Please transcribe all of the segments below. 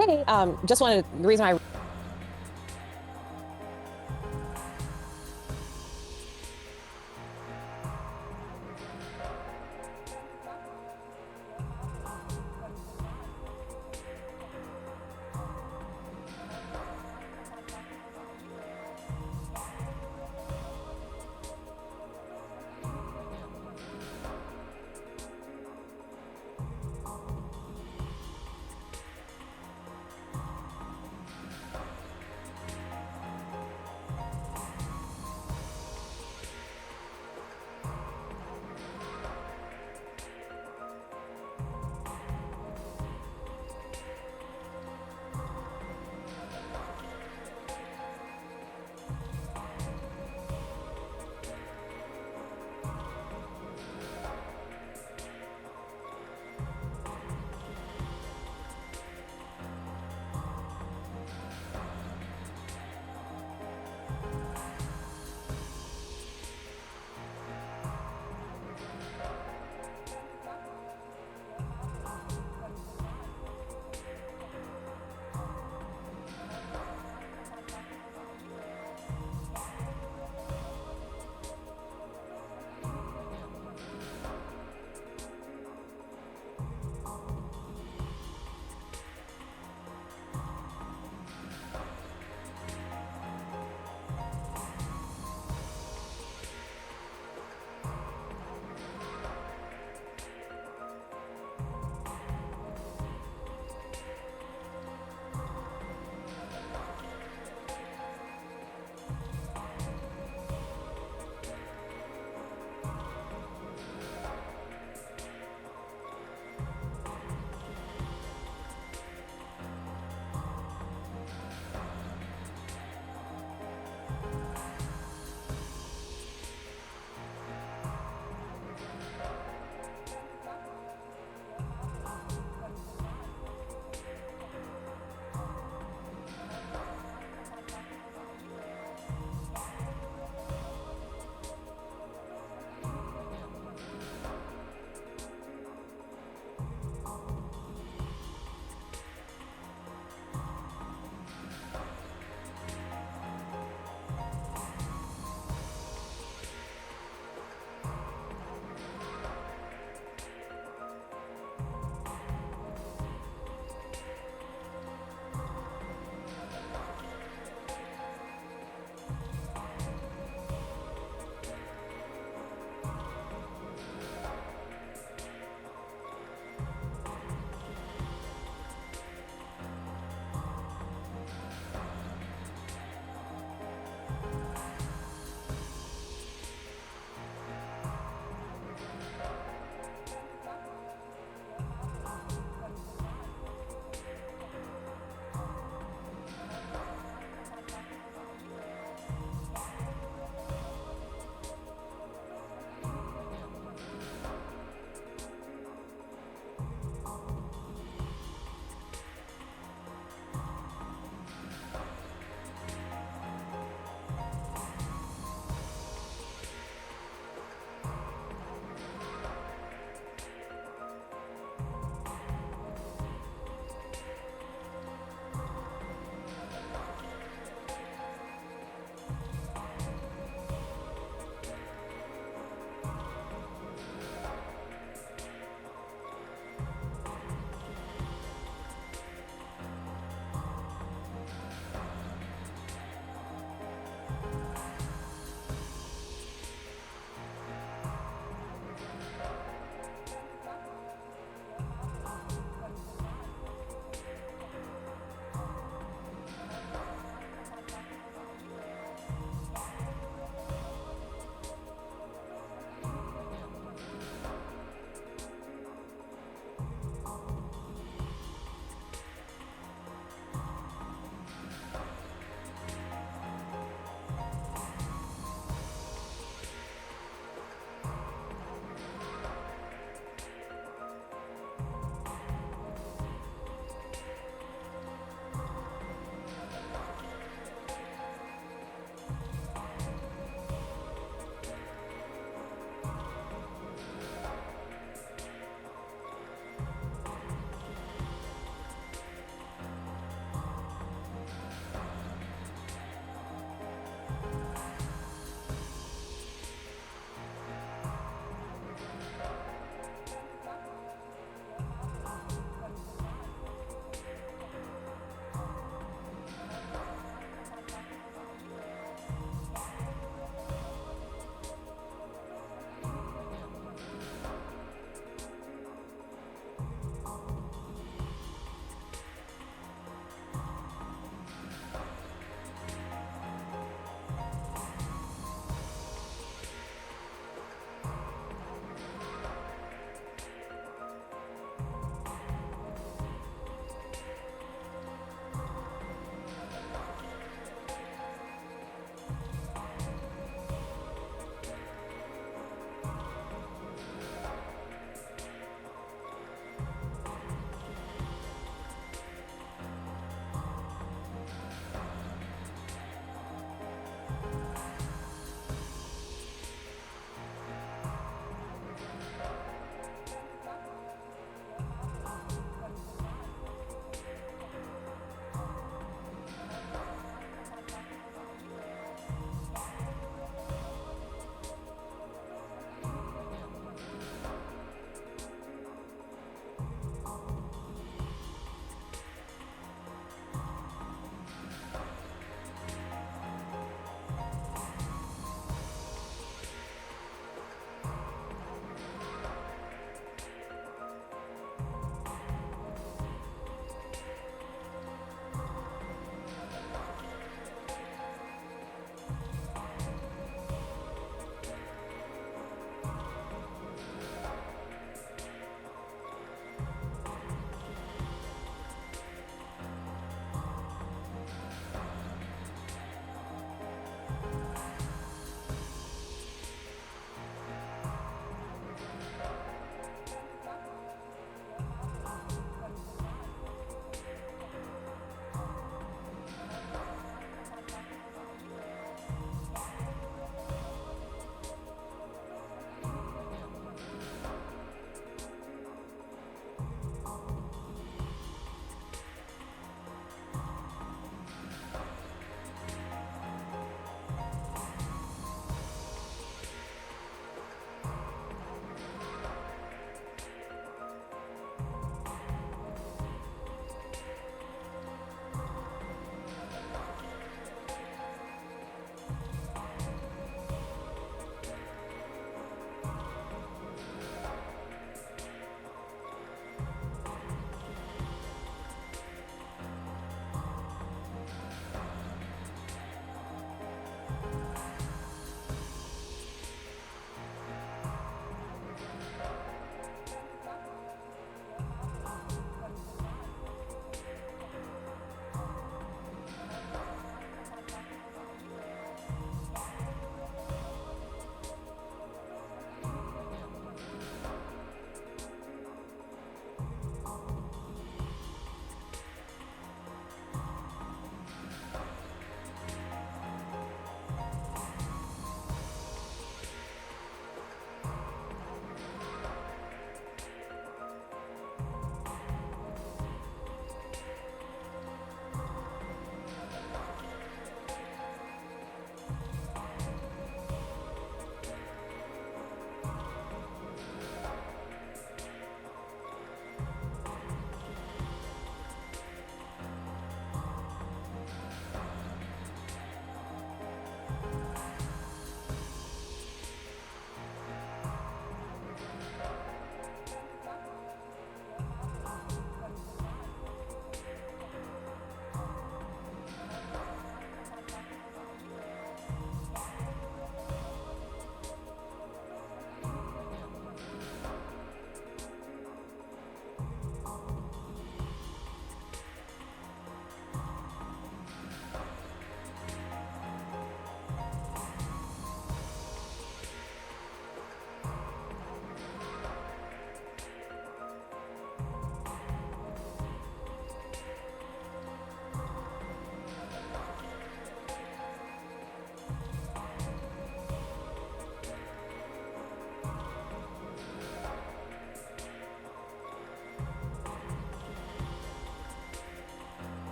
Hey, just wanted the reason I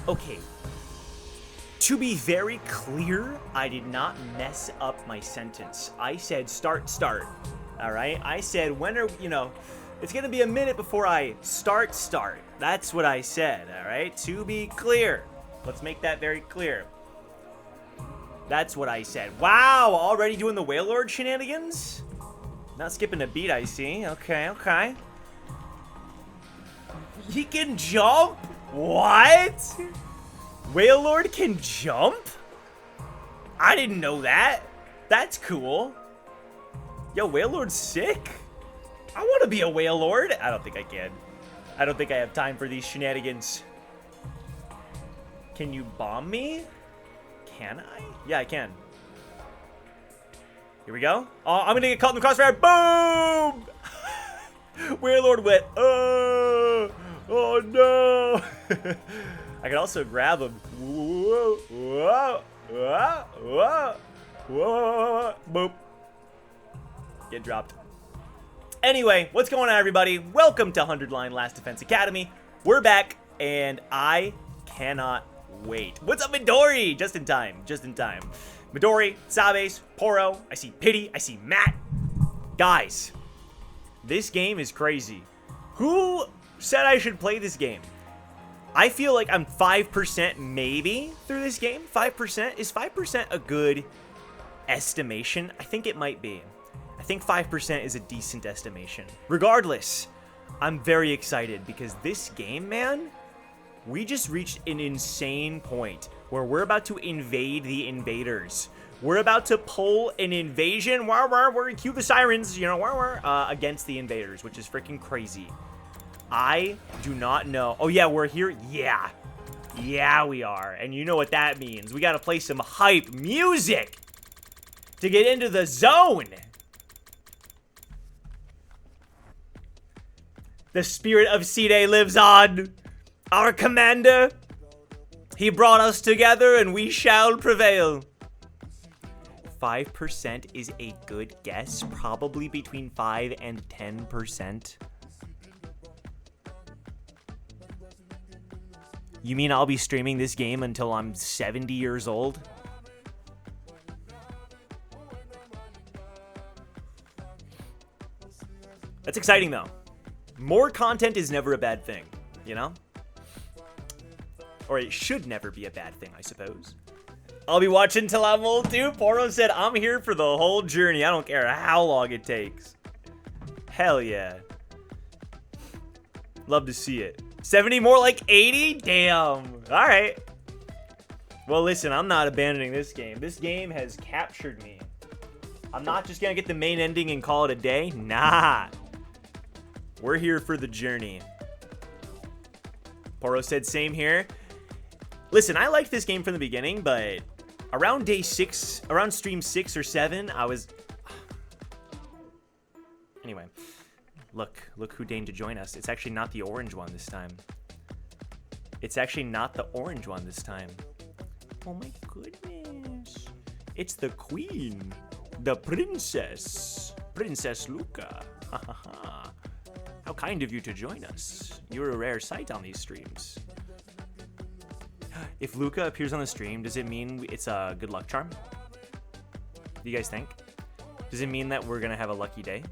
Okay. To be very clear, I did not mess up my sentence. I said start. All right? I said it's going to be a minute before I start. That's what I said, all right? To be clear. Let's make that very clear. That's what I said. Wow, already doing the Whale Lord shenanigans? Not skipping a beat, I see. Okay. He can jump? What? Whale Lord can jump? I didn't know that. That's cool. Yo, Whale Lord's sick. I want to be a Whale Lord. I don't think I can. I don't think I have time for these shenanigans. Can you bomb me? Can I? Yeah, I can. Here we go. Oh, I'm gonna get caught in the crossfire. Boom! Whale Lord went, oh no. I can also grab him. Whoa. Boop. Get dropped. Anyway, what's going on, everybody? Welcome to 100 Line Last Defense Academy. We're back, and I cannot wait. What's up, Midori? Just in time. Midori, Sabes, Poro. I see Pity. I see Matt. Guys, this game is crazy. Who said I should play this game? I feel like I'm 5% maybe through this game. 5%? Is 5% a good estimation? I think it might be. I think 5% is a decent estimation. Regardless, I'm very excited because this game, man, we just reached an insane point where we're about to invade the invaders. We're about to pull an invasion. We're cue the sirens, against the invaders, which is freaking crazy. I do not know. Oh, yeah, we're here. Yeah, we are. And you know what that means. We got to play some hype music to get into the zone. The spirit of C-Day lives on. Our commander, he brought us together and we shall prevail. 5% is a good guess, probably between 5 and 10%. You mean I'll be streaming this game until I'm 70 years old? That's exciting, though. More content is never a bad thing, you know? Or it should never be a bad thing, I suppose. I'll be watching till I'm old, too. Poro said, I'm here for the whole journey. I don't care how long it takes. Hell yeah. Love to see it. 70, more like 80? Damn. All right. Well, listen, I'm not abandoning this game. This game has captured me. I'm not just going to get the main ending and call it a day. Nah. We're here for the journey. Poro said same here. Listen, I liked this game from the beginning, but around day 6, around stream 6 or 7, I was... Anyway. Look who deigned to join us. It's actually not the orange one this time. Oh my goodness. It's the queen. The princess. Princess Luca. Ha ha ha. How kind of you to join us. You're a rare sight on these streams. If Luca appears on the stream, does it mean it's a good luck charm? Do you guys think? Does it mean that we're gonna have a lucky day?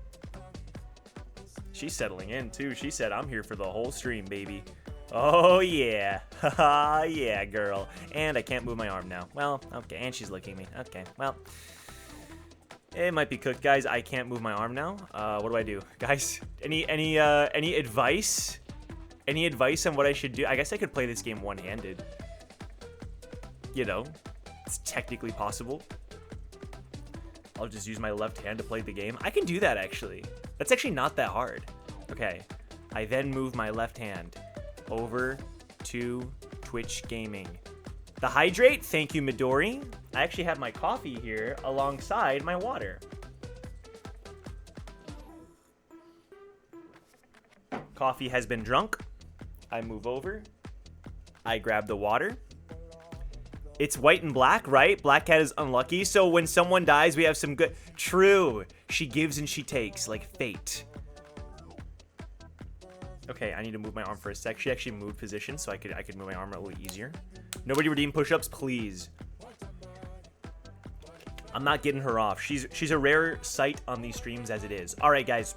She's settling in too. She said, I'm here for the whole stream, baby. Oh yeah. Haha, yeah, girl. And I can't move my arm now. Well, okay, and she's looking at me. Okay, well. It might be cooked, guys. I can't move my arm now. What do I do? Guys, any advice? Any advice on what I should do? I guess I could play this game one-handed. You know, it's technically possible. I'll just use my left hand to play the game. I can do that, actually. That's actually not that hard. Okay. I then move my left hand over to Twitch Gaming. The hydrate, thank you, Midori. I actually have my coffee here alongside my water. Coffee has been drunk. I move over. I grab the water. It's white and black, right? Black Cat is unlucky. So when someone dies, we have some good... True. She gives and she takes, like fate. Okay, I need to move my arm for a sec. She actually moved position, so I could move my arm a little easier. Nobody redeem push-ups, please. I'm not getting her off. She's a rare sight on these streams as it is. All right, guys.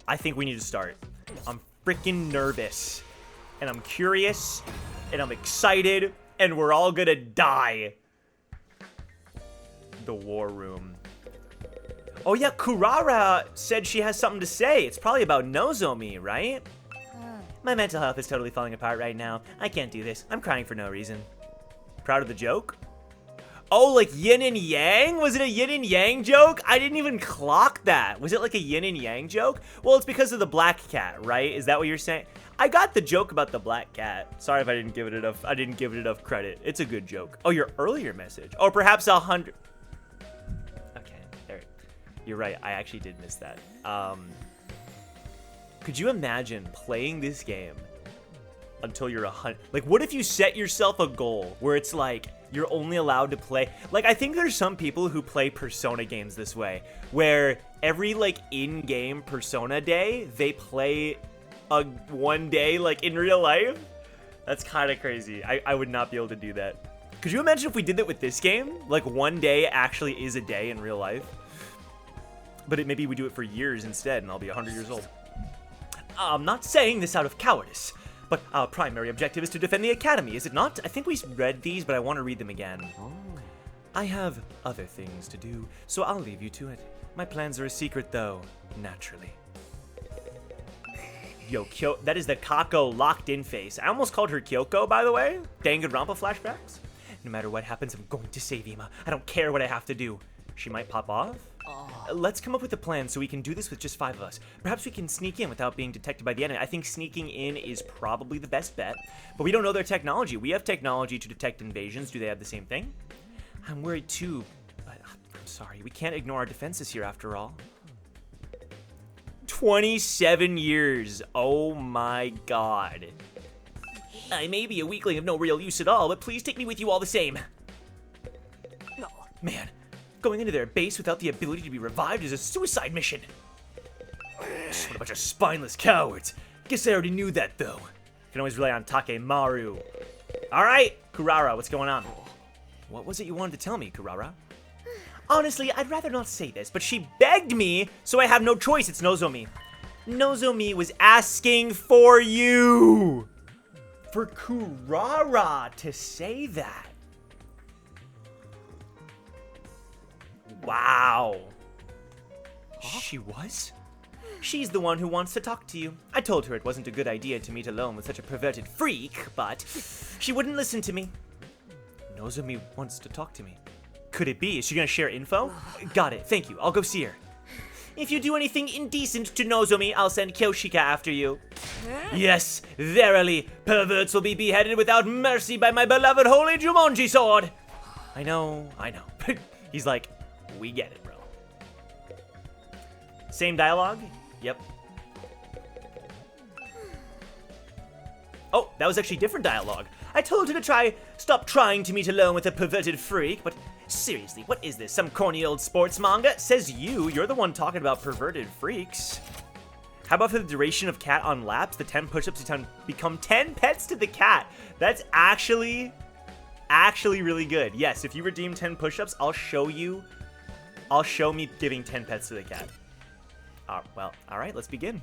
I think we need to start. I'm freaking nervous, and I'm curious, and I'm excited, and we're all gonna die. The war room. Oh yeah, Kurara said she has something to say. It's probably about Nozomi, right? My mental health is totally falling apart right now. I can't do this. I'm crying for no reason. Proud of the joke? Oh, like yin and yang? Was it a yin and yang joke? I didn't even clock that. Was it like a yin and yang joke? Well, it's because of the black cat, right? Is that what you're saying? I got the joke about the black cat. Sorry if I didn't give it enough credit. It's a good joke. Oh, your earlier message. Or perhaps 100. Okay, there. You're right. I actually did miss that. Could you imagine playing this game until you're 100? Like, what if you set yourself a goal where it's like you're only allowed to play? Like, I think there's some people who play Persona games this way, where every like in-game Persona day they play one day like in real life. That's kind of crazy. I would not be able to do that. Could you imagine if we did that with this game? Like, one day actually is a day in real life, but maybe we do it for years instead, and I'll be 100 years old. I'm not saying this out of cowardice, but our primary objective is to defend the academy, is it not? I think we read these, but I want to read them again. I have other things to do, so I'll leave you to it. My plans are a secret, though, naturally. Yo, that is the Kako locked-in face. I almost called her Kyoko, by the way. Danganronpa flashbacks. No matter what happens, I'm going to save Ima. I don't care what I have to do. She might pop off. Let's come up with a plan so we can do this with just 5 of us. Perhaps we can sneak in without being detected by the enemy. I think sneaking in is probably the best bet, but we don't know their technology. We have technology to detect invasions. Do they have the same thing? I'm worried too, but I'm sorry. We can't ignore our defenses here after all. 27 years. Oh my god. I may be a weakling of no real use at all, but please take me with you all the same. No. Man. Going into their base without the ability to be revived is a suicide mission. What a bunch of spineless cowards. Guess I already knew that, though. Can always rely on Takemaru. Alright, Kurara, what's going on? What was it you wanted to tell me, Kurara? Honestly, I'd rather not say this, but she begged me, so I have no choice. It's Nozomi. Nozomi was asking for you. For Kurara to say that. Wow. Huh? She was? She's the one who wants to talk to you. I told her it wasn't a good idea to meet alone with such a perverted freak, but she wouldn't listen to me. Nozomi wants to talk to me. Could it be? Is she gonna share info? Got it. Thank you. I'll go see her. If you do anything indecent to Nozomi, I'll send Kyoshika after you. Yes, verily, perverts will be beheaded without mercy by my beloved holy Jumonji sword. I know. He's like, we get it, bro. Same dialogue? Yep. Oh, that was actually different dialogue. I told her to stop trying to meet alone with a perverted freak, but seriously, what is this? Some corny old sports manga? Says you're the one talking about perverted freaks. How about for the duration of cat on laps, the 10 push-ups to become 10 pets to the cat? That's actually really good. Yes, if you redeem 10 push-ups, I'll show me giving 10 pets to the cat. Well, all right, let's begin.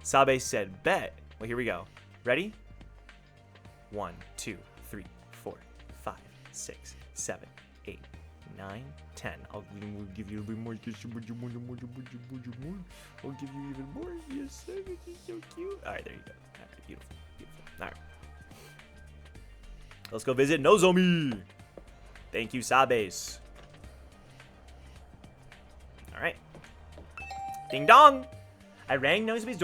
Sabe said, bet. Well, here we go. Ready? 1, 2, 3, 4, 5, 6, 7, 8, 9, 10. I'll give you a bit more. I'll give you even more. Yes, sir. This is so cute. All right, there you go. All right, beautiful. All right. Let's go visit Nozomi. Thank you, Sabes. All right. Ding dong. I rang Nozomi's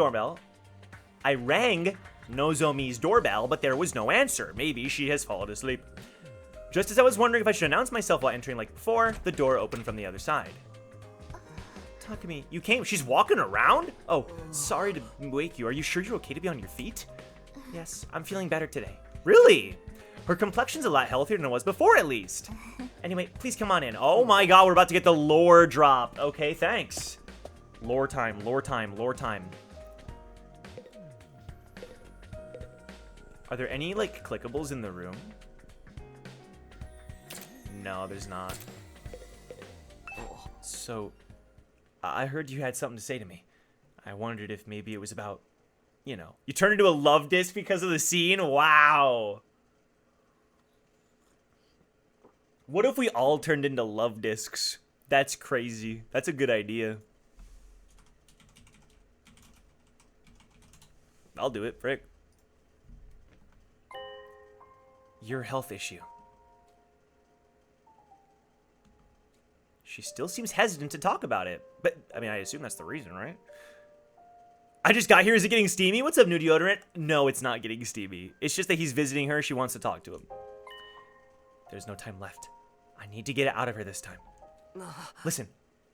doorbell, but there was no answer. Maybe she has fallen asleep. Just as I was wondering if I should announce myself while entering like before, the door opened from the other side. Takumi, you came. She's walking around? Oh, sorry to wake you. Are you sure you're okay to be on your feet? Yes, I'm feeling better today. Really? Her complexion's a lot healthier than it was before, at least. Anyway, please come on in. Oh my god, we're about to get the lore drop. Okay, thanks. Lore time. Are there any, like, clickables in the room? No, there's not. So, I heard you had something to say to me. I wondered if maybe it was about, you know, you turned into a love disc because of the scene? Wow. What if we all turned into love discs? That's crazy. That's a good idea. I'll do it, frick. Your health issue. She still seems hesitant to talk about it. But, I mean, I assume that's the reason, right? I just got here. Is it getting steamy? What's up, new deodorant? No, it's not getting steamy. It's just that he's visiting her. She wants to talk to him. There's no time left. I need to get it out of her this time. Listen,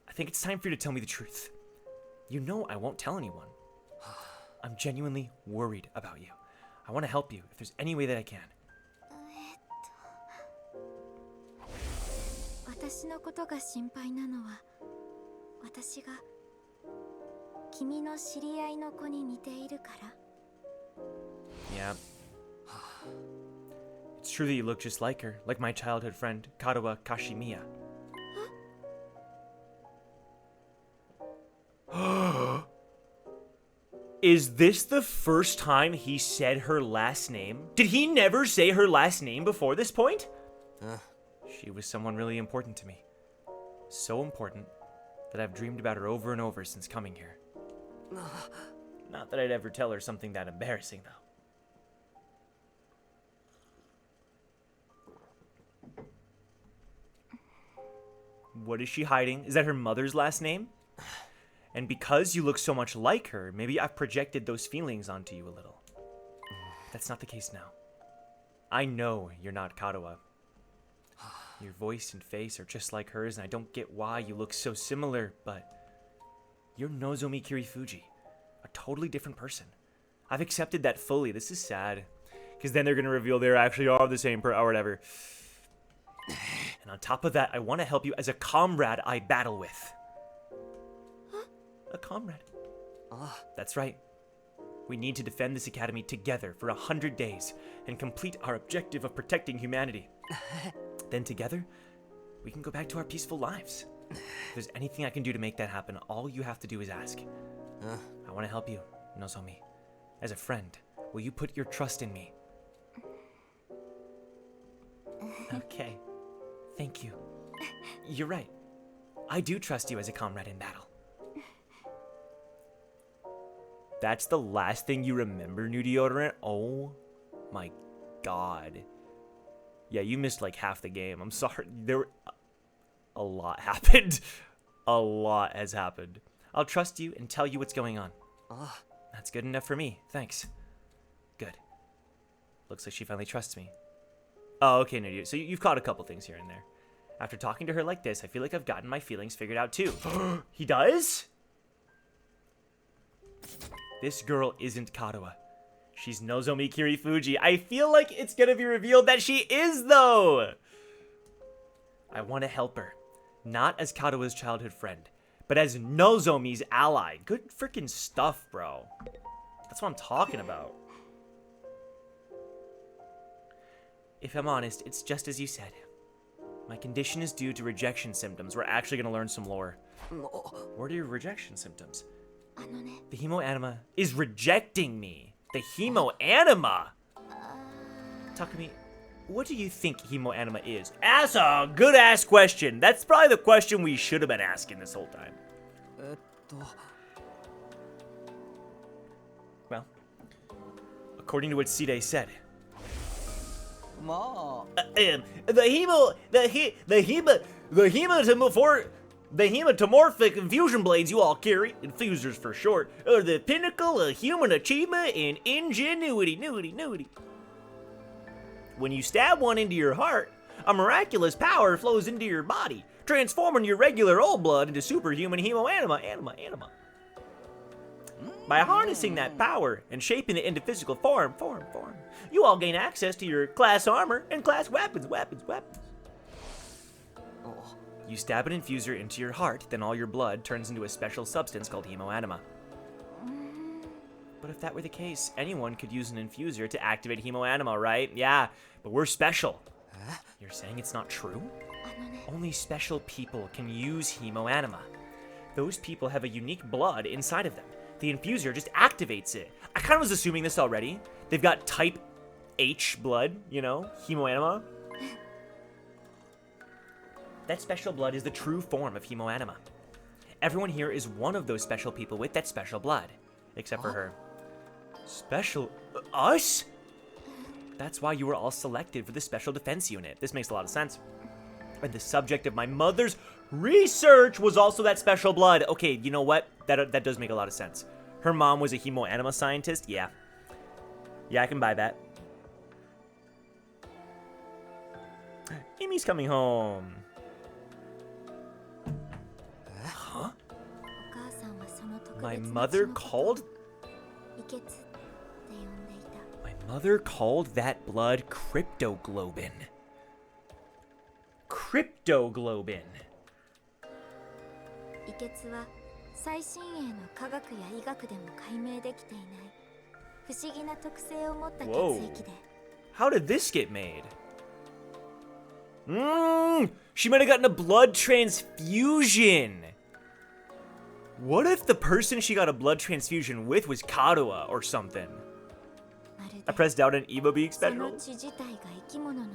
I think it's time for you to tell me the truth. You know I won't tell anyone. I'm genuinely worried about you. I want to help you if there's any way that I can. 私のことが心配なのは、私が君の知り合いの子に似ているから。 Yeah. It's true that you look just like her, like my childhood friend, Karawa Kashimiya. Is this the first time he said her last name? Did he never say her last name before this point? She was someone really important to me. So important that I've dreamed about her over and over since coming here. Not that I'd ever tell her something that embarrassing, though. What is she hiding? Is that her mother's last name? And because you look so much like her, maybe I've projected those feelings onto you a little. That's not the case now. I know you're not Karawa. Your voice and face are just like hers, and I don't get why you look so similar, but you're Nozomi Kirifuji, a totally different person. I've accepted that fully. This is sad, because then they're going to reveal they actually are the same or whatever. And on top of that, I want to help you as a comrade I battle with. A comrade. That's right. We need to defend this academy together for 100 days and complete our objective of protecting humanity. Then together, we can go back to our peaceful lives. If there's anything I can do to make that happen, all you have to do is ask. I want to help you, Nozomi. As a friend, will you put your trust in me? Okay. Thank you. You're right. I do trust you as a comrade in battle. That's the last thing you remember, new deodorant? Oh my god. Yeah, you missed like half the game. I'm sorry. A lot happened. A lot has happened. I'll trust you and tell you what's going on. That's good enough for me. Thanks. Good. Looks like she finally trusts me. Oh, okay, Nadia. So you've caught a couple things here and there. After talking to her like this, I feel like I've gotten my feelings figured out too. He does? This girl isn't Karawa. She's Nozomi Kirifuji. I feel like it's gonna be revealed that she is, though. I want to help her. Not as Karawa's childhood friend, but as Nozomi's ally. Good freaking stuff, bro. That's what I'm talking about. If I'm honest, it's just as you said. My condition is due to rejection symptoms. We're actually gonna learn some lore. What are your rejection symptoms? The Hemoanima is rejecting me. The Hemoanima? Takumi, what do you think Hemoanima is? That's a good-ass question. That's probably the question we should have been asking this whole time. Well, according to what Side said, the hematomorphic fusion blades you all carry, infusers for short, are the pinnacle of human achievement and ingenuity. When you stab one into your heart, a miraculous power flows into your body, transforming your regular old blood into superhuman hemoanima. By harnessing that power and shaping it into physical form, you all gain access to your class armor and class weapons. You stab an infuser into your heart, then all your blood turns into a special substance called hemoanima. But if that were the case, anyone could use an infuser to activate Hemoanima, right? Yeah, but we're special. You're saying it's not true? あのね Only special people can use Hemoanima. Those people have a unique blood inside of them. The infuser just activates it. I kind of was assuming this already. They've got type H blood, you know, Hemoanima. That special blood is the true form of Hemoanima. Everyone here is one of those special people with that special blood. Except for her. Special? Us? That's why you were all selected for the Special Defense Unit. This makes a lot of sense. And the subject of my mother's research was also that special blood. Okay, you know what? That does make a lot of sense. Her mom was a Hemoanima scientist? Yeah. Yeah, I can buy that. Amy's coming home. Huh? お母さんはその特別な My 血の mother ことを called... 遺血って呼んでいた My mother called that blood cryptoglobin. Cryptoglobin. 遺血は最新鋭の科学や医学でも解明できていない不思議な特性を持った血 Whoa. 液で How did this get made? She might have gotten a blood transfusion. What if the person she got a blood transfusion with was Karuha or something? まる I で pressed out an Evobeak その special. 血自体が生き物のよ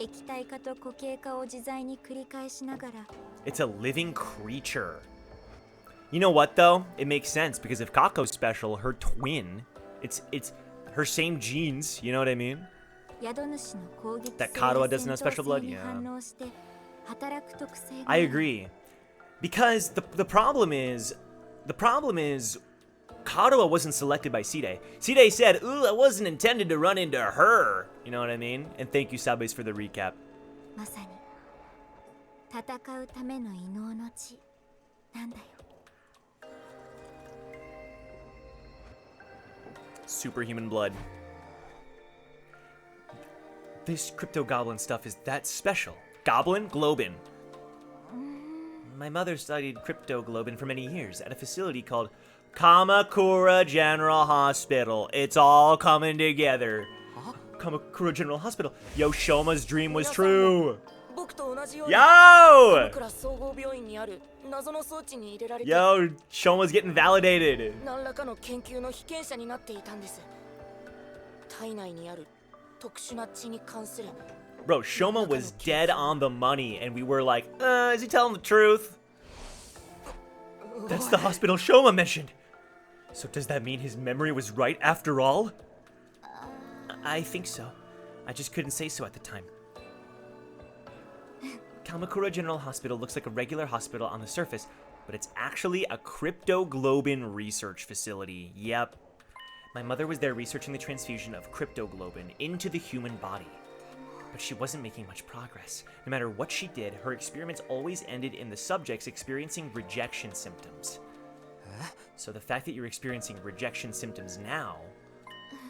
うに液体化と固形化を自在に繰り返しながら It's a living creature. You know what though? It makes sense because if Kako's special, her twin, it's her same genes, you know what I mean? 宿主の攻撃 That 性 Karuha や doesn't have 戦 special 闘 blood? 性に Yeah. 反応して働く特性が I ある agree. Because the problem is Karuha wasn't selected by Side. Side said, ooh, I wasn't intended to run into her. You know what I mean? And thank you, Sabes, for the recap. まさに戦うための異能の血なんだよ Superhuman blood. This crypto goblin stuff is that special. Goblin? Globin. My mother studied crypto globin for many years at a facility called Kamakura General Hospital. It's all coming together. Kamakura General Hospital. Yo, Shoma's dream was true. 僕と同じように Yo! 僕ら総合病院にある謎の装置に入れられて Yo, Shoma's getting validated. 何らかの研究の被験者になっていたんです体内にある特殊な血に関する Bro, Shoma was dead on the money, and we were like, is he telling the truth? That's the hospital Shoma mentioned. So does that mean his memory was right after all? I think so. I just couldn't say so at the time. Kamakura General Hospital looks like a regular hospital on the surface, but it's actually a cryptoglobin research facility. Yep. My mother was there researching the transfusion of cryptoglobin into the human body. But she wasn't making much progress. No matter what she did, her experiments always ended in the subjects experiencing rejection symptoms. So the fact that you're experiencing rejection symptoms now...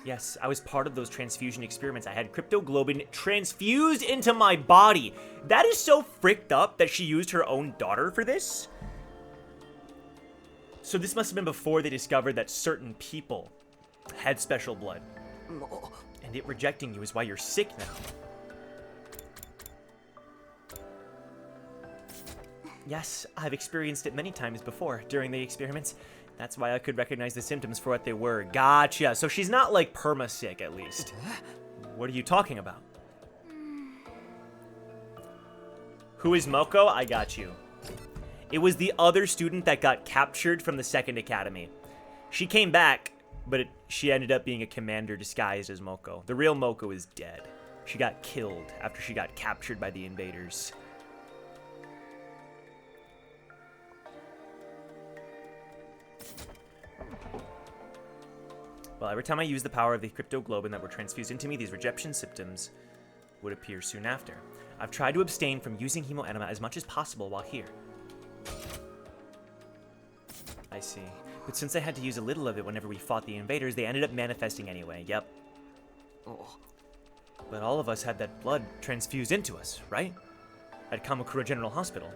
Yes, I was part of those transfusion experiments. I had cryptoglobin transfused into my body. That is so fricked up that she used her own daughter for this? So this must have been before they discovered that certain people had special blood. も And it rejecting you is why you're sick now. Yes, I've experienced it many times before during the experiments. That's why I could recognize the symptoms for what they were. Gotcha. So she's not like perma-sick, at least. What are you talking about? Who is Moko? I got you. It was the other student that got captured from the second academy. She came back, but she ended up being a commander disguised as Moko. The real Moko is dead. She got killed after she got captured by the invaders. Well, every time I use the power of the cryptoglobin that were transfused into me, these rejection symptoms would appear soon after. I've tried to abstain from using Hemoanima as much as possible while here. I see. But since I had to use a little of it whenever we fought the invaders, they ended up manifesting anyway, yep. But all of us had that blood transfused into us, right? At Kamakura General Hospital.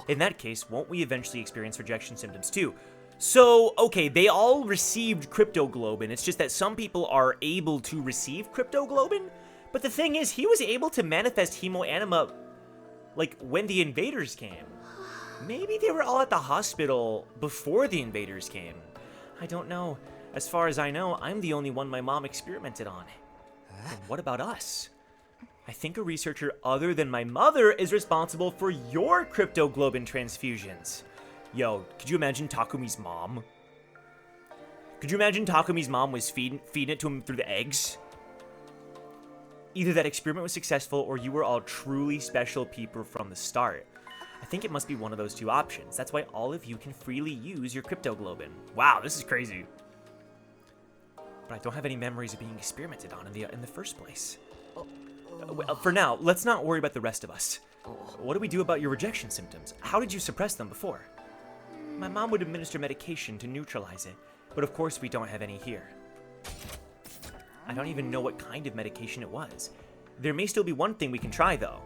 In that case, won't we eventually experience rejection symptoms too? So, okay, they all received cryptoglobin. It's just that some people are able to receive cryptoglobin. But the thing is, he was able to manifest hemoanima, like, when the invaders came. Maybe they were all at the hospital before the invaders came. I don't know. As far as I know, I'm the only one my mom experimented on. And what about us? I think a researcher other than my mother is responsible for your cryptoglobin transfusions. Yo, could you imagine Takumi's mom? Could you imagine Takumi's mom was feeding it to him through the eggs? Either that experiment was successful or you were all truly special people from the start. I think it must be one of those two options. That's why all of you can freely use your cryptoglobin. Wow, this is crazy. But I don't have any memories of being experimented on in the first place. Well, for now, let's not worry about the rest of us. What do we do about your rejection symptoms? How did you suppress them before? My mom would administer medication to neutralize it, but of course we don't have any here. I don't even know what kind of medication it was. There may still be one thing we can try, though.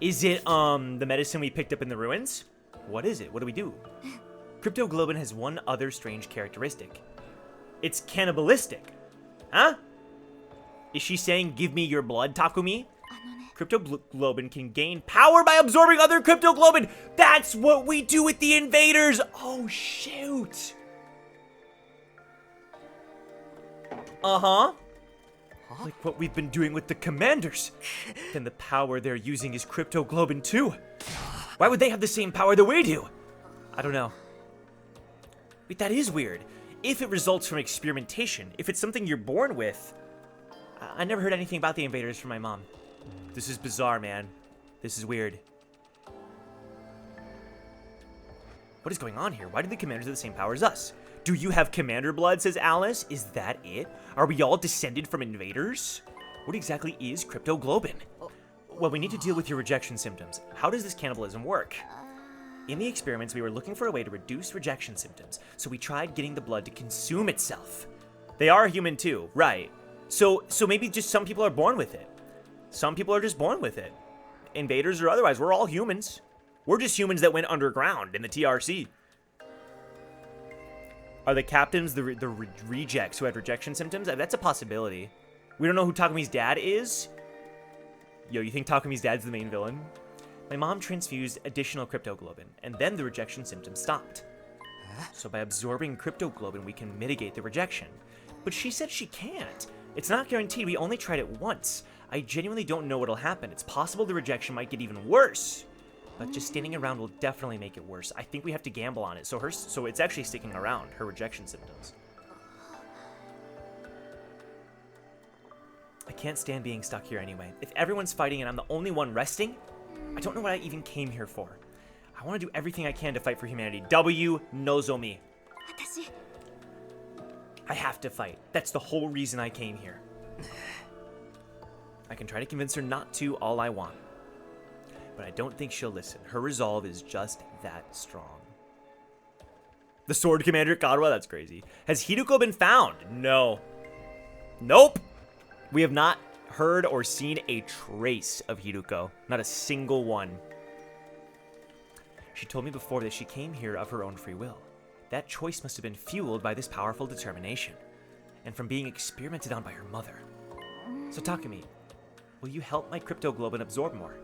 Is it, the medicine we picked up in the ruins? What is it? What do we do? Cryptoglobin has one other strange characteristic. It's cannibalistic. Huh? Is she saying, give me your blood, Takumi? Cryptoglobin can gain power by absorbing other cryptoglobin. That's what we do with the invaders. Oh, shoot. Uh-huh. Like what we've been doing with the commanders. Then the power they're using is cryptoglobin too. Why would they have the same power that we do? I don't know. Wait, that is weird. If it results from experimentation, if it's something you're born with. I never heard anything about the invaders from my mom. This is bizarre, man. This is weird. What is going on here? Why do the commanders have the same power as us? Do you have commander blood, says Alice? Is that it? Are we all descended from invaders? What exactly is cryptoglobin? Well, we need to deal with your rejection symptoms. How does this cannibalism work? In the experiments, we were looking for a way to reduce rejection symptoms, so we tried getting the blood to consume itself. They are human too, right? So maybe just some people are born with it. Some people are just born with it. Invaders or otherwise, we're all humans. We're just humans that went underground in the TRC. Are the captains the rejects who had rejection symptoms? That's a possibility. We don't know who Takumi's dad is. Yo, you think Takumi's dad's the main villain? My mom transfused additional cryptoglobin, and then the rejection symptoms stopped. So by absorbing cryptoglobin, we can mitigate the rejection. But she said she can't. It's not guaranteed. We only tried it once. I genuinely don't know what'll happen. It's possible the rejection might get even worse. But just standing around will definitely make it worse. I think we have to gamble on it. So it's actually sticking around, her rejection symptoms. I can't stand being stuck here anyway. If everyone's fighting and I'm the only one resting, I don't know what I even came here for. I want to do everything I can to fight for humanity. W Nozomi. I have to fight. That's the whole reason I came here. I can try to convince her not to all I want. But I don't think she'll listen. Her resolve is just that strong. The Sword Commander Kadwa? That's crazy. Has Hiruko been found? No. Nope. We have not heard or seen a trace of Hiruko. Not a single one. She told me before that she came here of her own free will. That choice must have been fueled by this powerful determination. And from being experimented on by her mother. So Takumi, will you help my cryptoglobin absorb more?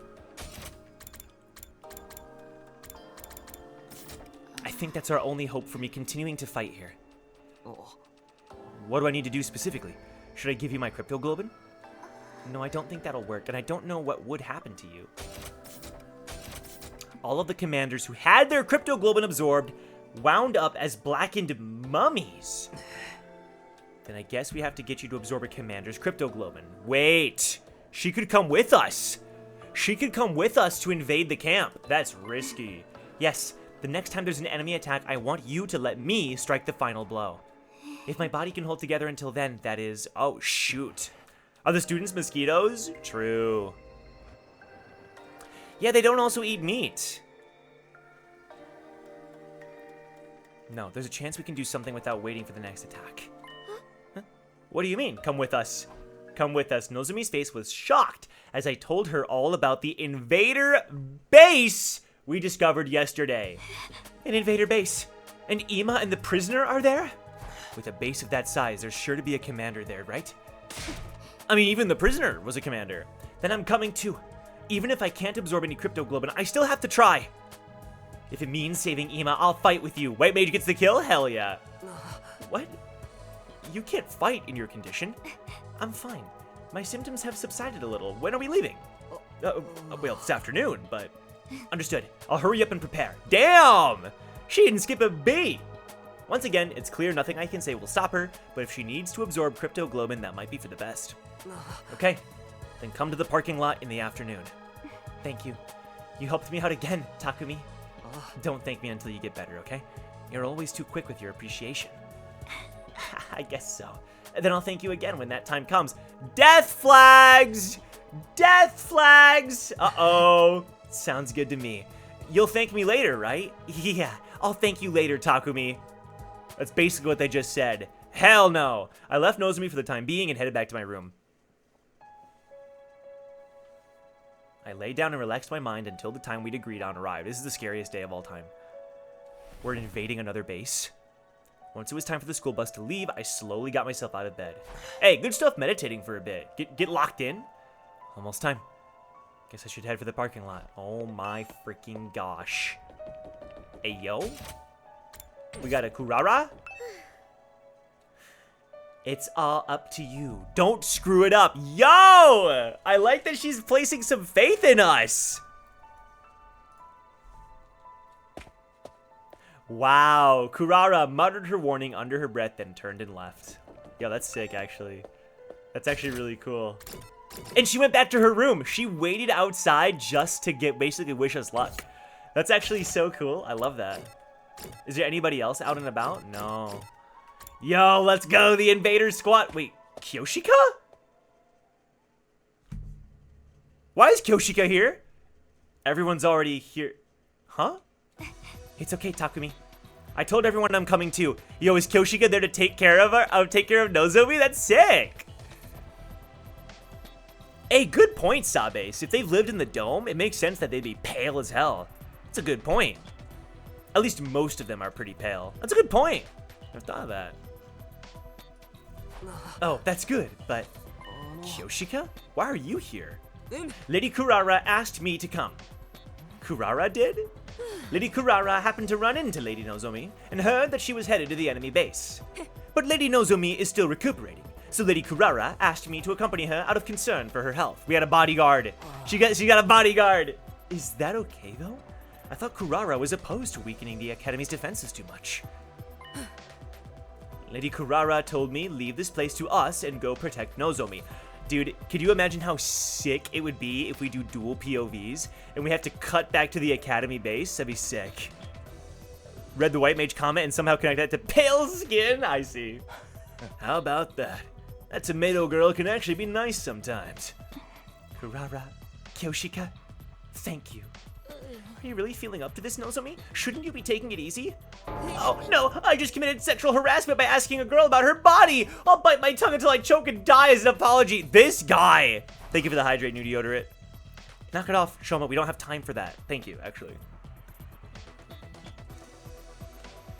I think that's our only hope for me continuing to fight here. What do I need to do specifically? Should I give you my cryptoglobin? No, I don't think that'll work, and I don't know what would happen to you. All of the commanders who had their cryptoglobin absorbed wound up as blackened mummies. Then I guess we have to get you to absorb a commander's cryptoglobin. Wait! She could come with us! She could come with us to invade the camp. That's risky. Yes, the next time there's an enemy attack, I want you to let me strike the final blow. If my body can hold together until then, that is... Oh, shoot. Are the students mosquitoes? True. Yeah, they don't also eat meat. No, there's a chance we can do something without waiting for the next attack. Huh? What do you mean, come with us? Come with us. Nozomi's face was shocked as I told her all about the invader base we discovered yesterday. An invader base. And Ima and the prisoner are there? With a base of that size, there's sure to be a commander there, right? I mean, even the prisoner was a commander. Then I'm coming too. Even if I can't absorb any cryptoglobin, I still have to try. If it means saving Ima, I'll fight with you. White mage gets the kill? Hell yeah. What? You can't fight in your condition. I'm fine. My symptoms have subsided a little. When are we leaving? Well, this afternoon, but... Understood. I'll hurry up and prepare. Damn! She didn't skip a beat. Once again, it's clear nothing I can say will stop her, but if she needs to absorb cryptoglobin, that might be for the best. Okay, then come to the parking lot in the afternoon. Thank you. You helped me out again, Takumi. Don't thank me until you get better, okay? You're always too quick with your appreciation. I guess so. Then I'll thank you again when that time comes. Death flags! Death flags! Uh-oh. Sounds good to me. You'll thank me later, right? Yeah, I'll thank you later, Takumi. That's basically what they just said. Hell no! I left Nozomi for the time being and headed back to my room. I lay down and relaxed my mind until the time we'd agreed on arrived. This is the scariest day of all time. We're invading another base. Once it was time for the school bus to leave, I slowly got myself out of bed. Hey, good stuff meditating for a bit. Get locked in. Almost time. Guess I should head for the parking lot. Oh my freaking gosh. Hey, yo. We got a Kurara. It's all up to you. Don't screw it up. Yo! I like that she's placing some faith in us. Wow. Kurara muttered her warning under her breath, then turned and left. Yo, that's sick, actually. That's actually really cool. And she went back to her room. She waited outside just to basically wish us luck. That's actually so cool. I love that. Is there anybody else out and about? No. Yo, let's go. The invader squad. Wait, Kyoshika? Why is Kyoshika here? Everyone's already here. Huh? It's okay, Takumi. I told everyone I'm coming too. Yo, is Kyoshika there to take care of her? Take care of Nozomi? That's sick. Hey, good point, Sabase. If they've lived in the dome, it makes sense that they'd be pale as hell. That's a good point. At least most of them are pretty pale. That's a good point. I've thought of that. Oh, that's good, but... Kyoshika? Why are you here? Lady Kurara asked me to come. Kurara did? Lady Kurara happened to run into Lady Nozomi and heard that she was headed to the enemy base. But Lady Nozomi is still recuperating, so Lady Kurara asked me to accompany her out of concern for her health. We had a bodyguard. She got a bodyguard. Is that okay, though? I thought Kurara was opposed to weakening the Academy's defenses too much. Lady Kurara told me leave this place to us and go protect Nozomi. Dude, could you imagine how sick it would be if we do dual POVs and we have to cut back to the Academy base? That'd be sick. Read the White Mage comment and somehow connect that to pale skin? I see. How about that? That tomato girl can actually be nice sometimes. Kurara, Kyoshika, thank you. Are you really feeling up to this, Nozomi? Shouldn't you be taking it easy? Oh, no, I just committed sexual harassment by asking a girl about her body. I'll bite my tongue until I choke and die as an apology. This guy. Thank you for the hydrate new deodorant. Knock it off, Shoma. We don't have time for that. Thank you, actually.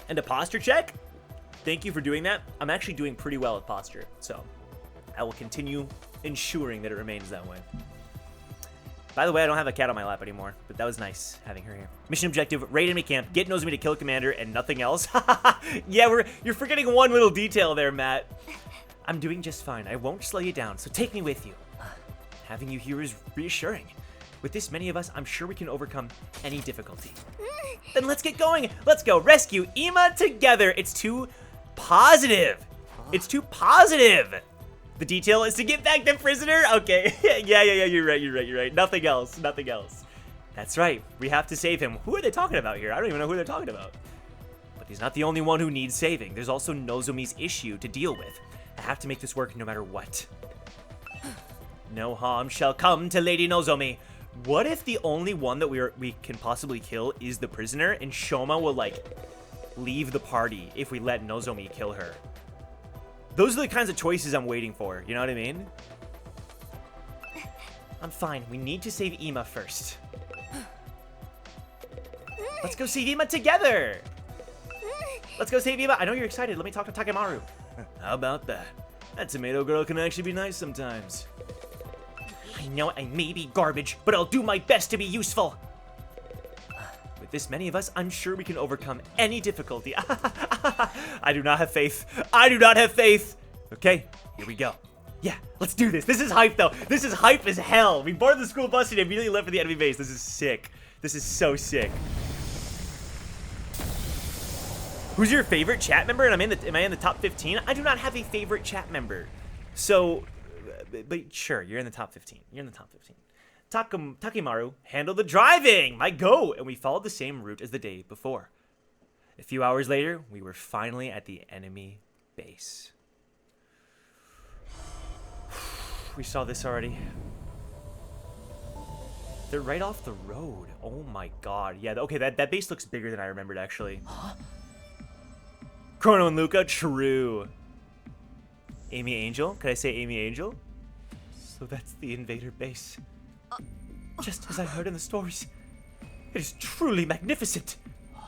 And a posture check? Thank you for doing that. I'm actually doing pretty well at posture, so I will continue ensuring that it remains that way. By the way, I don't have a cat on my lap anymore, but that was nice having her here. Mission objective, raid enemy camp, get Nozomi to kill Commander, and nothing else. Yeah, you're forgetting one little detail there, Matt. I'm doing just fine. I won't slow you down, so take me with you. Having you here is reassuring. With this many of us, I'm sure we can overcome any difficulty. Then let's get going. Let's go rescue Ima together. It's too positive. It's too positive. The detail is to get back the prisoner? Okay. Yeah, you're right. Nothing else. That's right. We have to save him. Who are they talking about here? I don't even know who they're talking about. But he's not the only one who needs saving. There's also Nozomi's issue to deal with. I have to make this work no matter what. No harm shall come to Lady Nozomi. What if the only one that we can possibly kill is the prisoner, and Shoma will, like, leave the party if we let Nozomi kill her? Those are the kinds of choices I'm waiting for, you know what I mean? I'm fine. We need to save Ima first. Let's go see Vima together. Let's go see Vima. I know you're excited. Let me talk to Takemaru. How about that? That tomato girl can actually be nice sometimes. I know I may be garbage, but I'll do my best to be useful. With this many of us, I'm sure we can overcome any difficulty. I do not have faith. I do not have faith. Okay, here we go. Yeah, let's do this. This is hype, though. This is hype as hell. We boarded the school bus and immediately left for the enemy base. This is sick. This is so sick. Who's your favorite chat member? And am I in the top 15? I do not have a favorite chat member. So, but sure, you're in the top 15. You're in the top 15. Takemaru handled the driving. My go. And we followed the same route as the day before. A few hours later, we were finally at the enemy base. We saw this already. They're right off the road. Oh my god. Yeah, okay, that base looks bigger than I remembered, actually. Huh? Chrono and Luca, true. Amy Angel? Could I say Amy Angel? So that's the invader base. Just as I heard in the stories. It is truly magnificent. The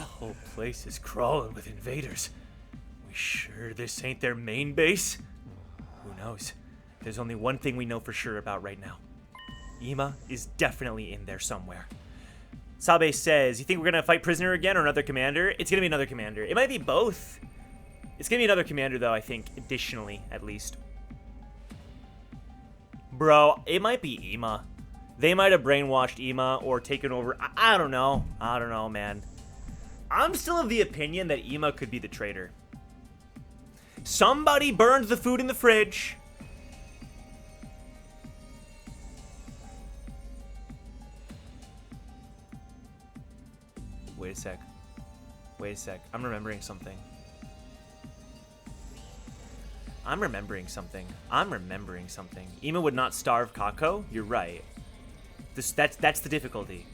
whole place is crawling with invaders. We sure this ain't their main base? Who knows? There's only one thing we know for sure about right now. Ima is definitely in there somewhere. Sabe says, you think we're gonna fight prisoner again or another commander? It's gonna be another commander. It might be both. It's gonna be another commander though, I think, additionally, at least. Bro, it might be Ima. They might have brainwashed Ima or taken over. I don't know. I don't know, man. I'm still of the opinion that Ima could be the traitor. Somebody burned the food in the fridge. Wait a sec. Wait a sec. I'm remembering something. I'm remembering something. Ima would not starve Kako. You're right. That's the difficulty.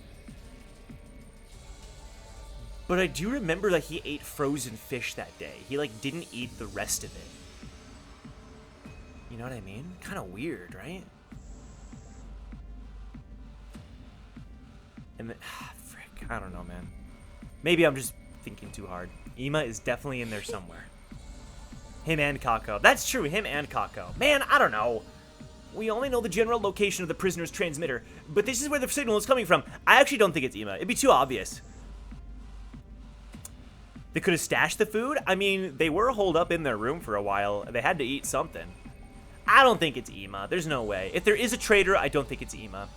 But I do remember that he ate frozen fish that day. He like didn't eat the rest of it. You know what I mean? Kind of weird, right? And then, frick, I don't know, man. Maybe I'm just thinking too hard. Ima is definitely in there somewhere. Him and Kako. That's true, him and Kako. Man, I don't know. We only know the general location of the prisoner's transmitter, but this is where the signal is coming from. I actually don't think it's Ima. It'd be too obvious. They could have stashed the food. I mean, they were holed up in their room for a while. They had to eat something. I don't think it's Ima. There's no way. If there is a traitor, I don't think it's Ima.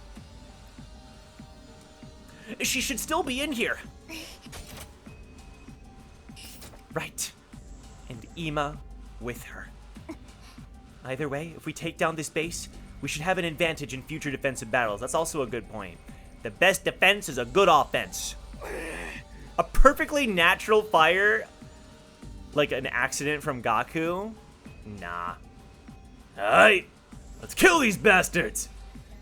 She should still be in here. Right. And Ima with her. Either way, if we take down this base, we should have an advantage in future defensive battles. That's also a good point. The best defense is a good offense. A perfectly natural fire, like an accident from Gaku? Nah. Alright, let's kill these bastards.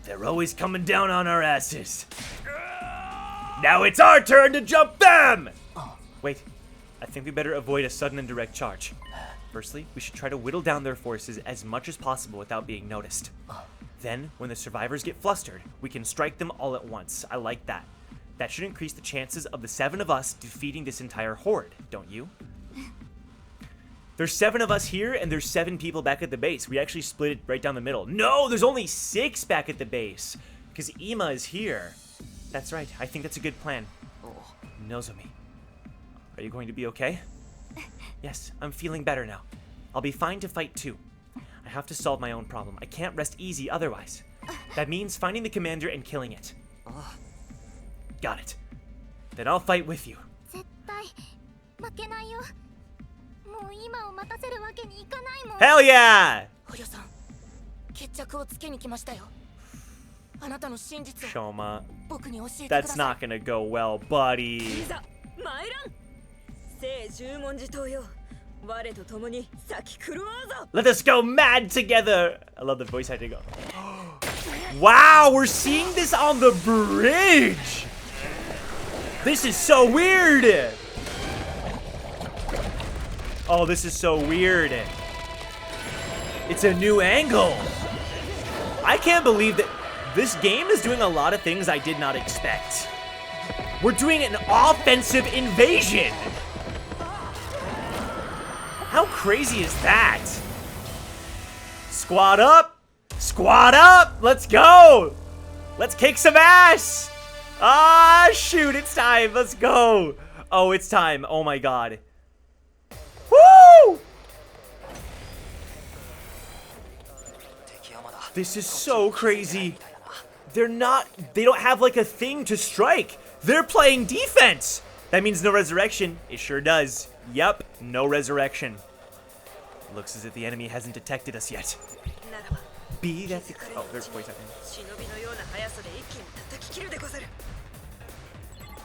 They're always coming down on our asses. Now it's our turn to jump them! Wait, I think we better avoid a sudden and direct charge. Firstly, we should try to whittle down their forces as much as possible without being noticed. Then, when the survivors get flustered, we can strike them all at once. I like that. That should increase the chances of the 7 of us defeating this entire horde, don't you? There's 7 of us here, and there's 7 people back at the base. We actually split it right down the middle. No, there's only 6 back at the base, because Ima is here. That's right, I think that's a good plan. Nozomi, are you going to be okay? Yes, I'm feeling better now. I'll be fine to fight too. I have to solve my own problem. I can't rest easy otherwise. That means finding the commander and killing it. Got it. Then I'll fight with you. Hell yeah! Shoma, that's not gonna go well, buddy. Let us go mad together! I love the voice acting. Wow, we're seeing this on the bridge! This is so weird! Oh, this is so weird. It's a new angle. I can't believe that this game is doing a lot of things I did not expect. We're doing an offensive invasion. How crazy is that? Squad up. Squad up. Let's go. Let's kick some ass. Ah, shoot. It's time. Let's go. Oh, it's time. Oh, my God. Woo! This is so crazy. They don't have like a thing to strike. They're playing defense. That means no resurrection. It sure does. Yep, no resurrection. Looks as if the enemy hasn't detected us yet. Be that the... Oh, there's voice acting.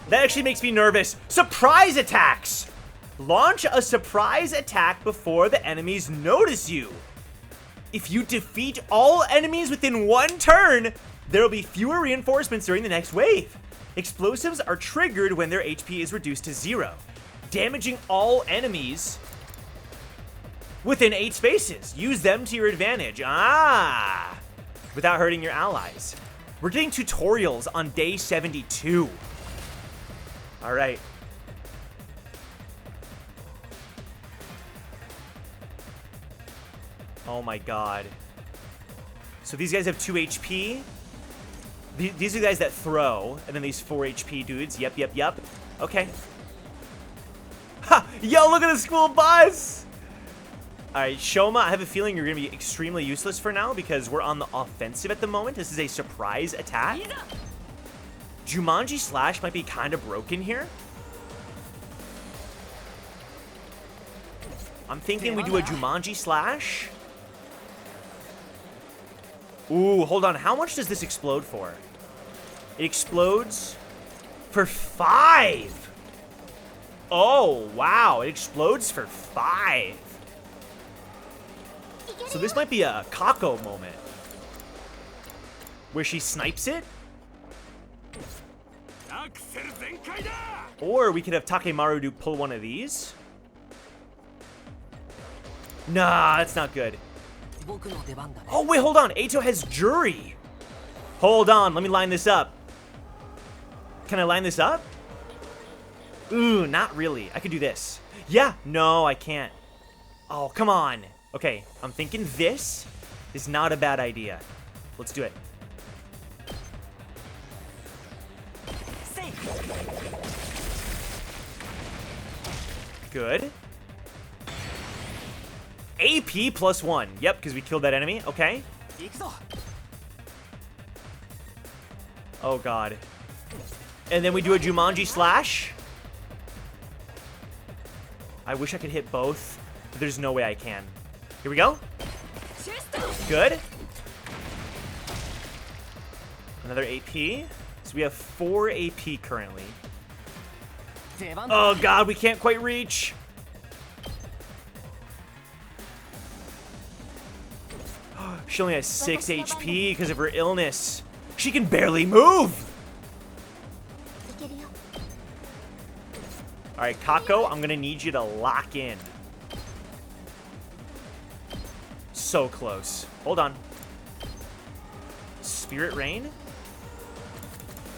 That actually makes me nervous. Surprise attacks! Launch a surprise attack before the enemies notice you. If you defeat all enemies within one turn, there will be fewer reinforcements during the next wave. Explosives are triggered when their HP is reduced to 0, damaging all enemies within 8 spaces. Use them to your advantage. Ah! Without hurting your allies. We're getting tutorials on day 72. All right. Oh my God. So these guys have 2 HP. These are the guys that throw, and then these 4 HP dudes. Yep. Okay. Ha! Yo, look at the school bus! Alright, Shoma, I have a feeling you're going to be extremely useless for now because we're on the offensive at the moment. This is a surprise attack. Jumanji Slash might be kind of broken here. I'm thinking we do a Jumanji Slash. Ooh, hold on. How much does this explode for? It explodes for 5. Oh, wow. It explodes for 5. So this might be a Kako moment. Where she snipes it. Or we could have Takemaru do pull one of these. Nah, that's not good. Oh, wait, hold on. Eito has Jury. Hold on. Let me line this up. Can I line this up? Ooh, not really. I could do this. Yeah. No, I can't. Oh, come on. Okay, I'm thinking this is not a bad idea. Let's do it. Good. AP plus 1. Yep, because we killed that enemy. Okay. Oh, God. And then we do a Jumanji Slash. I wish I could hit both, but there's no way I can. Here we go. Good. Another AP. So we have 4 AP currently. Oh, God, we can't quite reach. She only has 6 HP because of her illness. She can barely move. All right, Kako, I'm going to need you to lock in. So close. Hold on. Spirit Rain?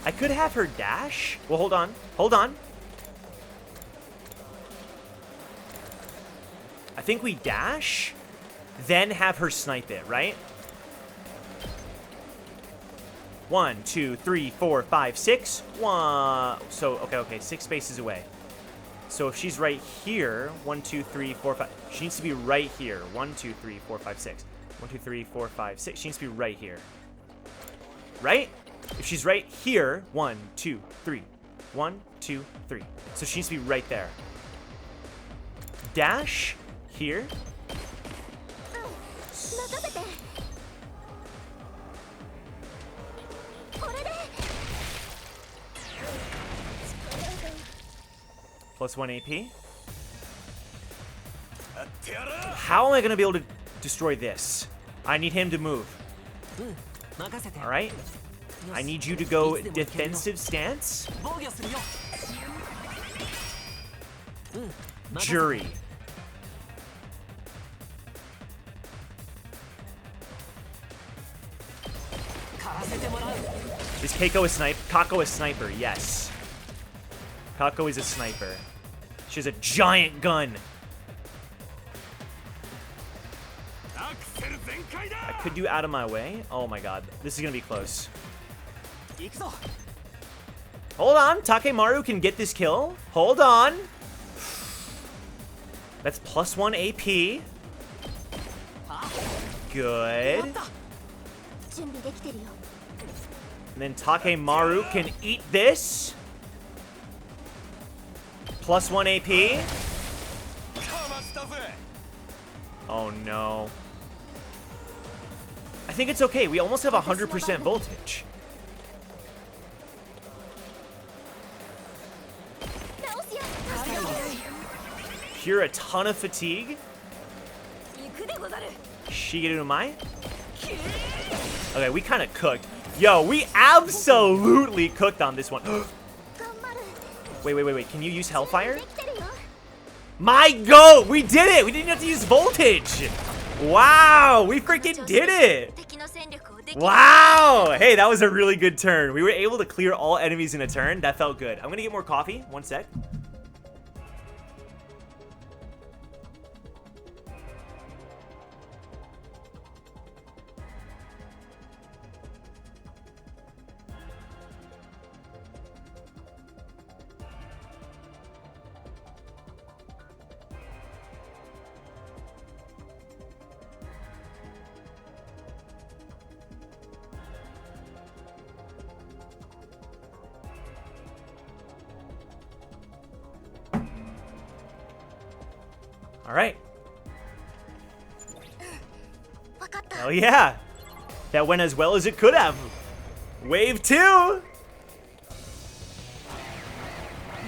I could have her dash. Well, hold on. Hold on. I think we dash, then have her snipe it, right? 1, 2, 3, 4, 5, 6. 1. So, okay. 6 spaces away. So if she's right here, 1, 2, 3, 4, 5. She needs to be right here. 1, 2, 3, 4, 5, 6. 1, 2, 3, 4, 5, 6. She needs to be right here. Right? If she's right here, 1, 2, 3. 1, 2, 3. So she needs to be right there. Dash here. Plus 1 AP. How am I going to be able to destroy this? I need him to move. All right. I need you to go defensive stance. Jury. Is Kako a sniper? Yes. Kako is a sniper. She has a giant gun. I could do out of my way. Oh my god. This is gonna be close. Hold on. Takemaru can get this kill. Hold on. That's +1 AP. Good. 準備できてるよ And then Takemaru can eat this. +1 AP. Oh no. I think it's okay. We almost have 100% voltage. 直すよ Cure a ton of fatigue. 行くでござる Shigeru Mai. Okay, we kind of cooked. Yo, we absolutely cooked on this one. 頑張る Wait. Can you use Hellfire? できてるよ My goat! We did it! We didn't have to use voltage! Wow! We freaking did it! 敵の戦力をできる Wow! Hey, that was a really good turn. We were able to clear all enemies in a turn. That felt good. I'm gonna get more coffee. One sec. All right. 分かった Hell yeah. That went as well as it could have. Wave 2.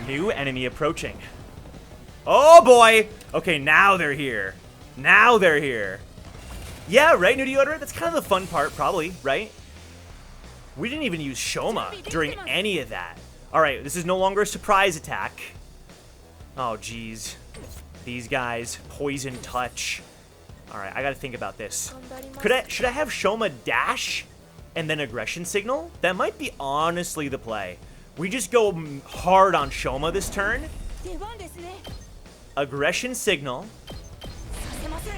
New enemy approaching. Oh boy. Okay, now they're here. Now they're here. Yeah, right, New Deodorant? That's kind of the fun part, probably, right? We didn't even use Shoma during any of that. All right, this is no longer a surprise attack. Oh, geez. These guys, poison touch. All right, I gotta think about this. Should I have Shoma dash and then aggression signal? That might be honestly the play. We just go hard on Shoma this turn. 出番ですね Aggression signal. させません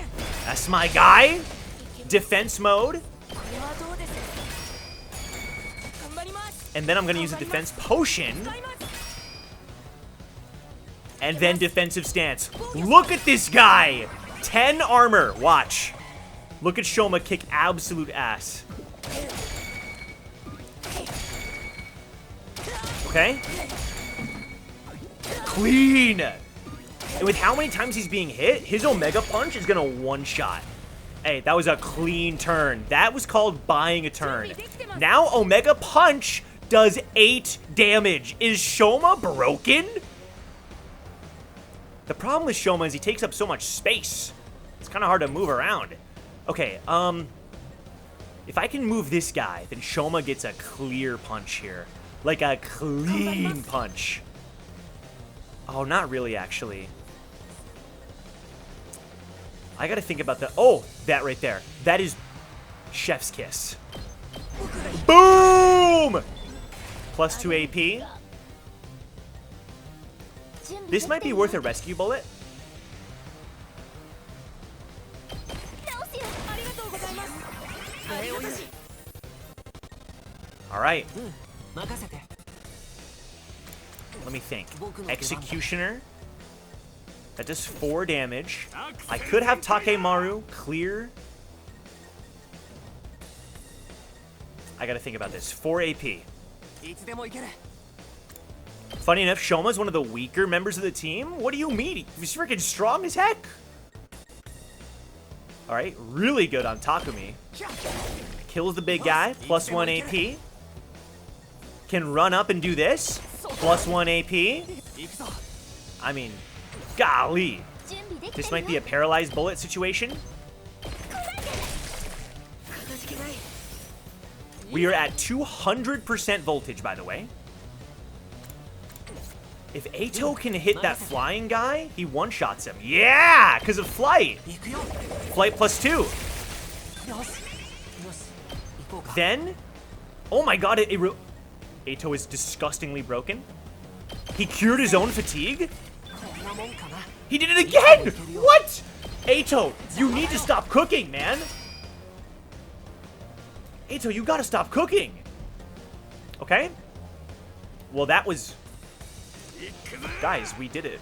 That's my guy. Defense mode. これはどうです頑張ります And then I'm gonna use a defense potion. 使います And then defensive stance. Look at this guy. 10 armor. Watch. Look at Shoma kick absolute ass. Okay. Clean. And with how many times he's being hit, his Omega Punch is gonna one-shot. Hey, that was a clean turn. That was called buying a turn. Now Omega Punch does 8 damage. Is Shoma broken? The problem with Shoma is he takes up so much space. It's kind of hard to move around. Okay, if I can move this guy, then Shoma gets a clear punch here. Like a clean punch. Oh, not really, actually. I gotta think about the... Oh, that right there. That is Chef's Kiss. Boom! +2 AP. This might be worth a rescue bullet. 直すよありがとうございますありがたし All right. 任せて Let me think. Executioner. That does 4 damage. I could have Takemaru clear. I gotta think about this. 4 AP. いつでも行ける Funny enough, Shoma's one of the weaker members of the team. What do you mean? He's freaking strong as heck. All right, really good on Takumi. Kills the big guy, +1 AP. Can run up and do this, +1 AP. 行くぞ I mean, golly. 準備できてるよ This might be a paralyzed bullet situation. かたじけない We are at 200% voltage, by the way. If Eito can hit that flying guy, he one-shots him. Yeah, because of flight. 行くよ Flight +2. よしよし行こうか Then, oh my god, Eito is disgustingly broken. He cured his own fatigue? こんなもんかな He did it again! What? Ato, you need to stop cooking, man. Ato, you gotta stop cooking. Okay? Well, that was... Guys, we did it.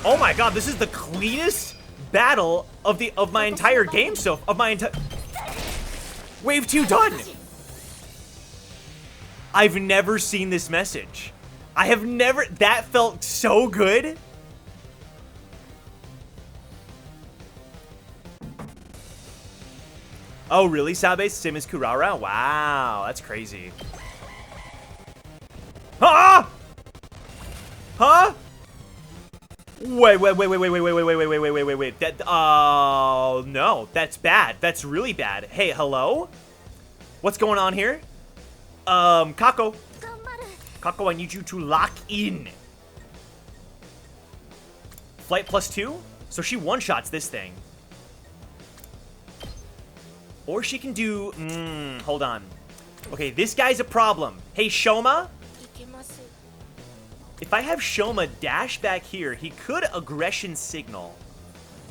Oh my god, this is the cleanest battle of my entire game Wave 2 done! I've never seen this message. I have never... That felt so good. Oh, really, Sabe? Same as Kurara? Wow, that's crazy. Ah! Huh? Wait. That, oh, no. That's bad. That's really bad. Hey, hello? What's going on here? Kako. Kako, I need you to lock in. Flight +2? So she one-shots this thing. Or she can do... hold on. Okay, this guy's a problem. Hey, Shoma? いけます If I have Shoma dash back here, he could aggression signal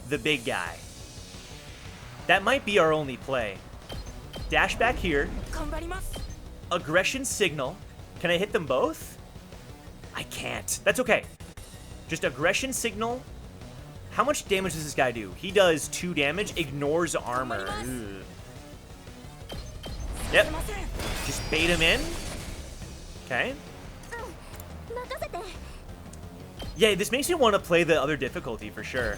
the big guy. That might be our only play. Dash back here. 頑張ります Aggression signal. Can I hit them both? I can't. That's okay. Just aggression signal. How much damage does this guy do? He does 2 damage. Ignores armor. Ugh. Yep. Just bait him in. Okay. 任せて Yeah, this makes me want to play the other difficulty for sure.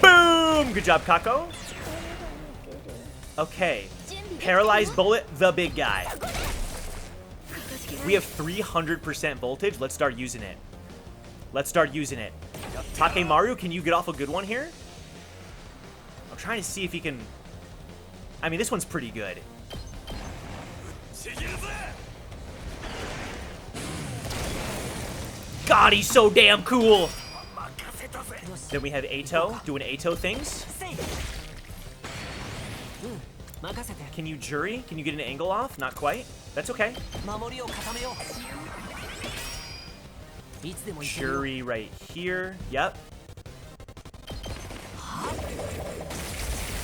Boom! Good job, Kako. Okay. Paralyzed bullet, the big guy. We have 300% voltage. Let's start using it. Let's start using it. Takemaru, can you get off a good one here? I'm trying to see if he can... I mean, this one's pretty good. God, he's so damn cool. Then we have Ato doing Ato things. せい任せて Can you jury? Can you get an angle off? Not quite. That's okay. 守りを固めよういつでもいけるよ Jury right here. Yep.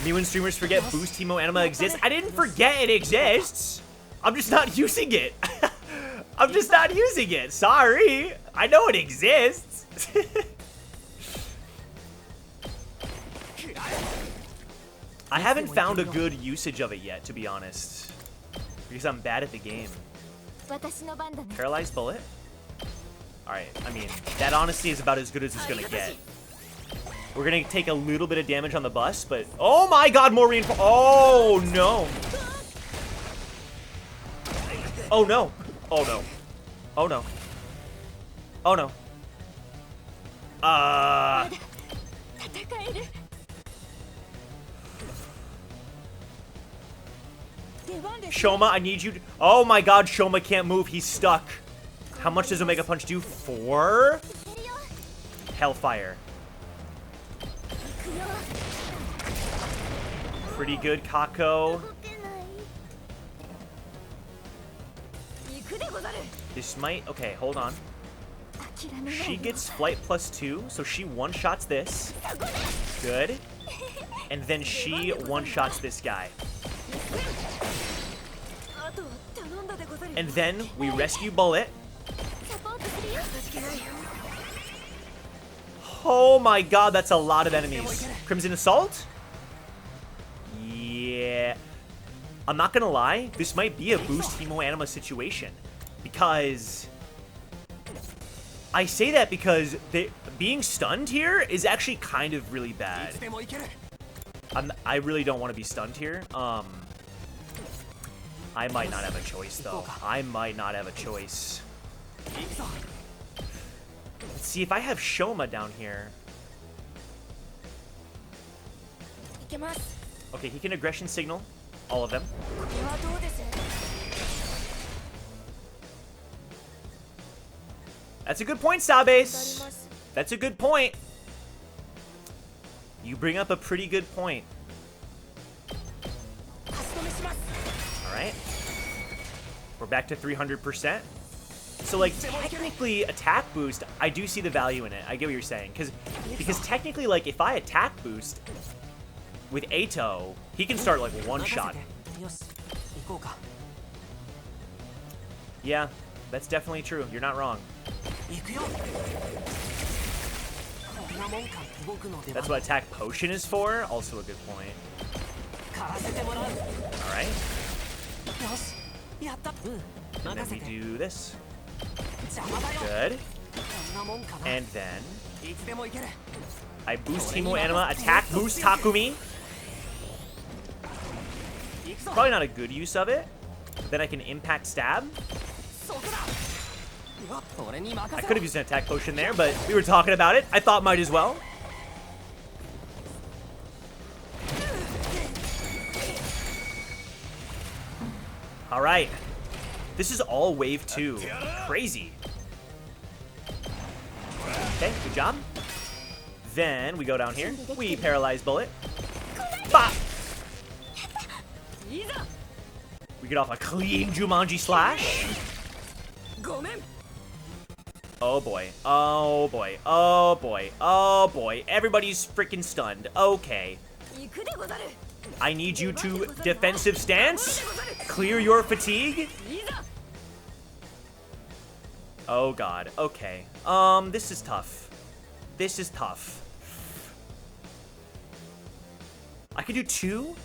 Me when streamers forget Boost Teemo Anima exists. I didn't forget it exists. I'm just not using it. I'm just not using it. Sorry. I know it exists. I haven't found a good usage of it yet, to be honest. Because I'm bad at the game. 私の番だね Paralyzed bullet? Alright, I mean, that honestly is about as good as it's gonna get. We're gonna take a little bit of damage on the bus, but... Oh my god, more reinforce... Oh, no. Oh, no. Oh, no. Oh, no. Oh, no. 戦える出番です Shoma, I need you to... Oh my god, Shoma can't move. He's stuck. How much does Omega Punch do? 4? いけるよ Hellfire. 行くよ Pretty good, Kako. 動けない行くでござる This might... Okay, hold on. 諦めない She gets flight +2, so she one-shots this. Good. And then she one-shots this guy. あと頼んだでござる And then we rescue Bullet. サポートするよ Oh my god, that's a lot of enemies. Crimson Assault? Yeah. I'm not gonna lie, this might be a Boost Teemo Anima situation. Because... I say that because being stunned here is actually kind of really い bad. つでもいける I really don't want to be stunned here. I might not have a choice, though. I might not have a choice. 行くぞ Let's see if I have Shoma down here. いけます Okay, he can aggression signal. All of them. これはどうです That's a good point, Sabes. That's a good point. You bring up a pretty good point. 足止めします All right. We're back to 300%. So like technically attack boost, I do see the value in it. I get what you're saying, because technically like if I attack boost with Ato, he can start like one shot. よし行こうか Yeah, that's definitely true. You're not wrong. 行くよこんなもんか僕の出番 That's what attack potion is for. Also a good point. 狩らせてもらう All right. よしやったうん And 任 then せ we て do this. 邪魔だよ Good. こんなもんかな And then いつでも行ける I boost Himo Anima, attack boost Takumi. 行くぞ Probably not a good use of it. Then I can impact stab. そこだうわ俺に任 I せ could have used an attack potion there, but we were talking about it. I thought might as well. All right. This is all wave 2. Crazy. Okay, good job. Then we go down here. We paralyze bullet. Bop! いざ We get off a clean Jumanji slash. ごめん Oh boy. Oh boy. Oh boy. Oh boy. Everybody's freaking stunned. Okay. 行くでござる I need you to defensive stance. Clear your fatigue. いざ Oh god. Okay. This is tough. This is tough. I could do 2?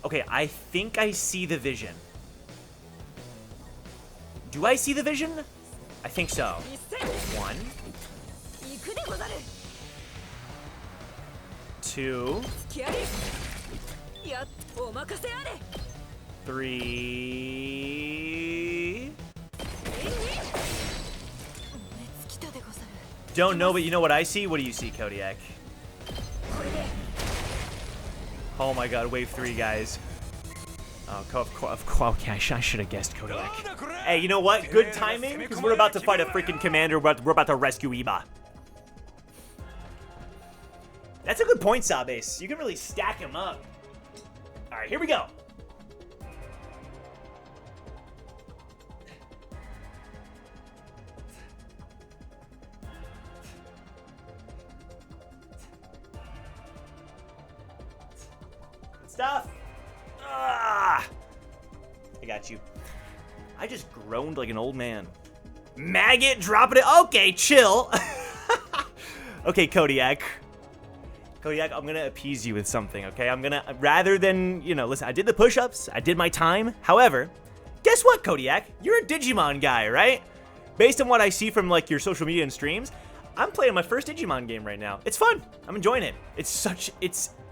Okay, I think I see the vision. Do I see the vision? I think so. 一戦 One, 行くでござる two, 付き合いやお任せあれ three. 尽きたでござる Don't know, but you know what I see? What do you see, Kodiak? これで Oh my god, wave 3, guys. Oh, okay, I should have guessed Kodiak. Hey, you know what? Good timing, because we're about to fight a freaking commander. We're about to rescue Iba. That's a good point, Sabes. You can really stack him up. All right, here we go. Good stuff. Ah! I got you. I just groaned like an old man. Maggot dropping it. Okay, chill. Okay, Kodiak. Kodiak, I'm gonna appease you with something, okay? I'm gonna, rather than, you know, listen, I did the push-ups, I did my time. However, guess what, Kodiak? You're a Digimon guy, right? Based on what I see from, like, your social media and streams, I'm playing my first Digimon game right now. It's fun. I'm enjoying it.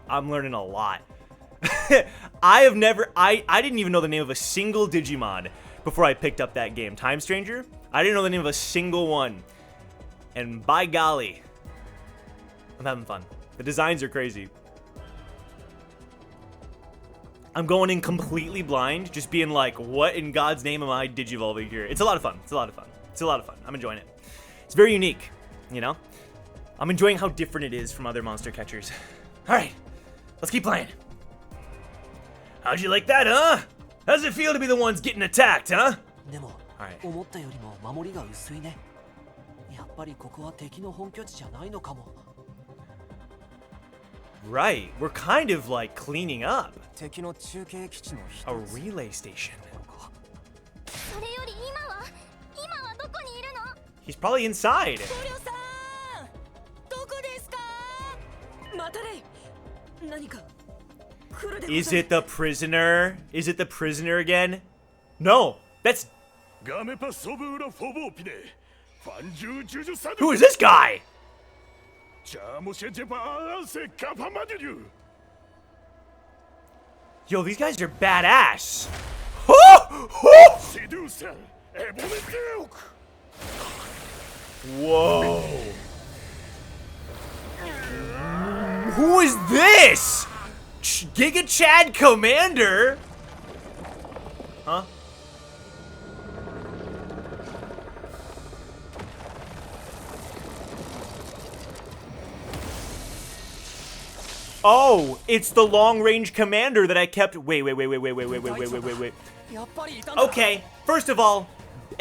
I'm learning a lot. I didn't even know the name of a single Digimon before I picked up that game. Time Stranger? I didn't know the name of a single one. And by golly, I'm having fun. The designs are crazy. I'm going in completely blind, just being like, what in God's name am I digivolving here? It's a lot of fun. It's a lot of fun. It's a lot of fun. I'm enjoying it. It's very unique, you know? I'm enjoying how different it is from other monster catchers. All right, let's keep playing. How'd you like that, huh? How's it feel to be the ones getting attacked, huh? でも Alright. 思ったよりも守りが薄いねやっぱりここは敵の本拠地じゃないのかも Right, we're kind of like cleaning up 敵の中継基地の一 a つ relay station. それより今はどこにいるの He's probably inside. 捕虜さんどこですかまたね何か来るでござる Is it the prisoner? Is it the prisoner again? No, that's... Who is this guy? Yo, these guys are badass. Whoa. Who is this? Giga Chad Commander? Huh? Oh, it's the long-range commander that I kept. Wait. やっぱりいたんだ Okay, first of all,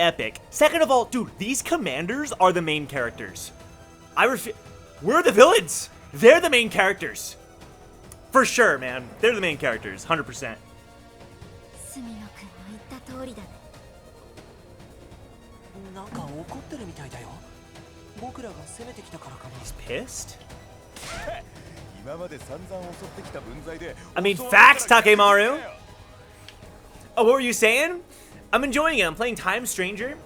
epic. Second of all, dude, these commanders are the main characters. We're the villains. They're the main characters. For sure, man. They're the main characters, 100%. スミノ君の言った通りだね。なんか怒ってるみたいだよ。僕らが攻めてきたからかな。 He's pissed? 今まで散々襲ってきた分際で I mean, facts, Takemaru. Oh, what were you saying? I'm enjoying it. I'm playing Time Stranger.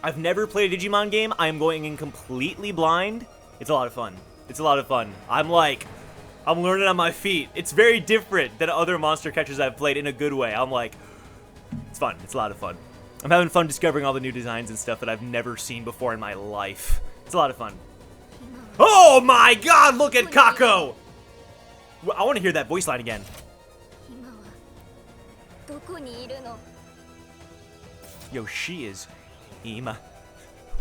I've never played a Digimon game. I am going in completely blind. It's a lot of fun. It's a lot of fun. I'm learning on my feet. It's very different than other monster catchers I've played in a good way. I'm like, it's fun. It's a lot of fun. I'm having fun discovering all the new designs and stuff that I've never seen before in my life. It's a lot of fun. Oh my god, look at Kako! I want to hear that voice line again. 今はどこにいるの？ Yo, she is... Ima,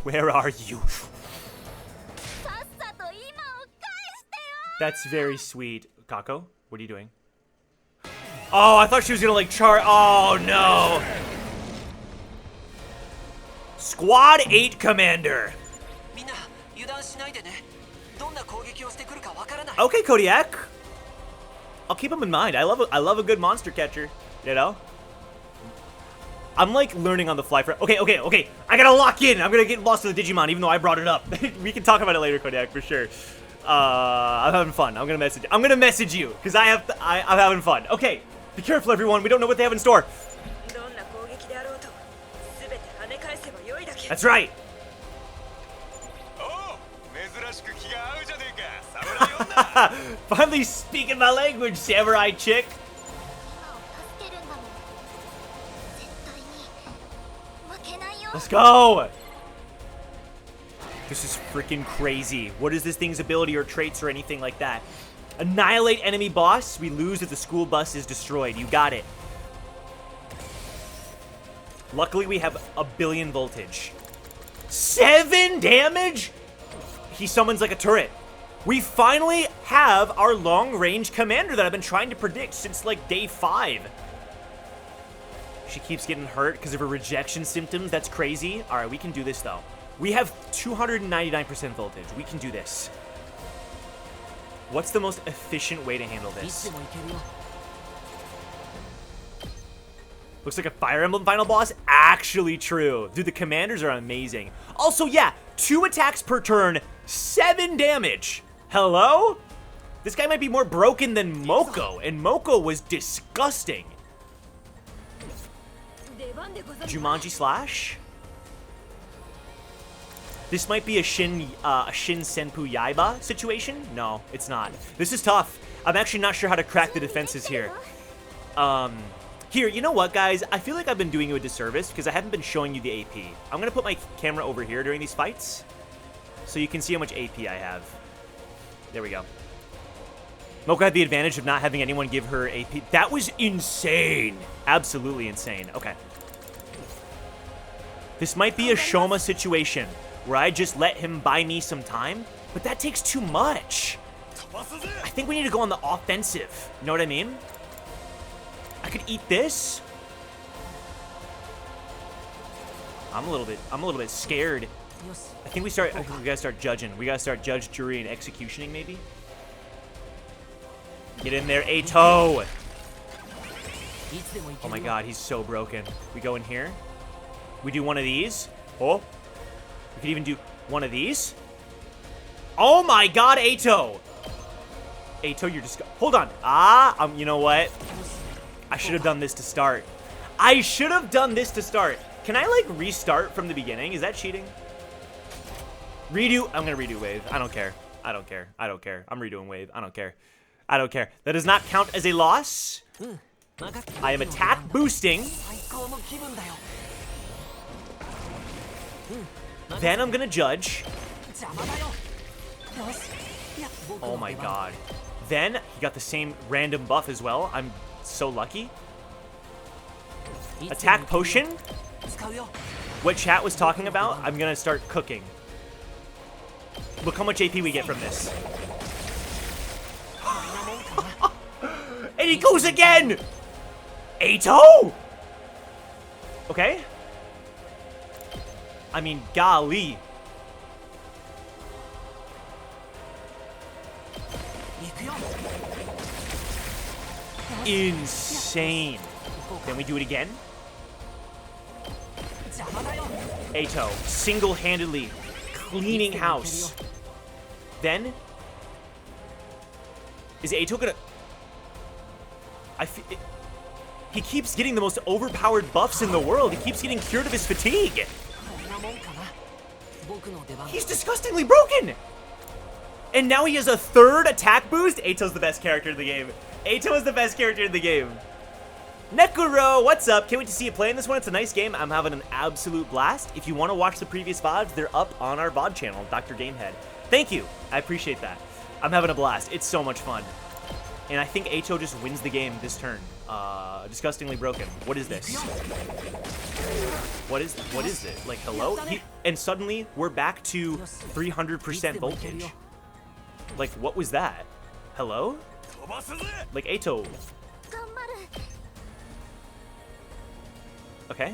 where are you? さっさと今を返してよ。 That's very sweet. Kako, what are you doing? Oh, I thought she was gonna like char... Oh, no. Squad 8 Commander. みんな油断しないでね。どんな攻撃をしてくるかわからない。 Okay, Kodiak. I'll keep him in mind. I love a good monster catcher, you know? I'm like learning on the fly for... Okay. I gotta lock in. I'm gonna get lost to the Digimon even though I brought it up. We can talk about it later, Kodiak, for sure. I'm having fun. I'm gonna message you because I'm having fun. Okay, be careful, everyone. We don't know what they have in store. どんな攻撃であろうと全て跳ね返せば良いだけ。 That's right. おう珍しく気が合うじゃねえか侍女 Finally speaking my language, samurai chick. 今を助けるんだもん。絶対に負けないよ。 Let's go. This is freaking crazy. What is this thing's ability or traits or anything like that? Annihilate enemy boss. We lose if the school bus is destroyed. You got it. Luckily, we have a billion voltage. 7 damage? He summons like a turret. We finally have our long-range commander that I've been trying to predict since like day 5. She keeps getting hurt because of her rejection symptoms. That's crazy. All right, we can do this though. We have 299% voltage. We can do this. What's the most efficient way to handle いつ this? でもいけるよ。 Looks like a Fire Emblem final boss? Actually true. Dude, the commanders are amazing. Also, yeah, 2 attacks per turn, 7 damage. Hello? This guy might be more broken than Moko, and Moko was disgusting. 出番でござる。 Jumanji Slash? This might be a Shin Senpu Yaiba situation? No, it's not. This is tough. I'm actually not sure how to crack the defenses here. Here, you know what, guys? I feel like I've been doing you a disservice because I haven't been showing you the AP. I'm going to put my camera over here during these fights so you can see how much AP I have. There we go. Moko had the advantage of not having anyone give her AP. That was insane. Absolutely insane. Okay. This might be a Shoma situation where I just let him buy me some time, but that takes too much. I think we need to go on the offensive. You know what I mean? I could eat this. I'm a little bit scared. よし。 I think we gotta start judging. We gotta start judge, jury, and executioning, maybe. Get in there, Ato! いつでもいけ Oh る my よ。 god, he's so broken. We go in here. We do one of these. Oh. We could even do one of these. Oh my god, Ato! Ato, you're just... Hold on. You know what? I should have done this to start. I should have done this to start. Can I, like, restart from the beginning? Is that cheating? Redo. I'm gonna redo wave. I don't care. I don't care. I don't care. I'm redoing wave. I don't care. I don't care. That does not count as a loss. うん。分かってる I am attack boosting. 最高の気分だよ。 Then I'm gonna judge. 邪魔だよ。よし。いや、僕の Oh my 出番。 god. Then he got the same random buff as well. I'm so lucky. いつでもい Attack けるよ potion. 使うよ。 What chat was talking about, I'm gonna start cooking. Look how much AP we get from this. And he goes again! Ato! Okay. I mean, golly. 行くよ Insane. Then we do it again. 邪魔だよ Ato, single-handedly cleaning house. Then, is Ato gonna... he keeps getting the most overpowered buffs in the world. He keeps getting cured of his fatigue. こんなもんかな僕の出番 He's disgustingly broken. And now he has a third attack boost. Ato's the best character in the game. Ato is the best character in the game. Nekuro, what's up? Can't wait to see you playing this one. It's a nice game. I'm having an absolute blast. If you want to watch the previous VODs, they're up on our VOD channel, Dr. Gamehead. Thank you. I appreciate that. I'm having a blast. It's so much fun. And I think Ato just wins the game this turn. Disgustingly broken. What is this? What is it? Like, hello? And suddenly, we're back to 300% voltage. Like, what was that? Hello? Like, Ato. 頑張る Okay,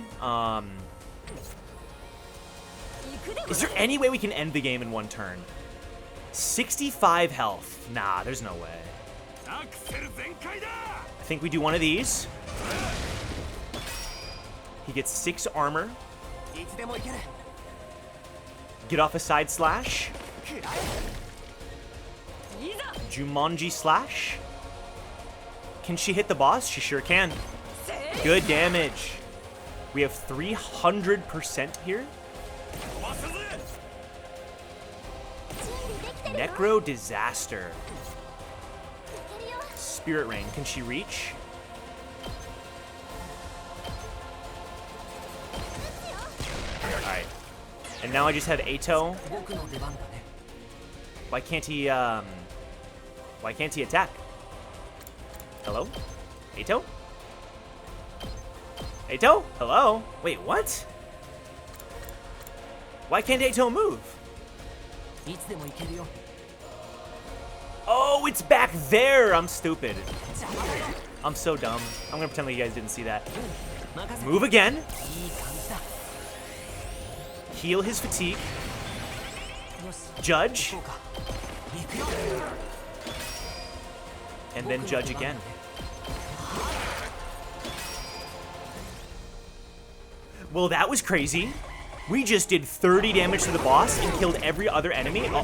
is there any way we can end the game in one turn? 65 health. Nah, there's no way. I think we do one of these. He gets 6 armor. いつでも行ける Get off a side slash. Jumanji slash. Can she hit the boss? She sure can. Good damage. We have 300% here. Necro Disaster. Spirit Rain. Can she reach? Alright. And now I just have Ato. 僕の出番だね Why can't he attack? Hello? Ato? Ato? Hello? Wait, what? Why can't Ato move? いつでも行けるよ Oh, it's back there! I'm stupid. 邪魔だよ I'm so dumb. I'm gonna pretend like you guys didn't see that. 任せて Move again. いい感じだ Heal his fatigue. よし Judge. そうか行くよ And then judge again. Well, that was crazy. We just did 30 damage to the boss and killed every other enemy. Uh-oh.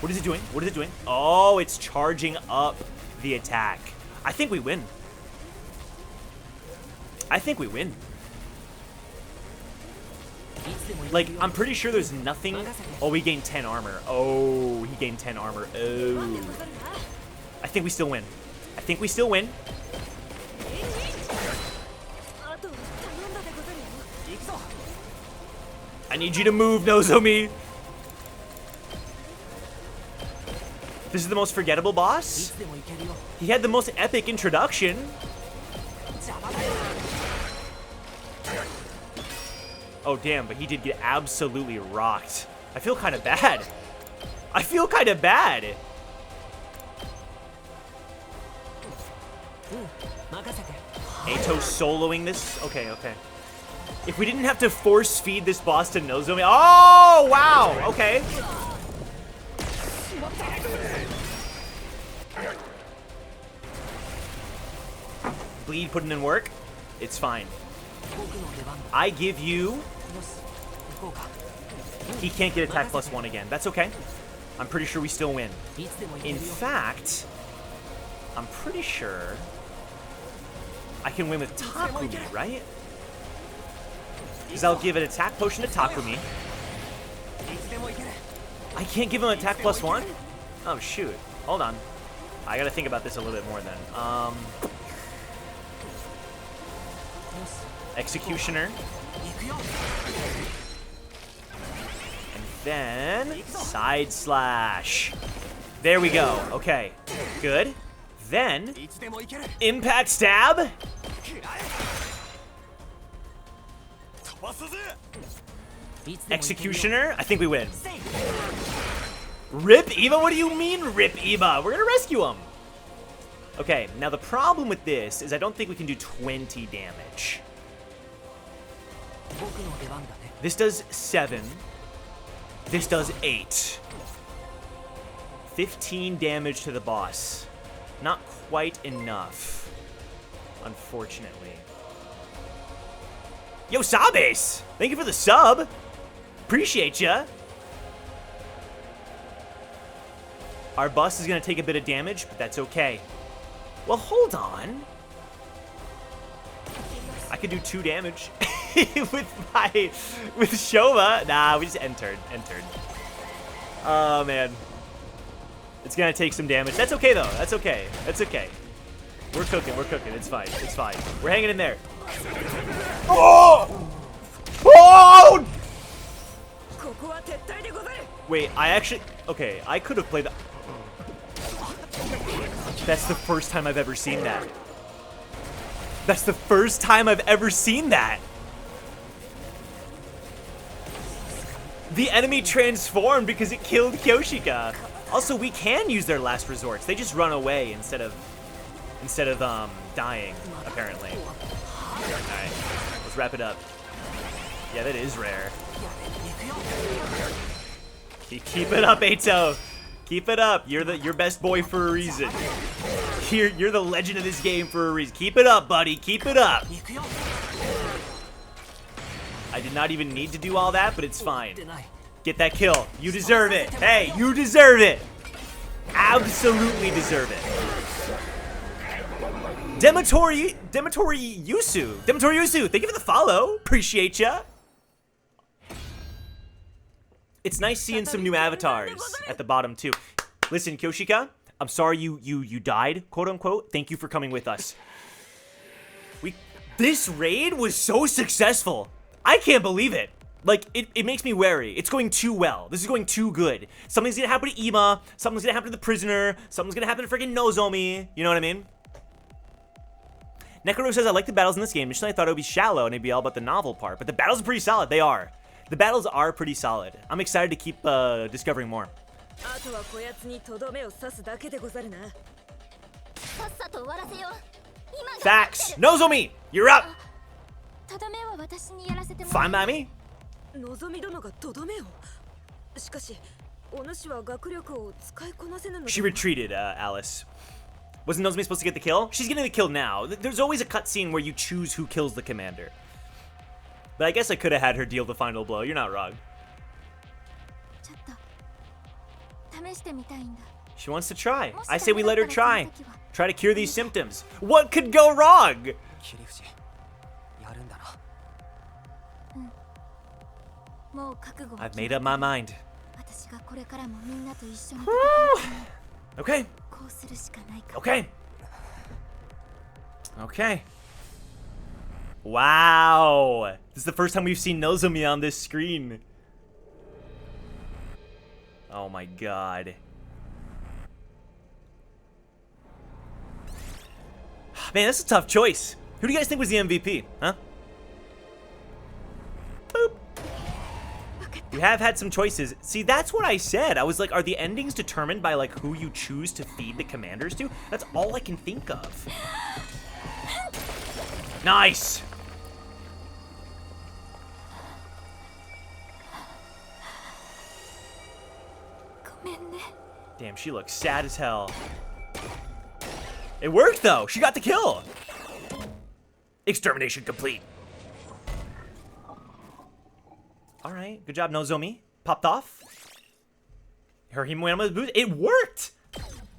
What is it doing? What is it doing? Oh, it's charging up the attack. I think we win. I think we win. いつでも行け Like, るよ I'm pretty sure there's nothing... Oh, we gained 10 armor. Oh, he gained 10 armor. Oh. I think we still win. I think we still win. あと頼んだでござるよ 行くぞ I need you to move, Nozomi. This is the most forgettable い boss. つでも行けるよ He had the most epic introduction. 邪魔だよ Oh, damn, but he did get absolutely rocked. I feel kind of bad. I feel kind of bad. 任せて Ato soloing this? Okay, okay. If we didn't have to force feed this boss to Nozomi... Oh, wow, okay. Bleed putting in work. It's fine. 僕の出番だ I give you... よし行こうか He can't get attack plus 1 again. That's okay. I'm pretty sure we still win. いつでも行け In るよ fact, I'm pretty sure I can win with Takumi, right? Because I'll give an attack potion to Takumi. いつでも行ける I can't give him attack plus 1? Oh, shoot. Hold on. I gotta think about this a little bit more then. よし Executioner. 行くよ And then side slash. There we go. Okay. Good. Then いつでも行ける impact stab. 飛ばすぜいつでも行けるよ Executioner. I think we win. せい Rip Eva? What do you mean, Rip Eva? We're gonna rescue him. Okay, now the problem with this is I don't think we can do 20 damage. 僕の出番だね。 This does 7. This does 8. 15 damage to the boss. Not quite enough, unfortunately. Yo, Sabes! Thank you for the sub. Appreciate ya. Our boss is gonna take a bit of damage, but that's okay. Well, hold on. I could do 2 damage with Shova. Nah, we just entered. Oh man. It's gonna take some damage. That's okay though. That's okay. We're cooking. It's fine. We're hanging in there. Oh! Oh! Wait, okay, I could have played that. That's the first time I've ever seen that. The enemy transformed because it killed Kyoshika. Also, we can use their last resorts. They just run away instead of dying, apparently. Alright, let's wrap it up. Yeah, that is rare. Keep it up, Eito. Keep it up. You're your best boy for a reason. You're the legend of this game for a reason. Keep it up, buddy. Keep it up. I did not even need to do all that, but it's fine. Get that kill. You deserve it. Hey, you deserve it. Absolutely deserve it. Dematori Yusu, thank you for the follow. Appreciate ya. It's nice seeing some new avatars at the bottom too. Listen, Kyoshika, I'm sorry you died, quote unquote. Thank you for coming with us. This raid was so successful. I can't believe it. Like, it makes me wary. It's going too well. This is going too good. Something's gonna happen to Ima. Something's gonna happen to the prisoner. Something's gonna happen to freaking Nozomi. You know what I mean? Nekoro says, I like the battles in this game. Initially, I thought it would be shallow and it'd be all about the novel part. But the battles are pretty solid. They are. The battles are pretty solid. I'm excited to keep discovering more. Facts. Nozomi, you're up. Fine by me. She retreated, Alice. Wasn't Nozomi supposed to get the kill? She's getting the kill now. There's always a cutscene where you choose who kills the commander. But I guess I could have had her deal the final blow. You're not wrong. She wants to try. I say we let her try. Try to cure these symptoms. What could go wrong? I've made up my mind. Okay. Okay. Wow. This is the first time we've seen Nozomi on this screen. Oh my god. Man, that's a tough choice. Who do you guys think was the MVP? Huh? Boop. You have had some choices. See, that's what I said. I was like, are the endings determined by like who you choose to feed the commanders to? That's all I can think of. Nice. Damn, she looks sad as hell. It worked though. She got the kill. Extermination complete. All right, good job, Nozomi. Popped off. Her Himuyama boost. It worked.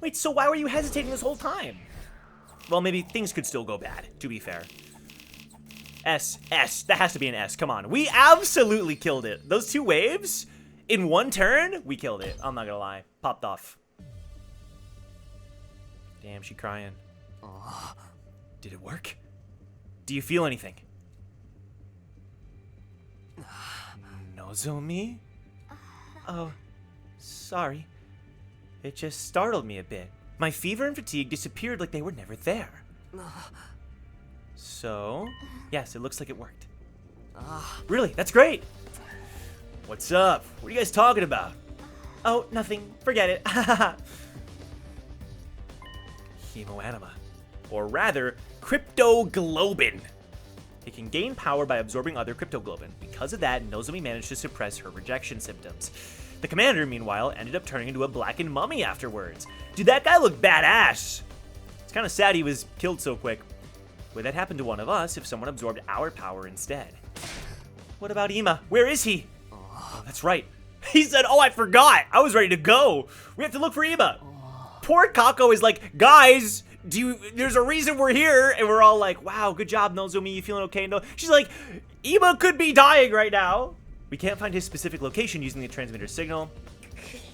Wait, so why were you hesitating this whole time? Well, maybe things could still go bad, to be fair. S. That has to be an S. Come on. We absolutely killed it. Those 2 waves, in 1 turn, we killed it. I'm not gonna lie. Popped off. Damn, she crying. Did it work? Do you feel anything? Nozomi? Oh, sorry. It just startled me a bit. My fever and fatigue disappeared like they were never there. So, yes, it looks like it worked. Really? That's great. What's up? What are you guys talking about? Oh, nothing. Forget it. Hemoanima. Or rather, Cryptoglobin. It can gain power by absorbing other cryptoglobin. Because of that, Nozomi managed to suppress her rejection symptoms. The commander, meanwhile, ended up turning into a blackened mummy afterwards. Dude, that guy looked badass. It's kind of sad he was killed so quick. Would that happen to one of us if someone absorbed our power instead? What about Ima? Where is he? Oh, that's right. He said, oh, I forgot. I was ready to go. We have to look for Ima. Poor Kako is like, guys, there's a reason we're here. And we're all like, wow, good job, Nozomi. You feeling okay? No. She's like, Ima could be dying right now. We can't find his specific location using the transmitter signal.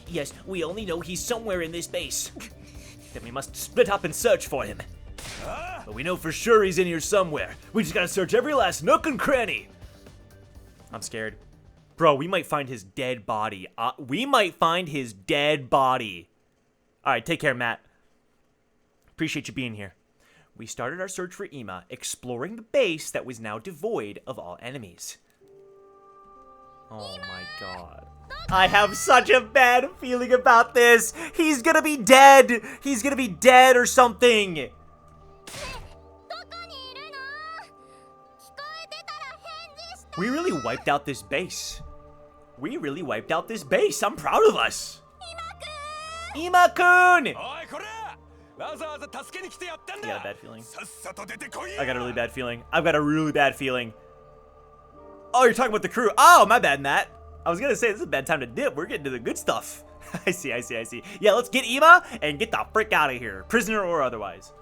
Yes, we only know he's somewhere in this base. Then we must split up and search for him. But we know for sure he's in here somewhere. We just gotta search every last nook and cranny. I'm scared. Bro, we might find his dead body. We might find his dead body. Alright, take care, Matt. Appreciate you being here. We started our search for Ima, exploring the base that was now devoid of all enemies. Oh my god. I have such a bad feeling about this. He's gonna be dead. He's gonna be dead or something. We really wiped out this base. We really wiped out this base. I'm proud of us. Ima-kun! I got a bad feeling. I got a really bad feeling. I've got a really bad feeling. Oh, you're talking about the crew. Oh, my bad, Matt. I was gonna say, this is a bad time to dip. We're getting to the good stuff. I see. Yeah, let's get Ima and get the frick out of here. Prisoner or otherwise.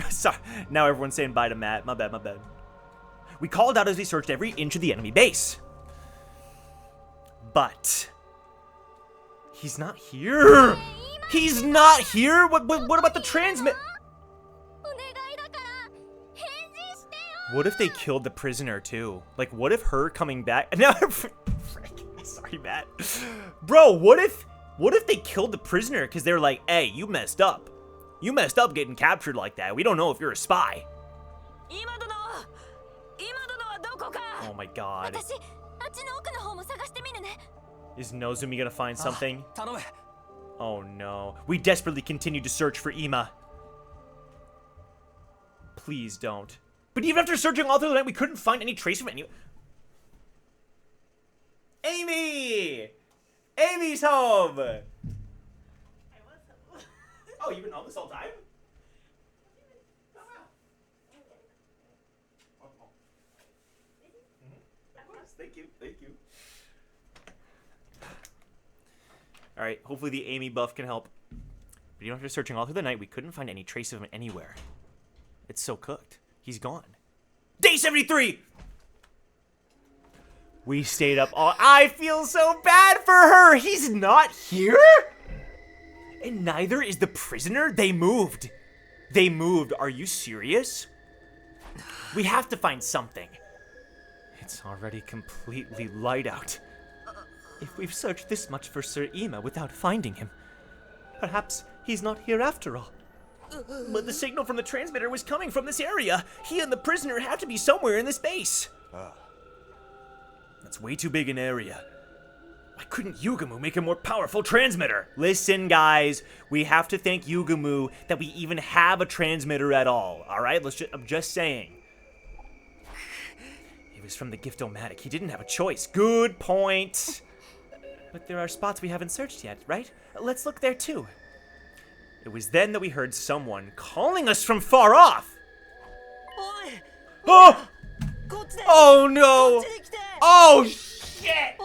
Sorry, now everyone's saying bye to Matt. My bad. We called out as we searched every inch of the enemy base. But he's not here. He's not here? What about the transmit? What if they killed the prisoner too? Like, what if her coming back? No, frick. Sorry, Matt. Bro, what if they killed the prisoner because they're like, hey, you messed up. You messed up getting captured like that. We don't know if you're a spy. Oh my god. Is Nozomi gonna find something? Oh no. We desperately continue to search for Ima. Please don't. But even after searching all through the night, we couldn't find any trace of any. Amy! Amy's home! Oh, you've been home this whole time? Thank you. Alright, hopefully the Amy buff can help. But even after searching all through the night, we couldn't find any trace of him anywhere. It's so cooked. He's gone. Day 73! We stayed up all... I feel so bad for her! He's not here? And neither is the prisoner? They moved. Are you serious? We have to find something. It's already completely light out. If we've searched this much for Sir Ima without finding him, perhaps he's not here after all. But the signal from the transmitter was coming from this area. He and the prisoner have to be somewhere in this base. That's way too big an area. Why couldn't Yugumu make a more powerful transmitter? Listen, guys, we have to thank Yugumu that we even have a transmitter at all. All right, I'm just saying. It was from the Gift-O-Matic. He didn't have a choice. Good point. But there are spots we haven't searched yet, right? Let's look there too. It was then that we heard someone calling us from far off. Oh! Oh no! Oh shit!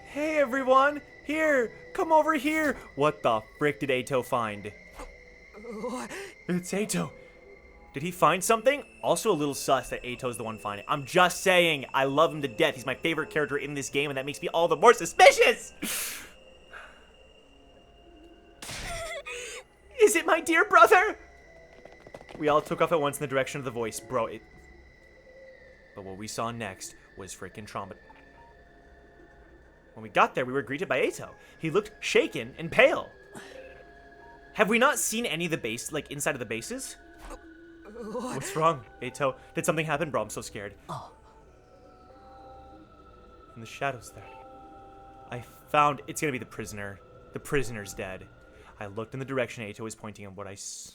Hey everyone! Here! Come over here! What the frick did Eito find? It's Eito. Did he find something? Also a little sus that Eito's the one finding. I'm just saying, I love him to death. He's my favorite character in this game, and that makes me all the more suspicious! Is it my dear brother? We all took off at once in the direction of the voice. Bro, But what we saw next was freaking trauma. When we got there, we were greeted by Eito. He looked shaken and pale. Have we not seen any of the base, like, inside of the bases? What's wrong, Eito? Did something happen? Bro, I'm so scared. In the shadows there. It's gonna be the prisoner. The prisoner's dead. I looked in the direction Ato was pointing and what I saw.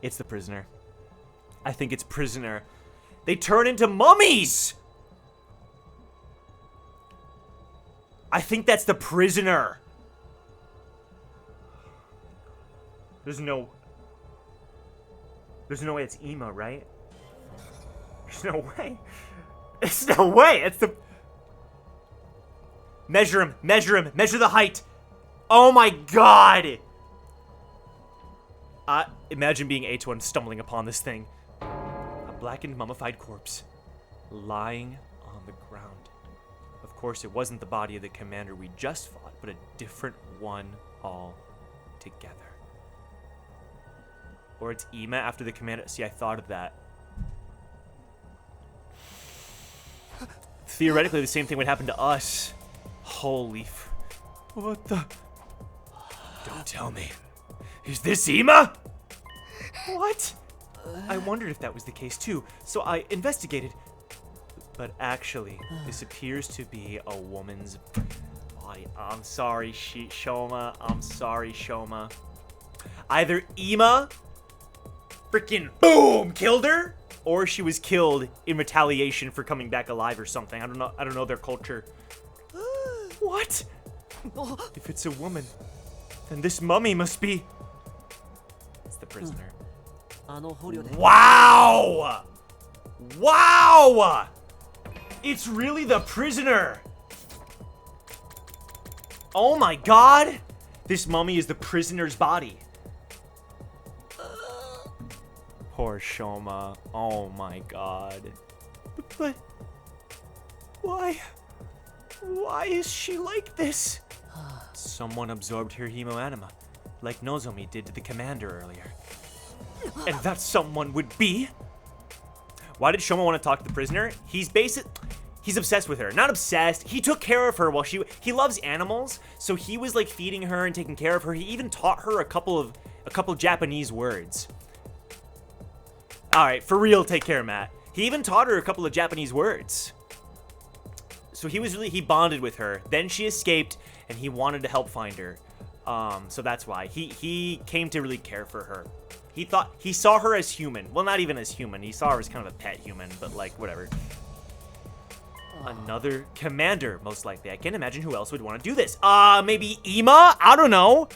It's the prisoner. I think it's prisoner. They turn into mummies! I think that's the prisoner. There's no way it's Ima, right? There's no way. There's no way. It's the... Measure him. Measure him. Measure the height. Oh my god! Imagine being Ato and stumbling upon this thing. A blackened, mummified corpse lying on the ground. Of course, it wasn't the body of the commander we just fought, but a different one altogether. Or it's Ima after the commander. See, I thought of that. Theoretically, the same thing would happen to us. Holy what the... Don't tell me. Is this Ima? What? I wondered if that was the case too, so I investigated. But actually, this appears to be a woman's body. I'm sorry, Shoma. I'm sorry, Shoma. Either Ima freaking boom killed her, or she was killed in retaliation for coming back alive or something. I don't know their culture. What? If it's a woman, then this mummy must be... It's the prisoner. Wow! Wow! It's really the prisoner! Oh my god! This mummy is the prisoner's body. Poor Shoma. Oh my god. But... Why? Why is she like this? Someone absorbed her hemoanima, like Nozomi did to the commander earlier. And that someone would be... Why did Shoma want to talk to the prisoner? He's obsessed with her. Not obsessed. He took care of her while he loves animals, so he was like feeding her and taking care of her. He even taught her a couple Japanese words. All right, for real, take care, Matt. He even taught her a couple of Japanese words. So he bonded with her. Then she escaped, and he wanted to help find her. So that's why he came to really care for her. He saw her as human. Well, not even as human. He saw her as kind of a pet human, but like whatever. Another commander, most likely. I can't imagine who else would want to do this. Maybe Ima? I don't know.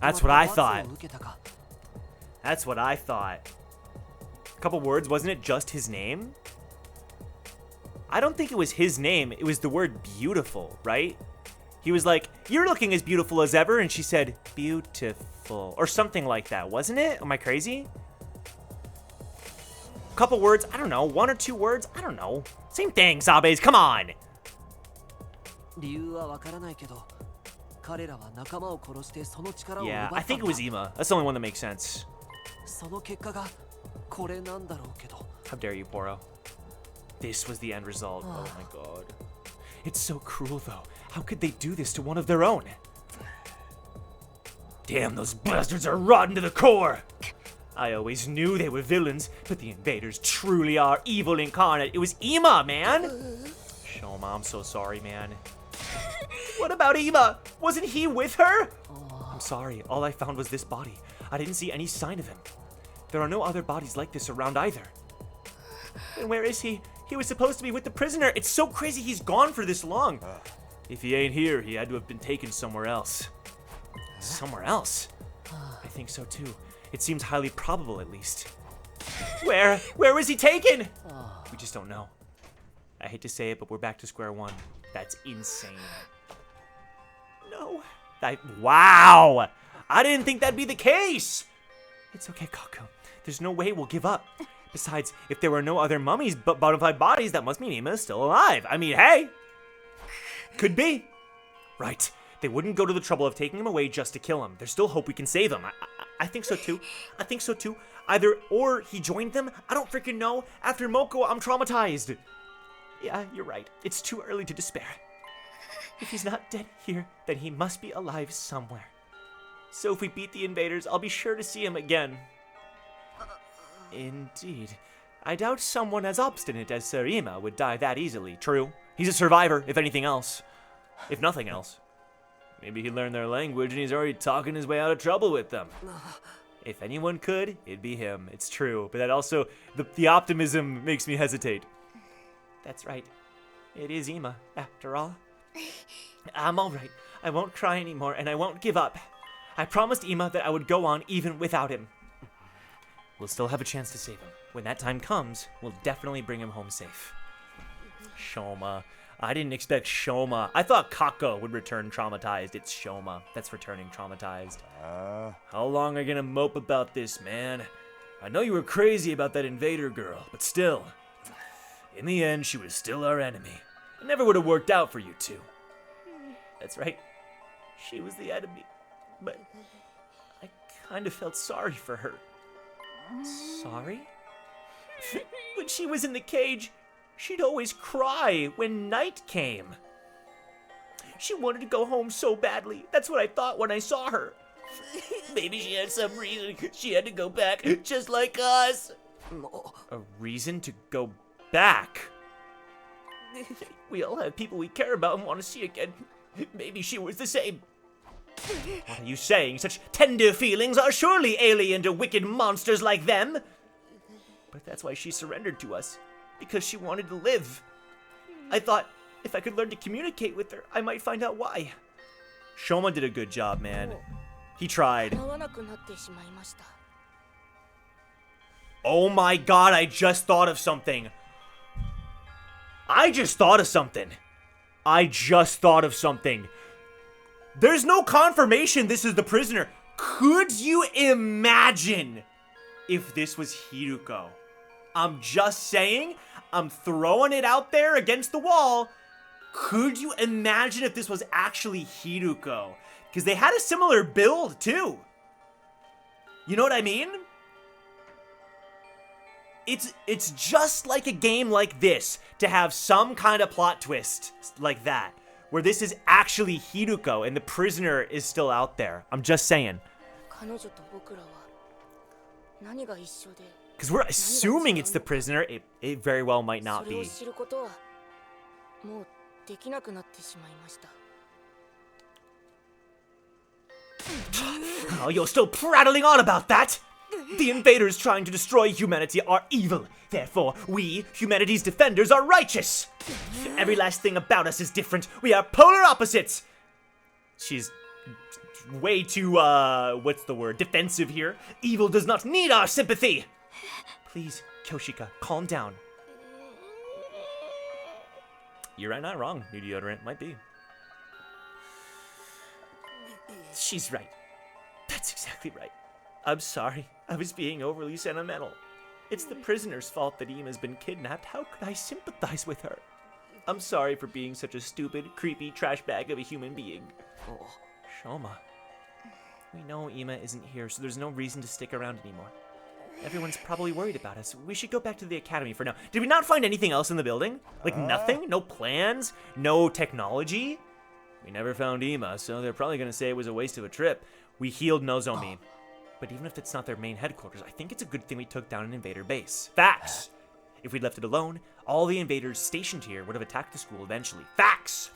That's what I thought. That's what I thought. A couple words, wasn't it just his name? I don't think it was his name. It was the word beautiful, right? He was like, "You're looking as beautiful as ever," and she said, "Beautiful," or something like that, wasn't it? Am I crazy? A couple words, I don't know. One or two words, I don't know. Same thing, Sabes, come on. Yeah, I think it was Ima. That's the only one that makes sense. How dare you, Poro? This was the end result. Oh my god. It's so cruel, though. How could they do this to one of their own? Damn, those bastards are rotten to the core! I always knew they were villains, but the invaders truly are evil incarnate. It was Ima, man! Shoma, I'm so sorry, man. What about Ima? Wasn't he with her? I'm sorry, all I found was this body. I didn't see any sign of him. There are no other bodies like this around either. And where is he? He was supposed to be with the prisoner. It's so crazy he's gone for this long. If he ain't here, he had to have been taken somewhere else. Somewhere else? I think so too. It seems highly probable, at least. Where was he taken? We just don't know. I hate to say it, but we're back to square one. That's insane. No. Wow! I didn't think that'd be the case! It's okay, Kaku. There's no way we'll give up. Besides, if there were no other mummies but bona fide bodies, that must mean Ima is still alive. I mean, hey! Could be. Right. They wouldn't go to the trouble of taking him away just to kill him. There's still hope we can save him. I think so too. I think so too. Either or he joined them. I don't freaking know. After Moko, I'm traumatized. Yeah, you're right. It's too early to despair. If he's not dead here, then he must be alive somewhere. So if we beat the invaders, I'll be sure to see him again. Indeed. I doubt someone as obstinate as Sir Ima would die that easily. True. He's a survivor, if anything else. If nothing else. Maybe he learned their language and he's already talking his way out of trouble with them. If anyone could, it'd be him. It's true. But that also, the optimism makes me hesitate. That's right. It is Ima, after all. I'm alright. I won't cry anymore and I won't give up. I promised Ima that I would go on even without him. We'll still have a chance to save him. When that time comes, we'll definitely bring him home safe. Shoma. I didn't expect Shoma. I thought Kako would return traumatized. It's Shoma that's returning traumatized. How long are you gonna mope about this, man? I know you were crazy about that invader girl, but still. In the end, she was still our enemy. It never would have worked out for you two. That's right. She was the enemy. But I kind of felt sorry for her. Sorry? When she was in the cage, she'd always cry when night came. She wanted to go home so badly. That's what I thought when I saw her. Maybe she had some reason she had to go back, just like us. A reason to go back? We all have people we care about and want to see again. Maybe she was the same. What are you saying? Such tender feelings are surely alien to wicked monsters like them. But that's why she surrendered to us. Because she wanted to live. I thought if I could learn to communicate with her, I might find out why. Shoma did a good job, man. He tried. 会わなくなってしまいました Oh my god, I just thought of something. I just thought of something. There's no confirmation this is the prisoner. Could you imagine if this was Hiruko? I'm just saying, I'm throwing it out there against the wall. Could you imagine if this was actually Hiruko? Because they had a similar build too. You know what I mean? It's just like a game like this to have some kind of plot twist like that, where this is actually Hiruko and the prisoner is still out there. I'm just saying. 彼女と僕らは何が一緒で Because we're assuming it's the prisoner. It very well might そ not れを be. 知ることはもうできなくなってしまいました Oh, you're still prattling on about that? The invaders trying to destroy humanity are evil. Therefore, we, humanity's defenders, are righteous. Every last thing about us is different. We are polar opposites. She's way too, what's the word? Defensive here. Evil does not need our sympathy. Please, Kyoshika, calm down. You're not wrong. New deodorant might be. She's right. That's exactly right. I'm sorry. I was being overly sentimental. It's the prisoner's fault that Ima's been kidnapped. How could I sympathize with her? I'm sorry for being such a stupid, creepy trash bag of a human being. Oh, Shoma. We know Ima isn't here, so there's no reason to stick around anymore. Everyone's probably worried about us. We should go back to the academy for now. Did we not find anything else in the building? Like nothing? No plans? No technology? We never found Ima, so they're probably gonna say it was a waste of a trip. We healed Nozomi. But even if it's not their main headquarters, I think it's a good thing we took down an invader base. Facts! If we'd left it alone, all the invaders stationed here would have attacked the school eventually. Facts!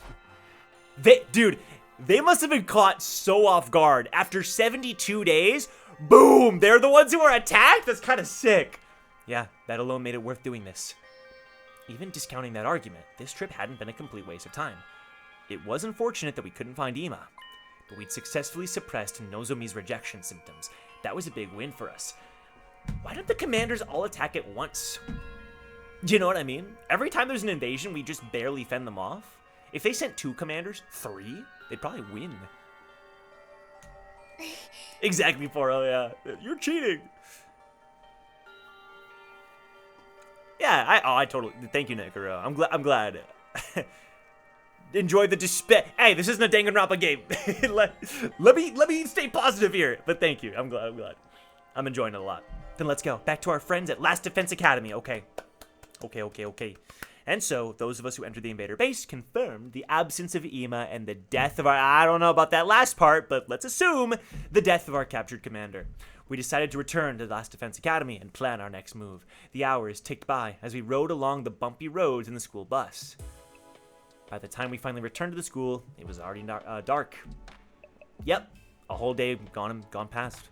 Dude, they must have been caught so off guard. After 72 days, boom! They're the ones who were attacked? That's kind of sick. Yeah, that alone made it worth doing this. Even discounting that argument, this trip hadn't been a complete waste of time. It was unfortunate that we couldn't find Ima, but we'd successfully suppressed Nozomi's rejection symptoms. That was a big win for us. Why don't the commanders all attack at once? Do you know what I mean? Every time there's an invasion, we just barely fend them off. If they sent 2 commanders, 3, they'd probably win. Exactly, Poro, yeah. You're cheating. Yeah, I totally, thank you, Nekuro. I'm glad. enjoy the despair. Hey, this isn't a Danganronpa game. let me stay positive here. But thank you. I'm glad. I'm enjoying it a lot. Then let's go back to our friends at Last Defense Academy. Okay. And so, those of us who entered the invader base confirmed the absence of Ima and the death of our, I don't know about that last part, but let's assume the death of our captured commander. We decided to return to the Last Defense Academy and plan our next move. The hours ticked by as we rode along the bumpy roads in the school bus. By the time we finally returned to the school, it was already dark. Yep, a whole day gone past.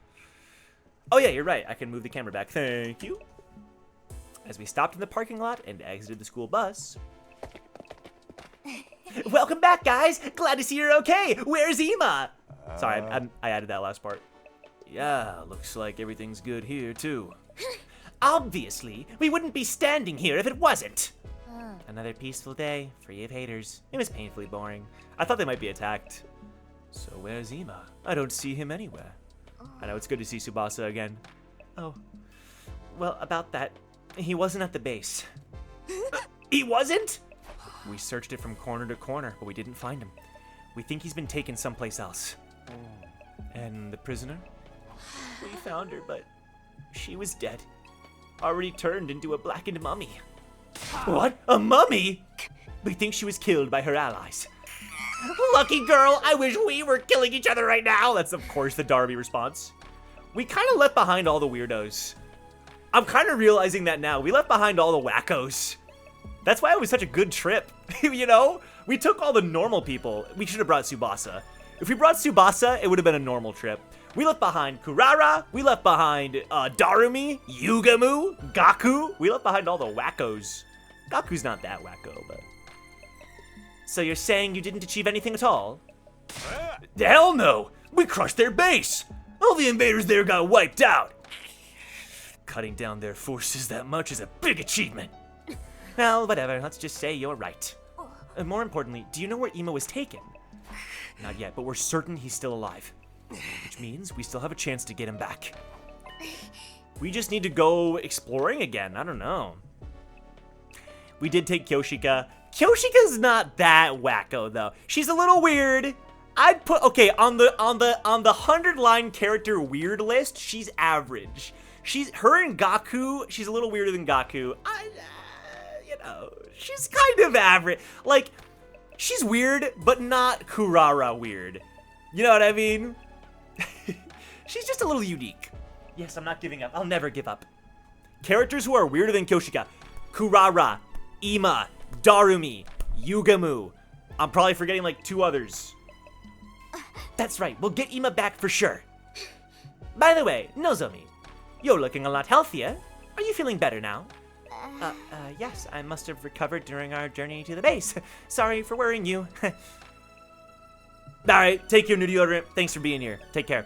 Oh yeah, you're right, I can move the camera back. Thank you. As we stopped in the parking lot and exited the school bus. Welcome back, guys! Glad to see you're okay! Where's Ima? Sorry, I added that last part. Yeah, looks like everything's good here, too. Obviously, we wouldn't be standing here if it wasn't. Another peaceful day, free of haters. It was painfully boring. I thought they might be attacked. So where's Ima? I don't see him anywhere. I know it's good to see Tsubasa again. Oh, well, about that. He wasn't at the base. He wasn't? We searched it from corner to corner, but we didn't find him. We think he's been taken someplace else. And the prisoner? We found her, but she was dead. Already turned into a blackened mummy. What? A mummy? We think she was killed by her allies. Lucky girl, I wish we were killing each other right now. That's, of course, the Darby response. We kind of left behind all the weirdos. I'm kind of realizing that now. We left behind all the wackos. That's why it was such a good trip. You know? We took all the normal people. We should have brought Tsubasa. If we brought Tsubasa, it would have been a normal trip. We left behind Kurara. We left behind Darumi, Yugamu, Gaku. We left behind all the wackos. Gaku's not that wacko, but... So you're saying you didn't achieve anything at all? Hell no! We crushed their base! All the invaders there got wiped out! Cutting down their forces that much is a big achievement. Well, whatever, let's just say you're right. More importantly, do you know where Ima was taken? Not yet, but we're certain he's still alive. Which means we still have a chance to get him back. We just need to go exploring again, I don't know. We did take Kyoshika. Kyoshika's not that wacko though. She's a little weird. I'd put, okay, on the 100-line character weird list, she's average. Her and Gaku, she's a little weirder than Gaku. You know, she's kind of average. Like, she's weird, but not Kurara weird. You know what I mean? She's just a little unique. Yes, I'm not giving up. I'll never give up. Characters who are weirder than Kyoshika. Kurara, Ima, Darumi, Yugamu. I'm probably forgetting like 2 others. That's right, we'll get Ima back for sure. By the way, Nozomi, you're looking a lot healthier. Are you feeling better now? Yes, I must have recovered during our journey to the base. Sorry for worrying you. Alright, take your new deodorant. Thanks for being here. Take care.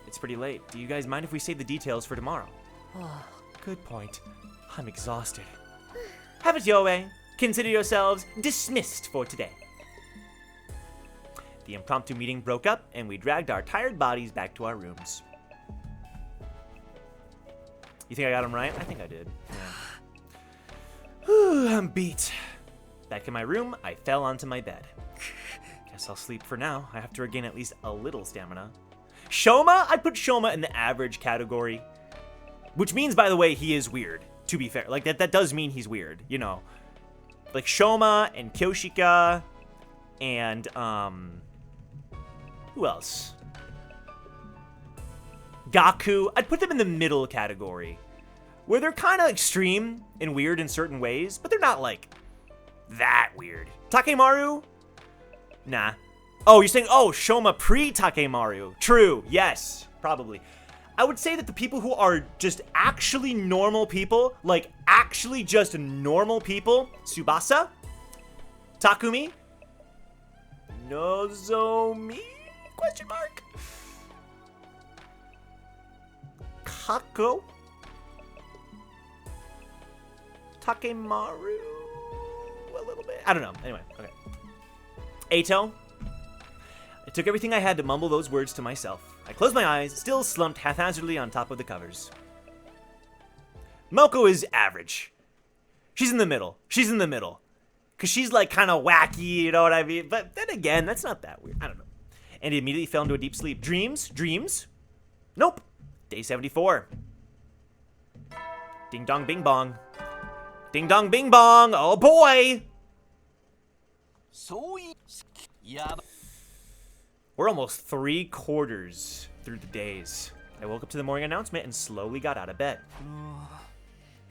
It's pretty late. Do you guys mind if we save the details for tomorrow? Good point. I'm exhausted. Have it your way. Consider yourselves dismissed for today. The impromptu meeting broke up, and we dragged our tired bodies back to our rooms. You think I got them right? I think I did. Yeah. Whew, I'm beat. Back in my room, I fell onto my bed. Guess I'll sleep for now. I have to regain at least a little stamina. Shoma? I'd put Shoma in the average category. Which means, by the way, he is weird, to be fair. Like, that does mean he's weird, you know. Like, Shoma and Kyoshika and, who else? Gaku. I'd put them in the middle category, where they're kind of extreme and weird in certain ways, but they're not, like, that weird. Takemaru? Nah. Oh, you're saying, oh, Shoma pre-Takemaru. True, yes, probably. I would say that the people who are just actually normal people, like actually just normal people, Tsubasa, Takumi, Nozomi, question mark, Kako, Takemaru, a little bit, I don't know, anyway, okay. Eito. I took everything I had to mumble those words to myself. I closed my eyes, still slumped haphazardly on top of the covers. Moko is average. She's in the middle. She's in the middle. Because she's like kind of wacky, you know what I mean? But then again, that's not that weird. I don't know. And he immediately fell into a deep sleep. Dreams? Nope. Day 74. Ding dong bing bong. Ding dong bing bong. Oh boy. We're almost 3/4 through the days. I woke up to the morning announcement and slowly got out of bed.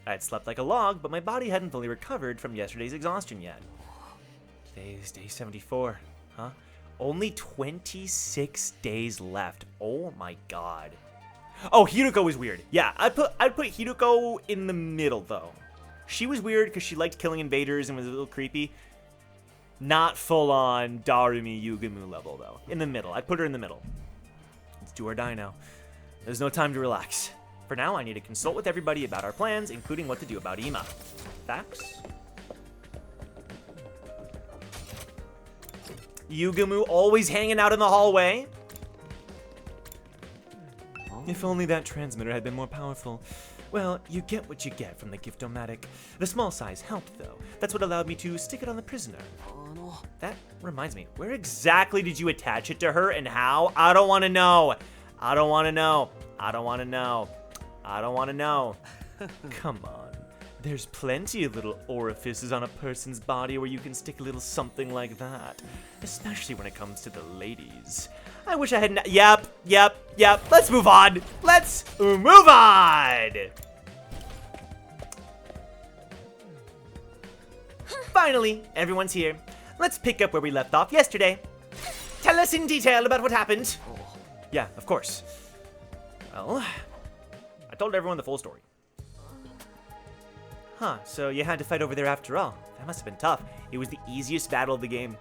I had slept like a log, but my body hadn't fully recovered from yesterday's exhaustion yet. Today is day 74, huh? Only 26 days left. Oh my god. Oh, Hiruko was weird. Yeah, I'd put Hiruko in the middle though. She was weird because she liked killing invaders and was a little creepy. Not full on Darumi Yugumu level though. In the middle. I'd put her in the middle. It's do or die now. There's no time to relax. For now, I need to consult with everybody about our plans, including what to do about Ima. Facts? Yugumu always hanging out in the hallway. If only that transmitter had been more powerful. Well, you get what you get from the Gift-O-Matic. The small size helped, though. That's what allowed me to stick it on the prisoner. That reminds me, where exactly did you attach it to her and how? I don't want to know. I don't want to know. I don't want to know. I don't want to know. Come on. There's plenty of little orifices on a person's body where you can stick a little something like that. Especially when it comes to the ladies. I wish I hadn't. Yep. Let's move on. Let's move on. Finally, everyone's here. Let's pick up where we left off yesterday. Tell us in detail about what happened. Yeah, of course. Well, I told everyone the full story. Huh, so you had to fight over there after all. That must have been tough. It was the easiest battle of the game.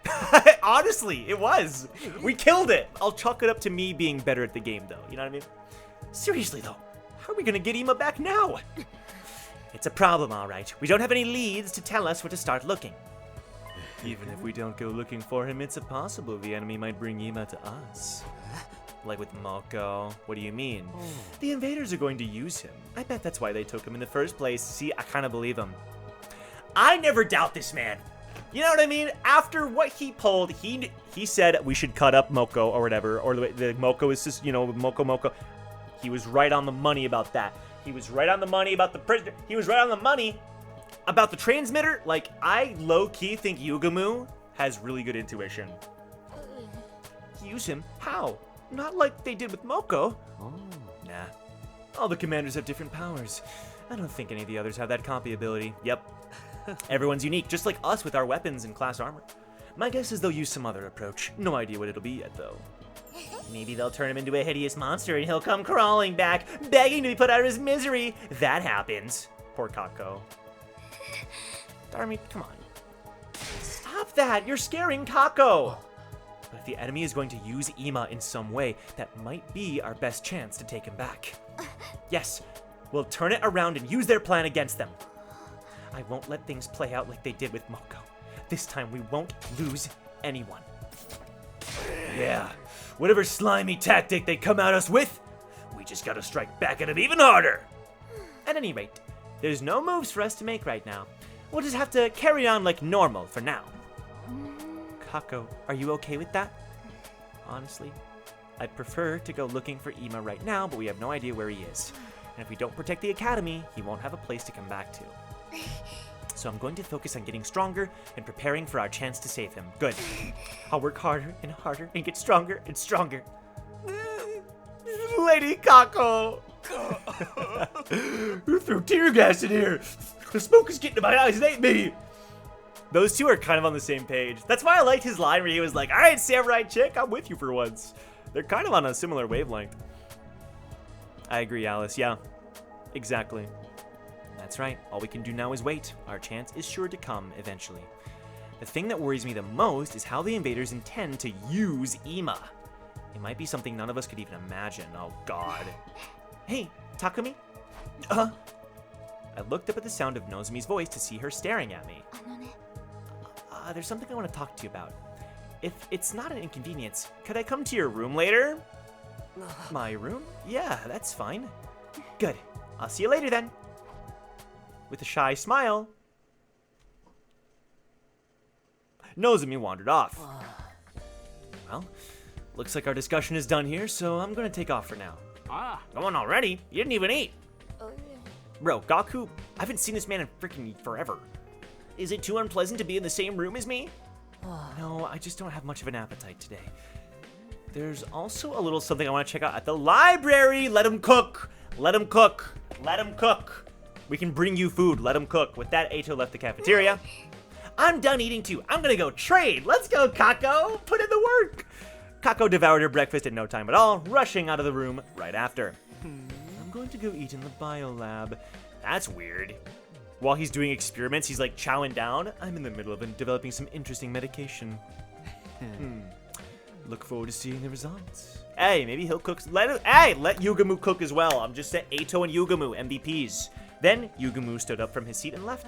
Honestly, it was. We killed it. I'll chalk it up to me being better at the game, though. You know what I mean? Seriously, though, how are we gonna get Ima back now? It's a problem, all right. We don't have any leads to tell us where to start looking. Even if we don't go looking for him, it's possible the enemy might bring Ima to us. Like with Moko. What do you mean? The invaders are going to use him. I bet that's why they took him in the first place. See, I kind of believe him. I never doubt this man. You know what I mean? After what he pulled, he said we should cut up Moko or whatever, or the Moko is just, you know, Moko. He was right on the money about that. He was right on the money about the prisoner. He was right on the money about the transmitter. Like, I low-key think Yugumu has really good intuition. Use him? How? Not like they did with Moko. Nah. All the commanders have different powers. I don't think any of the others have that copy ability. Yep. Everyone's unique, just like us with our weapons and class armor. My guess is they'll use some other approach. No idea what it'll be yet, though. Maybe they'll turn him into a hideous monster and he'll come crawling back, begging to be put out of his misery. That happens. Poor Kako. Darumi, come on. Stop that! You're scaring Kako! But if the enemy is going to use Ima in some way, that might be our best chance to take him back. Yes, we'll turn it around and use their plan against them. I won't let things play out like they did with Moko. This time we won't lose anyone. Yeah, whatever slimy tactic they come at us with, we just gotta strike back at them even harder. At any rate, there's no moves for us to make right now. We'll just have to carry on like normal for now. Kako, are you okay with that? Honestly, I'd prefer to go looking for Ima right now, but we have no idea where he is. And if we don't protect the academy, he won't have a place to come back to. So I'm going to focus on getting stronger and preparing for our chance to save him. Good. I'll work harder and harder and get stronger and stronger. Lady Kako! Who threw tear gas in here? The smoke is getting to my eyes, it ain't me! Those two are kind of on the same page. That's why I liked his line where he was like, alright, samurai chick, I'm with you for once. They're kind of on a similar wavelength. I agree, Alice. Yeah, exactly. That's right. All we can do now is wait. Our chance is sure to come eventually. The thing that worries me the most is how the invaders intend to use Ima. It might be something none of us could even imagine. Oh, God. Hey, Takumi? I looked up at the sound of Nozomi's voice to see her staring at me. There's something I want to talk to you about. If it's not an inconvenience, could I come to your room later? My room? Yeah, that's fine. Good. I'll see you later, then. With a shy smile. Nozomi wandered off. Well, looks like our discussion is done here, so I'm gonna take off for now. Come on already? You didn't even eat. Bro, Gaku, I haven't seen this man in freaking forever. Is it too unpleasant to be in the same room as me? No, I just don't have much of an appetite today. There's also a little something I want to check out at the library. Let him cook. Let him cook. Let him cook. We can bring you food. Let him cook. With that, Eito left the cafeteria. I'm done eating too. I'm gonna go trade. Let's go, Kako. Put in the work. Kako devoured her breakfast in no time at all, rushing out of the room right after. I'm going to go eat in the biolab. That's weird. While he's doing experiments, he's like chowing down. I'm in the middle of developing some interesting medication. Look forward to seeing the results. Hey, maybe he'll cook. Let Yugumu cook as well. I'm just saying, Eito and Yugumu, MVPs. Then Yugumu stood up from his seat and left.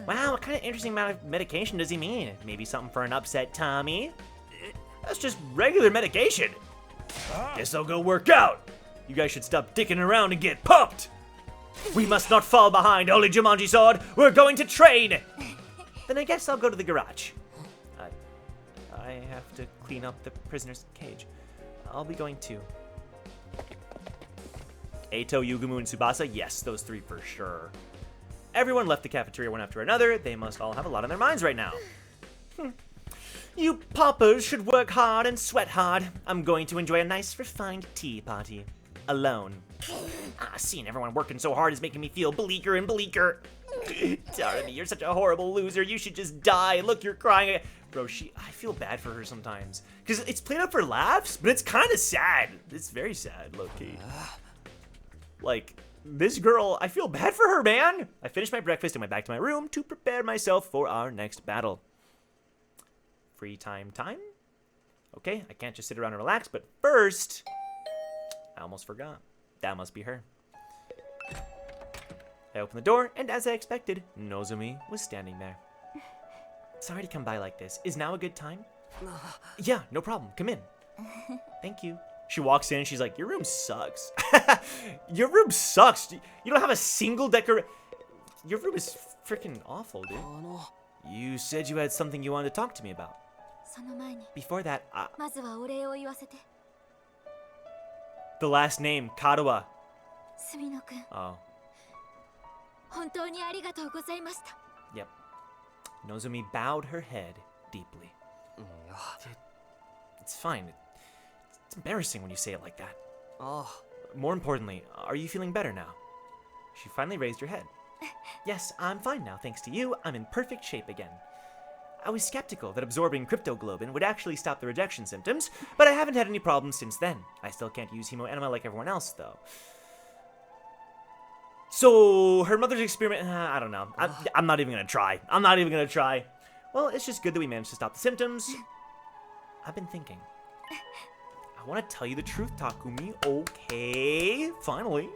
Wow, what kind of interesting amount of medication does he mean? Maybe something for an upset tummy? That's just regular medication. Guess I'll go work out. You guys should stop dicking around and get pumped. We must not fall behind, Oli Jumanji Sword. We're going to train. Then I guess I'll go to the garage. I have to clean up the prisoner's cage. I'll be going too. Eito, Yugumu, and Tsubasa? Yes, those three for sure. Everyone left the cafeteria one after another. They must all have a lot on their minds right now. You paupers should work hard and sweat hard. I'm going to enjoy a nice, refined tea party. Alone. Seeing everyone working so hard is making me feel bleaker and bleaker. Darling, you're such a horrible loser. You should just die. Look, you're crying. Bro, I feel bad for her sometimes. Because it's played up for laughs, but it's kind of sad. It's very sad, low-key. Like, this girl, I feel bad for her, man. I finished my breakfast and went back to my room to prepare myself for our next battle. Free time? Okay, I can't just sit around and relax, but first, I almost forgot. That must be her. I opened the door, and as I expected, Nozomi was standing there. Sorry to come by like this. Is now a good time? Yeah, no problem. Come in. Thank you. She walks in, she's like, your room sucks. Your room sucks. You don't have a single Your room is freaking awful, dude. You said you had something you wanted to talk to me about. Before that, the last name, Kadowa. Oh. Yep. Nozomi bowed her head deeply. It's fine. It's embarrassing when you say it like that. More importantly, are you feeling better now? She finally raised her head. Yes, I'm fine now, thanks to you. I'm in perfect shape again. I was skeptical that absorbing cryptoglobin would actually stop the rejection symptoms, but I haven't had any problems since then. I still can't use hemoenema like everyone else, though. So, her mother's experiment, I don't know. I'm not even gonna try. I'm not even gonna try. Well, it's just good that we managed to stop the symptoms. I've been thinking. I want to tell you the truth, Takumi. Okay, finally.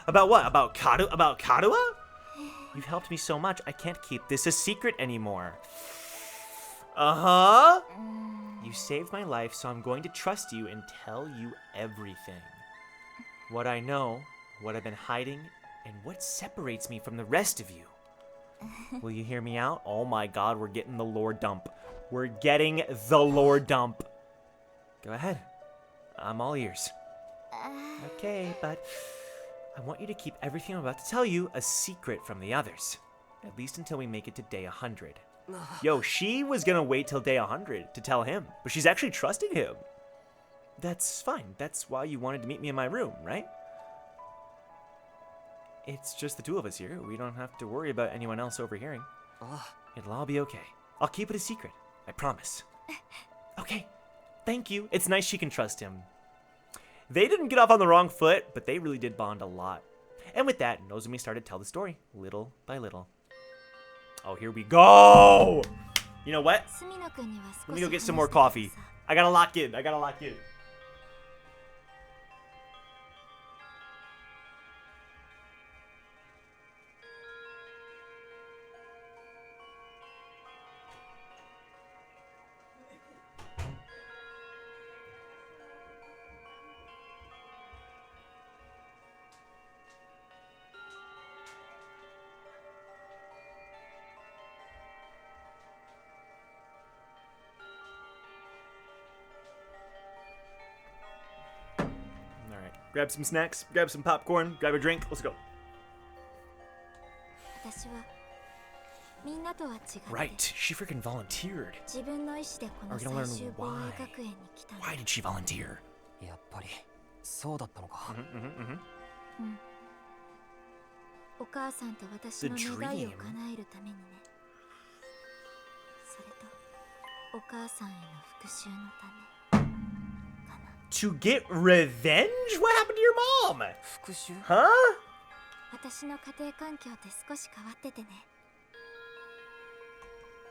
About what? About Kadowa? You've helped me so much, I can't keep this a secret anymore. Uh-huh. You saved my life, so I'm going to trust you and tell you everything. What I know, what I've been hiding, and what separates me from the rest of you. Will you hear me out? Oh my god, we're getting the lore dump. We're getting the lore dump. Go ahead. I'm all ears. Okay, but I want you to keep everything I'm about to tell you a secret from the others. At least until we make it to day 100. Yo, she was gonna wait till day 100 to tell him, but she's actually trusting him. That's fine. That's why you wanted to meet me in my room, right? It's just the two of us here. We don't have to worry about anyone else overhearing. It'll all be okay. I'll keep it a secret. I promise. Okay. Thank you. It's nice she can trust him. They didn't get off on the wrong foot, but they really did bond a lot. And with that, Nozomi started to tell the story, little by little. Oh, here we go! You know what? Let me go get some more coffee. I gotta lock in. Grab some snacks, grab some popcorn, grab a drink. Let's go. 私はみんなとは違って Right. She freaking volunteered. 自分の意思でこの Are we gonna learn 最終防衛学園に来たの。 Why did she volunteer? やっぱりそうだったのか。お母さんと私の願いを叶えるためにね。それとお母さんへの復讐のためかな。 To get revenge? What happened to your mom? 復讐？ Huh? 私の家庭環境って少し変わっててね。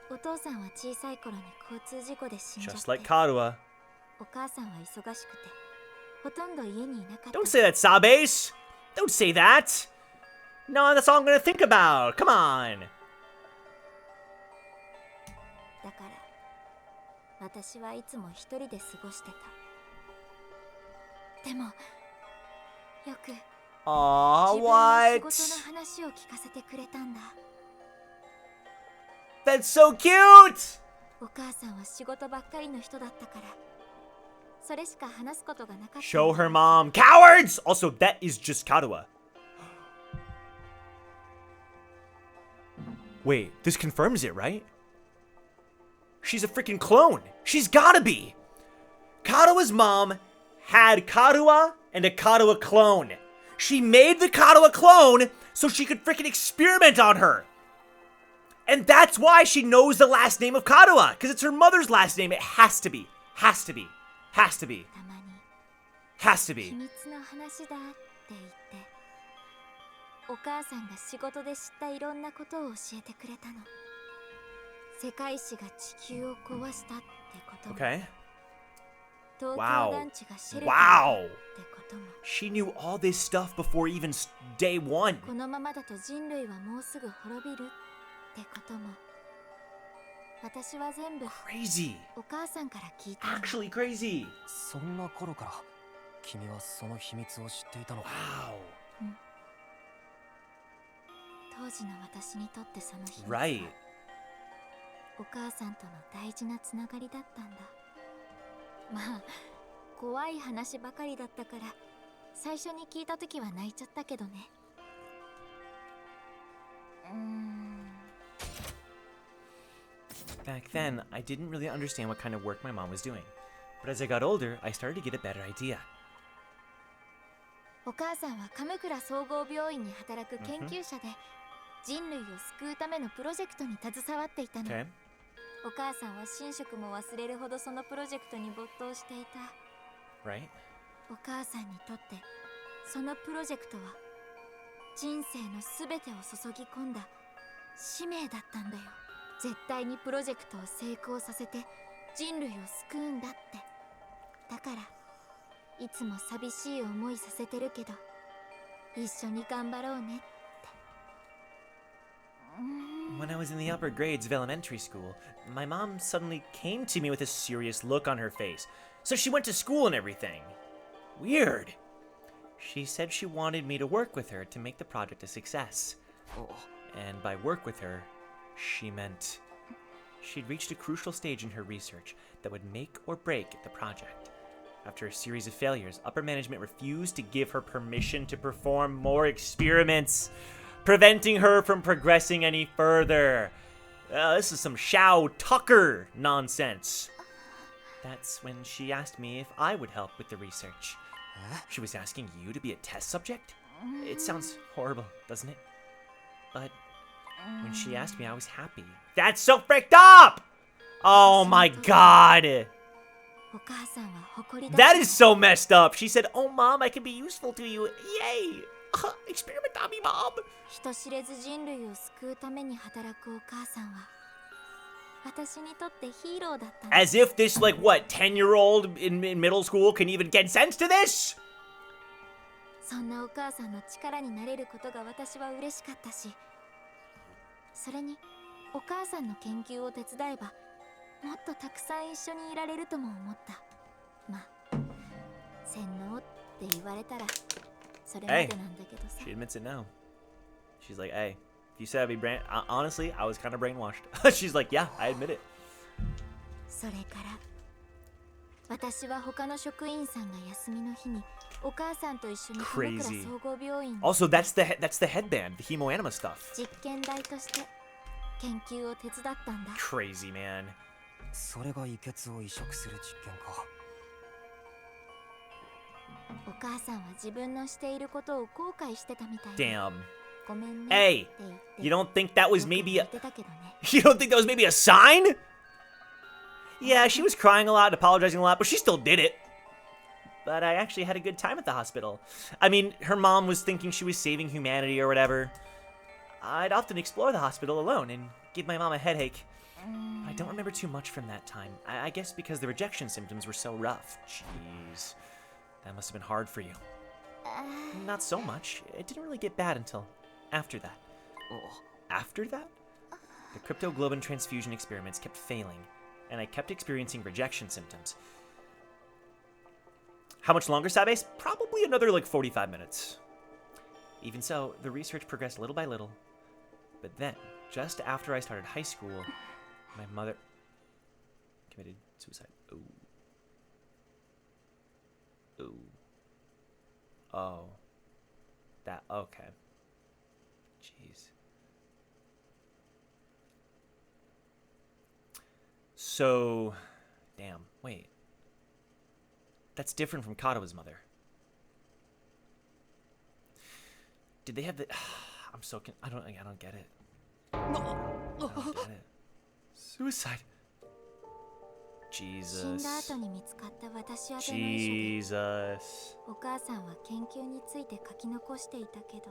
お父さんは小さい頃に交通事故で死んじゃっ Just て、 like Karuha. お母さんは忙しくてほとんど家にいなかった。 Don't say that, Sabes. Don't say that. No, that's all I'm gonna think about. Come on. だから私はいつも一人で過ごしてた。でもよく Aw, 自分の仕 what? 事の話を聞かせてくれたんだ。 That's so cute. お母さんは仕事ばっかりの人だったからそれしか話すことがなかったんだ。 Show her mom. Cowards! Also, that is just Karuha. Wait, this confirms it, right? She's a freaking clone. She's gotta be. Karuha's mom had Karuha and a Karuha clone. She made the Karuha clone so she could freaking experiment on her. And that's why she knows the last name of Karuha, because it's her mother's last name. It has to be. Has to be. Has to be. たまに Has to 秘 be. 密の話だって言ってお母さんが仕事で知ったいろんなことを教えてくれたの。世界史が地球を壊したってことも、 Okay. 東 Wow. 京団地がシェルター Wow. ってことも。 She knew all this stuff before even day one. このままだと人類はもうすぐ滅びるってことも私は全部 Crazy. お母さんから聞いたんだ。 Actually crazy. そんな頃から君はその秘密を知っていたのか。 Wow. 当時の私にとってその秘密は Right. お母さんとの大事なつながりだったんだ。まあ怖い話ばかりだったから最初に聞いた時は泣いちゃったけどね。Back then, I didn't really understand what kind of work my mom was doing. But as I got older, I started to get a better idea. お母さんは鎌倉総合病院に働く研究者で、人類を救うためのプロジェクトに携わっていたの。 Okay. お母さんは寝食も忘れるほどそのプロジェクトに没頭していた。 Right? お母さんにとってそのプロジェクトは人生のすべてを注ぎ込んだ使命だったんだよ。絶対にプロジェクトを成功させて人類を救うんだって。だからいつも寂しい思いさせてるけど一緒に頑張ろうねって。 When I was in the upper grades of elementary school, my mom suddenly came to me with a serious look on her face. So she went to school and everything. Weird. She said she wanted me to work with her to make the project a success. And by work with her, she meant she'd reached a crucial stage in her research that would make or break the project. After a series of failures, upper management refused to give her permission to perform more experiments, preventing her from progressing any further. This is some Shao Tucker nonsense. That's when she asked me if I would help with the research. She was asking you to be a test subject? It sounds horrible, doesn't it? But when she asked me, I was happy. That's so fricked up! Oh my god! お母さんは誇りだ。 That is so messed up! She said, oh mom, I can be useful to you. Yay! Experiment on me, mom! 人知れず人類を救うために働くお母さんは私にとってヒーローだったの。 As if this, like, what, 10-year-old in middle school can even get sense to this? そんなお母さんの力になれることが私は嬉しかったし、それにお母さんの研究を手伝えばもっとたくさん一緒にいられるとも思った。まあ洗脳って言われたらそれまでなんだけどさ。 She admits it now. She's like, hey, you said I'd be honestly, I was kind of brainwashed. She's like, yeah, I admit it. それから私は他の職員さんが休みの日にお母さんと一緒に鎌倉 Crazy. 総合病院に Also, that's the headband, the Hemo Anima stuff. 実験台として研究を手伝ったんだ。 Crazy, man. それが胃血を移植する実験か。お母さんは自分のしていることを後悔してたみたいで。 Damn. ごめん Hey, ねって言って you don't think that was よく maybe 言 a ってたけどね。 You don't think that was maybe a sign? Yeah, she was crying a lot, apologizing a lot, but she still did it. But I actually had a good time at the hospital. I mean, her mom was thinking she was saving humanity or whatever. I'd often explore the hospital alone and give my mom a headache. I don't remember too much from that time. I guess because the rejection symptoms were so rough. Jeez. That must have been hard for you. Not so much. It didn't really get bad until after that. After that? The cryptoglobin transfusion experiments kept failing, and I kept experiencing rejection symptoms. How much longer, Sabes? Probably another like 45 minutes. Even so, the research progressed little by little. But then, just after I started high school, my mother committed suicide. Ooh. Ooh. Oh. That, okay. Jeez. So, damn, wait. That's different from Katawa's mother. Did they have the... I'm so... I don't get it. I don't get it. Suicide. 死ん Jesus. だ後に見つかった私宛ての遺書で Jesus. お母さんは研究について書き残していたけど、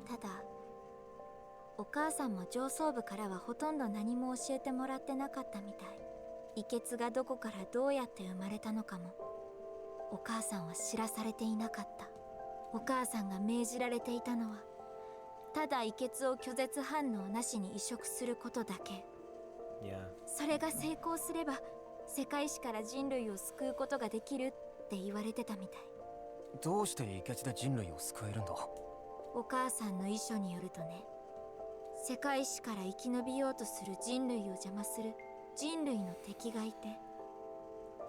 ただお母さんも上層部からはほとんど何も教えてもらってなかったみたい。胃血がどこからどうやって生まれたのかもお母さんは知らされていなかった。お母さんが命じられていたのはただ胃血を拒絶反応なしに移植することだけ。 Yeah. それが成功すれば世界史から人類を救うことができるって言われてたみたい。どうして胃血で人類を救えるんだ。お母さんの遺書によるとね、世界史から生き延びようとする人類を邪魔する人類の敵がいて、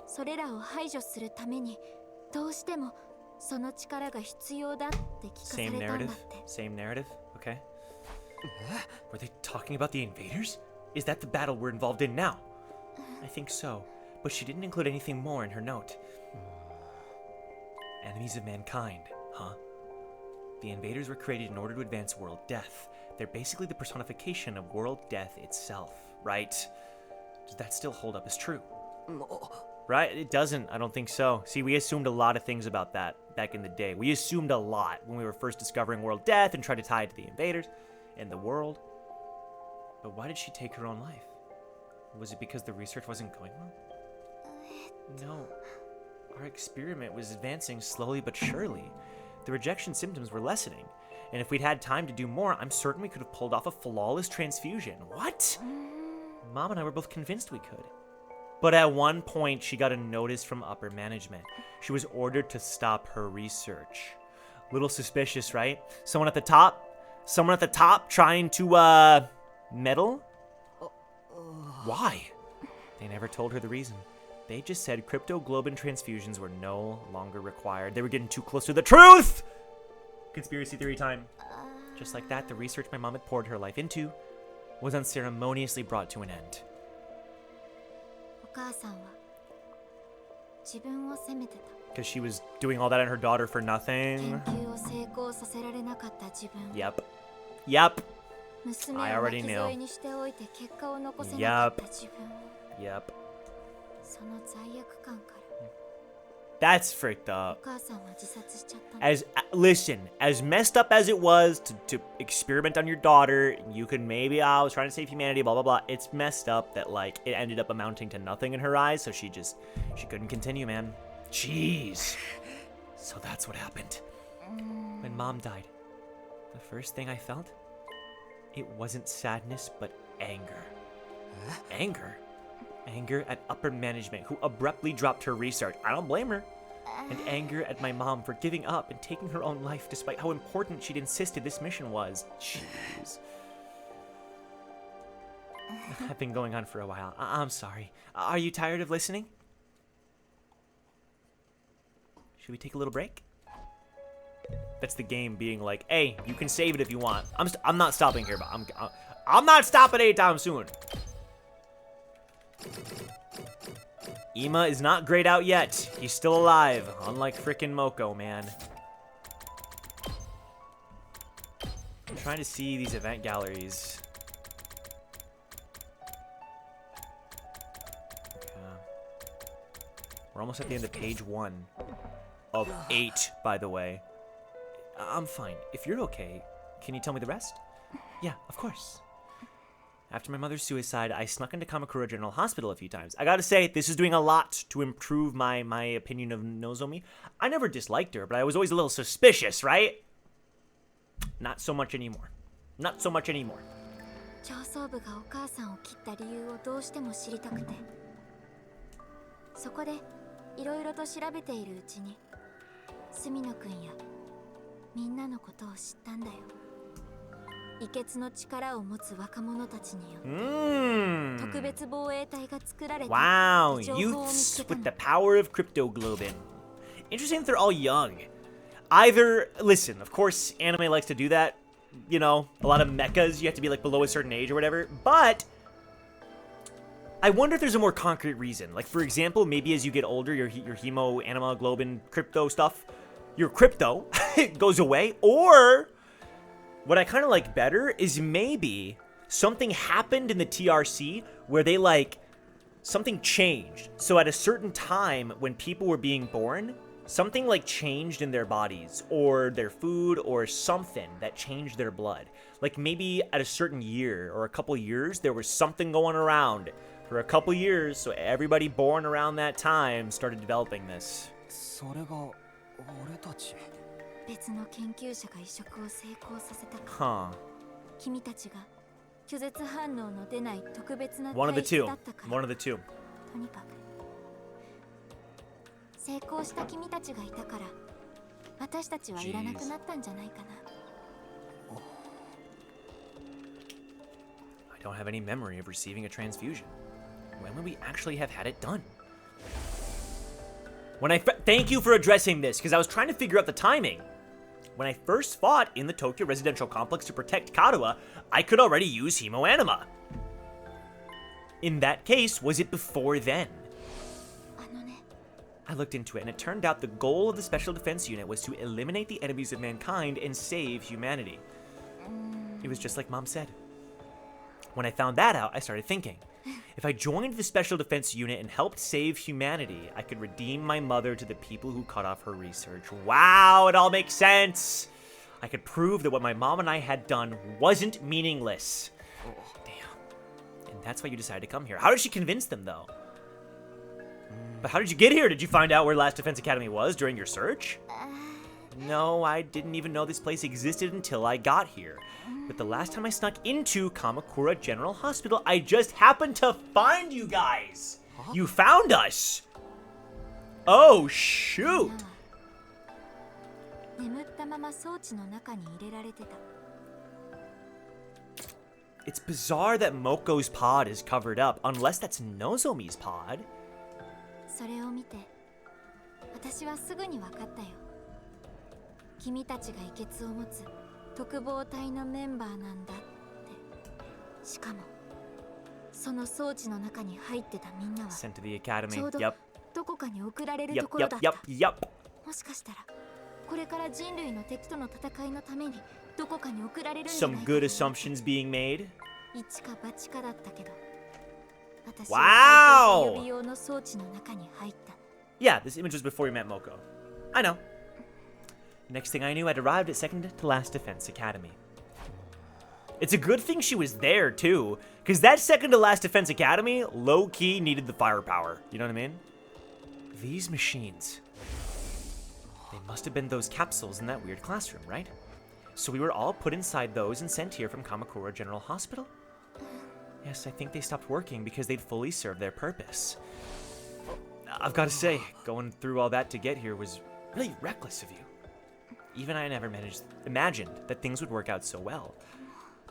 それらを排除するためにどうしてもその力が必要だって聞かされ Same たんだ narrative? って。 Same narrative? Okay. Were they talking about the invaders? Is that the battle we're involved in now? I think so, but she didn't include anything more in her note. Enemies of mankind, huh? The invaders were created in order to advance world death. They're basically the personification of world death itself, right? Does that still hold up as true? Right? It doesn't. I don't think so. See, we assumed a lot of things about that back in the day. We assumed a lot when we were first discovering world death and tried to tie it to the invaders and the world. But why did she take her own life? Was it because the research wasn't going well? No. Our experiment was advancing slowly but surely. The rejection symptoms were lessening. And if we'd had time to do more, I'm certain we could have pulled off a flawless transfusion. What? Mom and I were both convinced we could. But at one point, she got a notice from upper management. She was ordered to stop her research. Little suspicious, right? Someone at the top trying to, meddle? Why? They never told her the reason. They just said cryptoglobin transfusions were no longer required. They were getting too close to the truth! Conspiracy theory time. Just like that, the research my mom had poured her life into was unceremoniously brought to an end. お母さんは自分を責めてた。 Because she was doing all that on her daughter for 研 nothing. 究を成功させられなかった自分。 Yep. Yep. 娘を I 巻 already き knew. 添えにしておいて結果を残せなかった自分を。 Yep. その罪悪感から That's freaked お up. 母さんは自殺しちゃったの。 Listen, as messed up as it was to experiment on your daughter, you could maybe, I was trying to save humanity, blah, blah, blah. It's messed up that, like, it ended up amounting to nothing in her eyes, so she couldn't continue, man. Jeez. So that's what happened. When Mom died, the first thing I felt, it wasn't sadness, but anger. Anger? Anger at upper management, who abruptly dropped her research. I don't blame her. And anger at my mom for giving up and taking her own life despite how important she'd insisted this mission was. Jeez. I've been going on for a while. I'm sorry. Are you tired of listening? Should we take a little break? That's the game being like, hey, you can save it if you want. I'm not stopping here, but I'm not stopping anytime soon. Ima is not grayed out yet. He's still alive, unlike frickin' Moko, man. I'm trying to see these event galleries. We're almost at the end of page 1 of 8, by the way. I'm fine. If you're okay, can you tell me the rest? Yeah, of course. After my mother's suicide, I snuck into Kamakura General Hospital a few times. I gotta say, this is doing a lot to improve my opinion of Nozomi. I never disliked her, but I was always a little suspicious, right? Not so much anymore. Not so much anymore. 上層部がお母さんを切った理由をどうしても知りたくて、そこでいろいろと調べているうちに住野くんやみんなのことを知ったんだよ。異血の力を持つ若者たちによって特別防衛隊が作られて Wow, 情報を見つ youths けた with の the power of cryptoglobin. Interesting that they're all young. Either, listen, of course, anime likes to do that. You know, a lot of mechas, you have to be like below a certain age or whatever. But I wonder if there's a more concrete reason. Like, for example, maybe as you get older, your hemo, anima, globin, crypto stuff, your crypto goes away. Or what I kind of like better is maybe something happened in the TRC where they like something changed. So at a certain time when people were being born, something like changed in their bodies or their food or something that changed their blood. Like maybe at a certain year or a couple years, there was something going around for a couple years. So everybody born around that time started developing this. それが俺たち。別の研究者が移植を成功させたか Huh. 君たちが拒絶反応の出ない特別な One of 体 the 質 two. だったから One of the two. とにかく成功した君たちがいたから私たちはいらなくなったんじゃないかな。 I don't have any memory of receiving a transfusion. When would we actually have had it done? Thank you for addressing this, because I was trying to figure out the timing. When I first fought in the Tokyo residential complex to protect Karuha, I could already use Hemo Anima. In that case, was it before then? あのね I looked into it, and it turned out the goal of the Special Defense Unit was to eliminate the enemies of mankind and save humanity. It was just like Mom said. When I found that out, I started thinking. If I joined the Special Defense Unit and helped save humanity, I could redeem my mother to the people who cut off her research. Wow, it all makes sense! I could prove that what my mom and I had done wasn't meaningless. Damn. And that's why you decided to come here. How did she convince them, though? But how did you get here? Did you find out where Last Defense Academy was during your search? No, I didn't even know this place existed until I got here. But the last time I snuck into Kamakura General Hospital, I just happened to find you guys! You found us! Oh, shoot! 眠ったまま装置の中に入れられてた。 It's bizarre that Moko's pod is covered up, unless that's Nozomi's pod. それを見て私はすぐに分かったよ。君たちが遺血を持つ特防隊のメンバーなんだって。しかもその装置の中に入ってたみんなは Sent to the academy. ちょうど Yep. どこかに送られる Yep, ところ yep, だった。 yep, yep. もしかしたらこれから人類の敵との戦いのためにどこかに送られるんじゃない Some か good な。 assumptions being made. 一か八かだったけど私 Wow! は予備用の装置の中に入った。 Yeah, this image was before you met Moko. I know. Next thing I knew, I'd arrived at second to last Defense Academy. It's a good thing she was there, too, because that second to last Defense Academy low-key needed the firepower. You know what I mean? These machines. They must have been those capsules in that weird classroom, right? So we were all put inside those and sent here from Kamakura General Hospital? Yes, I think they stopped working because they'd fully served their purpose. I've got to say, going through all that to get here was really reckless of you. Even I never imagined that things would work out so well.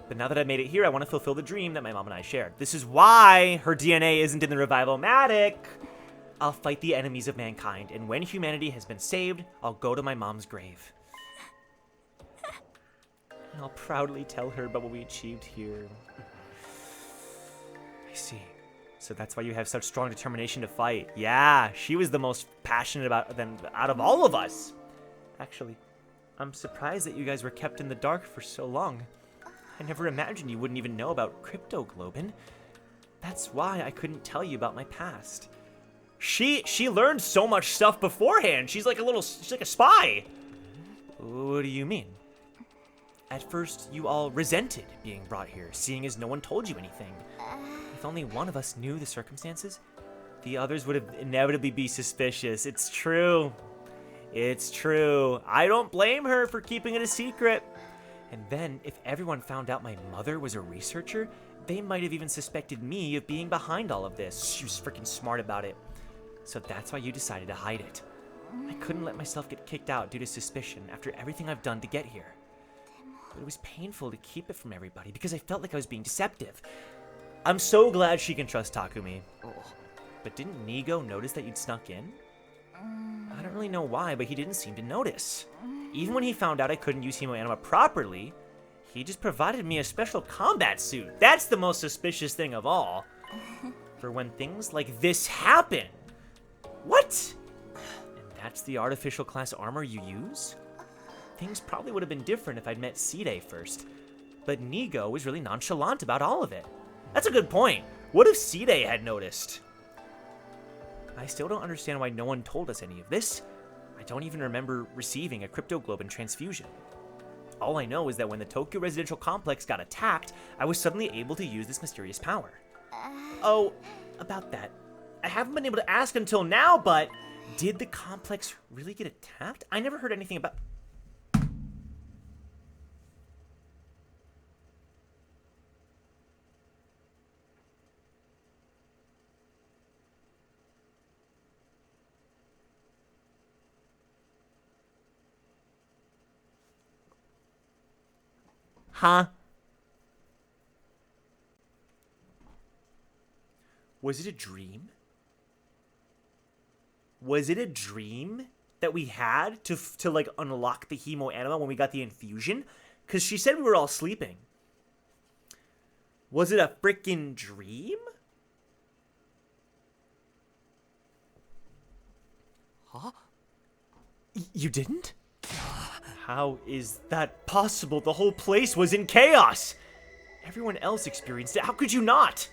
But now that I've made it here, I want to fulfill the dream that my mom and I shared. This is why her DNA isn't in the Revival-matic. I'll fight the enemies of mankind, and when humanity has been saved, I'll go to my mom's grave. And I'll proudly tell her about what we achieved here. I see. So that's why you have such strong determination to fight. Yeah, she was the most passionate about them out of all of us. Actually, I'm surprised that you guys were kept in the dark for so long. I never imagined you wouldn't even know about Crypto Globin. That's why I couldn't tell you about my past. She learned so much stuff beforehand. She's like a spy. What do you mean? At first, you all resented being brought here, seeing as no one told you anything. If only one of us knew the circumstances, the others would have inevitably be suspicious. It's true. It's true. I don't blame her for keeping it a secret. And then, if everyone found out my mother was a researcher, they might have even suspected me of being behind all of this. She was freaking smart about it. So that's why you decided to hide it. I couldn't let myself get kicked out due to suspicion after everything I've done to get here. But it was painful to keep it from everybody because I felt like I was being deceptive. I'm so glad she can trust Takumi. But didn't Nigo notice that you'd snuck in? I don't really know why, but he didn't seem to notice. Even when he found out I couldn't use Himo Anima properly, he just provided me a special combat suit. That's the most suspicious thing of all. For when things like this happen. What? And that's the artificial class armor you use? Things probably would have been different if I'd met Side first. But Nigo was really nonchalant about all of it. That's a good point. What if Side had noticed? I still don't understand why no one told us any of this. I don't even remember receiving a Crypto Globin transfusion. All I know is that when the Tokyo residential complex got attacked, I was suddenly able to use this mysterious power. Oh, about that. I haven't been able to ask until now, but did the complex really get attacked? I never heard anything about... Huh? Was it a dream? Was it a dream that we had to like unlock the Himo Anima when we got the infusion? Because she said we were all sleeping. Was it a freaking dream? Huh? You didn't? How is that possible? The whole place was in chaos. Everyone else experienced it. How could you not?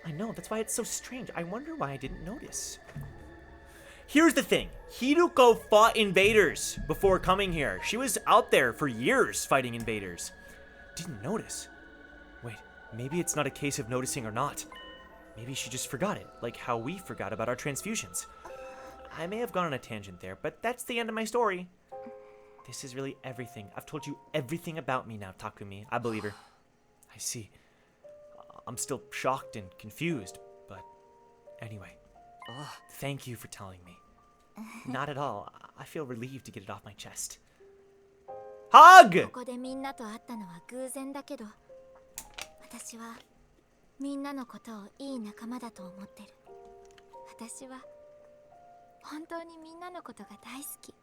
I know, that's why it's so strange. I wonder why I didn't notice. Here's the thing. Hiruko fought invaders before coming here. She was out there for years fighting invaders. Didn't notice. Wait, maybe it's not a case of noticing or not. Maybe she just forgot it, like how we forgot about our transfusions. I may have gone on a tangent there, but that's the end of my story. This is really everything. I've told you everything about me now, Takumi. I believe her. I see. I'm still shocked and confused, but anyway. Thank you for telling me. Not at all. I feel relieved to get it off my chest. Hug! ここでみんなと会ったのは偶然だけど、私はみんなのことをいい仲間だと思ってる。私は本当にみんなのことが大好き。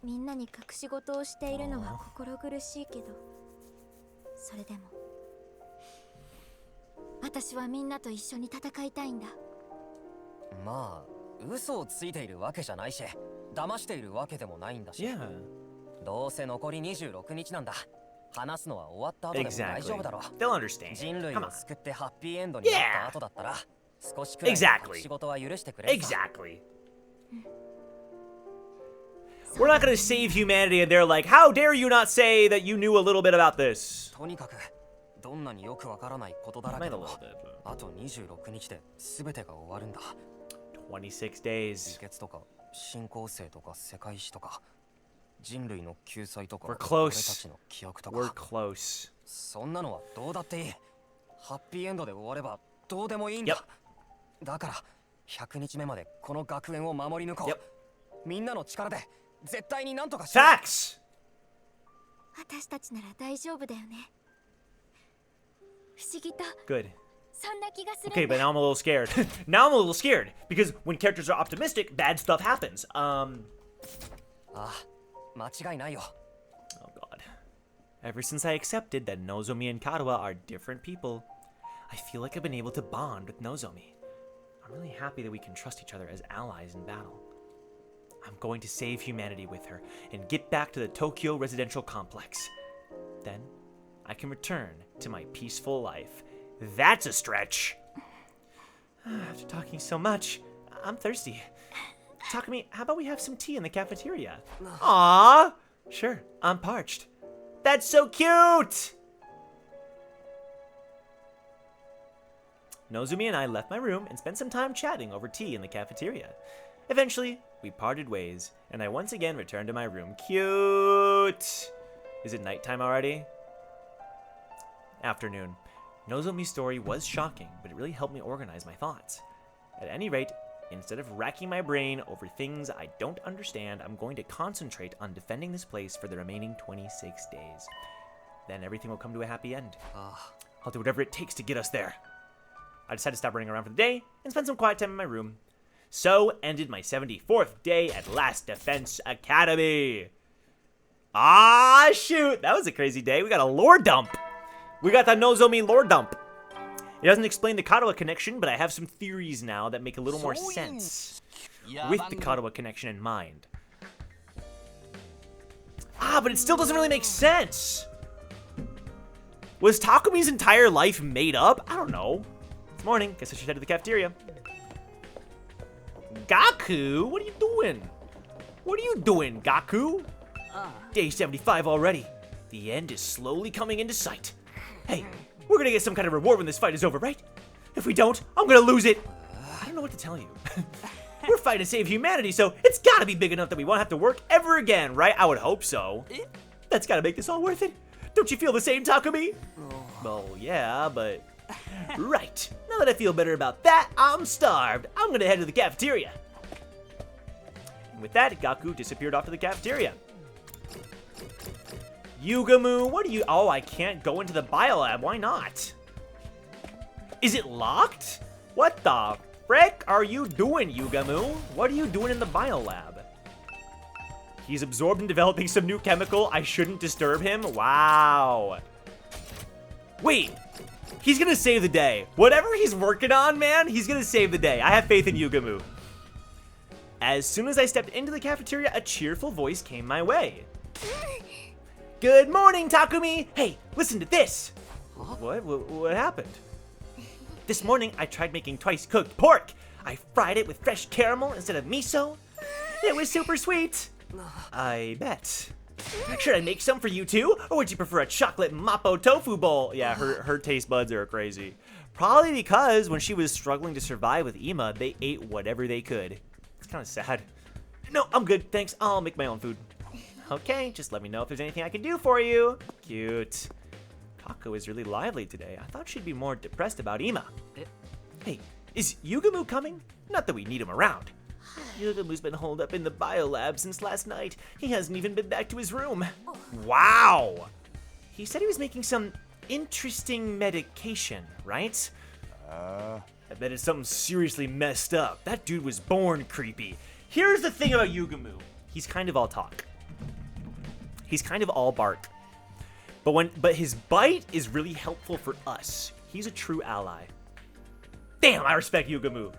みんなに隠し事をしているのは心苦しいけど、それでも私はみんなと一緒に戦いたいんだ。まあ、嘘をついているわけじゃないし、騙しているわけでもないんだし。Yeah. どうせ残り26日なんだ。話すのは終わった後でも大丈夫だろう。 They'll understand. 人類 Come を on. 救ってハッピーエンドになった後だったら、少しくらいの隠し事は許してくれるさ。 Exactly. We're not gonna save humanity and they're like, how dare you not say that you knew a little bit about this? とにかく、どんなによくわからないことだら Might け a でも little bit, but あと26日で全てが終わるんだ。 26 days. 自決とか、新構成とか、世界史とか、人類の救済とか、 We're 俺 close. たちの記憶と We're か。 close. そんなのはどうだっていい。ハッピーエンドで終わればどうでもいいんだ。だから100日目までこの学園を守り抜こう。みんなの力で絶対になんとかしよう。 Facts! 私たちなら大丈夫だよね。不思議と Good. そんな気がするんだ。 Okay, but now I'm a little scared. Now I'm a little scared because when characters are optimistic, bad stuff happens. ああ、間違いないよ。 Oh god. Ever since I accepted that Nozomi and Karawa are different people, I feel like I've been able to bond with Nozomi. I'm really happy that we can trust each other as allies in battle. I'm going to save humanity with her and get back to the Tokyo residential complex. Then, I can return to my peaceful life. That's a stretch. After talking so much, I'm thirsty. Takumi, how about we have some tea in the cafeteria? Aww! Sure, I'm parched. That's so cute! Nozomi and I left my room and spent some time chatting over tea in the cafeteria. Eventually, we parted ways, and I once again returned to my room. Cute! Is it nighttime already? Afternoon. Nozomi's story was shocking, but it really helped me organize my thoughts. At any rate, instead of racking my brain over things I don't understand, I'm going to concentrate on defending this place for the remaining 26 days. Then everything will come to a happy end. I'll do whatever it takes to get us there. I decided to stop running around for the day and spend some quiet time in my room. So ended my 74th day at Last Defense Academy. Ah, shoot. That was a crazy day. We got a lore dump. We got the Nozomi lore dump. It doesn't explain the Karawa connection, but I have some theories now that make a little more sense with the Karawa connection in mind. Ah, but it still doesn't really make sense. Was Takumi's entire life made up? I don't know. It's morning. Guess I should head to the cafeteria. Gaku, what are you doing? What are you doing, Gaku? Day 75 already. The end is slowly coming into sight. Hey, we're gonna get some kind of reward when this fight is over, right? If we don't, I'm gonna lose it. I don't know what to tell you. We're fighting to save humanity, so it's gotta be big enough that we won't have to work ever again, right? I would hope so. That's gotta make this all worth it. Don't you feel the same, Takumi? Well, yeah, but... Right. Now that I feel better about that, I'm starved. I'm gonna head to the cafeteria. And with that, Gaku disappeared off to the cafeteria. Yugamu, what are you... Oh, I can't go into the biolab. Why not? Is it locked? What the frick are you doing, Yugamu? What are you doing in the biolab? He's absorbed in developing some new chemical. I shouldn't disturb him? Wow. Wait. He's gonna save the day. Whatever he's working on, man, he's gonna save the day. I have faith in Yugamu. As soon as I stepped into the cafeteria, a cheerful voice came my way. Good morning, Takumi! Hey, listen to this! What happened? This morning, I tried making twice-cooked pork. I fried it with fresh caramel instead of miso. It was super sweet. I bet. Should I make some for you too? Or would you prefer a chocolate mapo tofu bowl? Yeah, her taste buds are crazy. Probably because when she was struggling to survive with Ima, they ate whatever they could. It's kind of sad. No, I'm good, thanks. I'll make my own food. Okay, just let me know if there's anything I can do for you. Cute. Kako is really lively today. I thought she'd be more depressed about Ima. Hey, is Yugamu coming? Not that we need him around. Yugamu's been holed up in the biolab since last night. He hasn't even been back to his room. Wow! He said he was making some interesting medication, right? I bet it's something seriously messed up. That dude was born creepy. Here's the thing about Yugamu. He's kind of all talk. He's kind of all bark. But his bite is really helpful for us. He's a true ally. Damn, I respect Yugamu.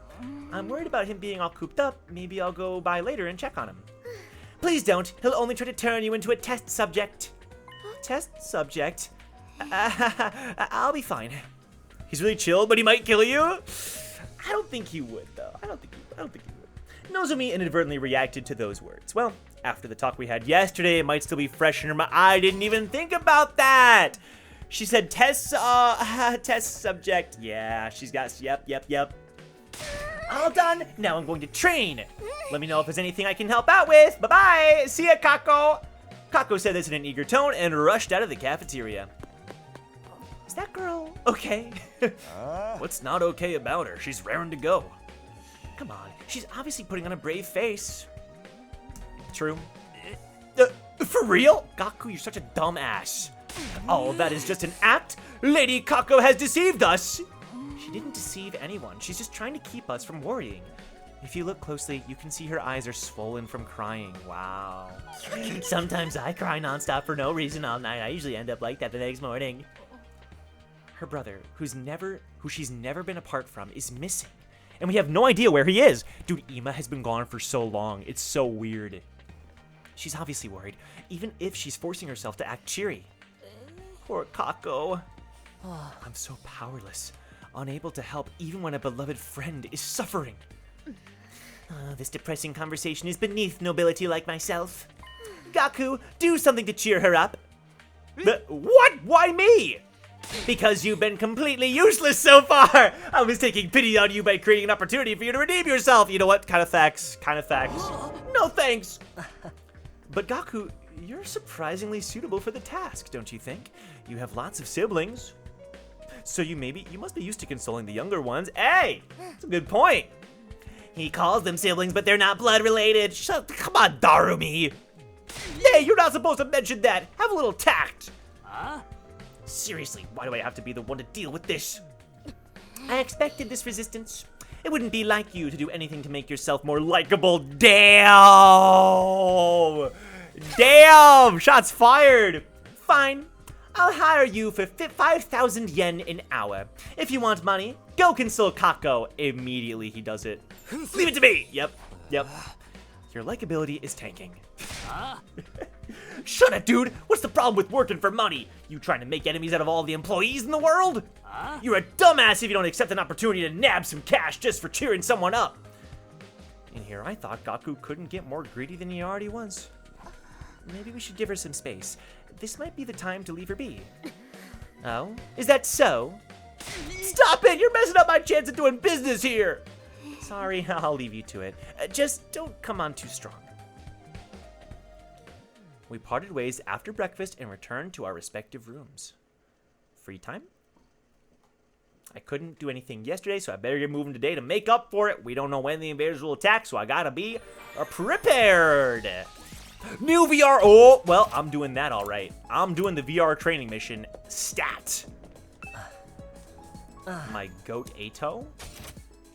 I'm worried about him being all cooped up. Maybe I'll go by later and check on him. Please don't. He'll only try to turn you into a test subject. Test subject? I'll be fine. He's really chill, but he might kill you? I don't think he would, though. I don't think he would. Nozomi inadvertently reacted to those words. Well, after the talk we had yesterday, it might still be fresh in her mind. I didn't even think about that. She said test subject. Yeah, she's got, yep. All done. Now I'm going to train. Let me know if there's anything I can help out with. Bye-bye. See ya, Kako. Kako said this in an eager tone and rushed out of the cafeteria. Is that girl okay? What's not okay about her? She's raring to go. Come on. She's obviously putting on a brave face. True. For real? Gaku, you're such a dumbass. All that is just an act. Lady Kako has deceived us. She didn't deceive anyone. She's just trying to keep us from worrying. If you look closely, you can see her eyes are swollen from crying. Wow. Sometimes I cry nonstop for no reason all night. I usually end up like that the next morning. Her brother, who she's never been apart from, is missing. And we have no idea where he is. Dude, Ima has been gone for so long. It's so weird. She's obviously worried, even if she's forcing herself to act cheery. Poor Kako. I'm so powerless, unable to help even when a beloved friend is suffering. This depressing conversation is beneath nobility like myself. Gaku, do something to cheer her up. What? Why me? Because you've been completely useless so far. I was taking pity on you by creating an opportunity for you to redeem yourself. You know what? Kind of facts. No thanks. But Gaku, you're surprisingly suitable for the task, don't you think? You have lots of siblings. So you must be used to consoling the younger ones. Hey, that's a good point. He calls them siblings, but they're not blood related. Come on, Darumi. Yeah, you're not supposed to mention that. Have a little tact. Seriously, why do I have to be the one to deal with this? I expected this resistance. It wouldn't be like you to do anything to make yourself more likable. Damn! Damn! Shots fired. Fine. I'll hire you for 5,000 yen an hour. If you want money, go console Kako. Immediately he does it. Leave it to me! Yep. Your likability is tanking. Shut it, dude! What's the problem with working for money? You trying to make enemies out of all the employees in the world? You're a dumbass if you don't accept an opportunity to nab some cash just for cheering someone up. In here, I thought Gaku couldn't get more greedy than he already was. Maybe we should give her some space. This might be the time to leave her be. Oh? Is that so? Stop it! You're messing up my chance of doing business here! Sorry, I'll leave you to it. Just don't come on too strong. We parted ways after breakfast and returned to our respective rooms. Free time? I couldn't do anything yesterday, so I better get moving today to make up for it. We don't know when the invaders will attack, so I gotta be prepared. New VR. Oh, well, I'm doing that all right. I'm doing the VR training mission. Stat. My goat Ato.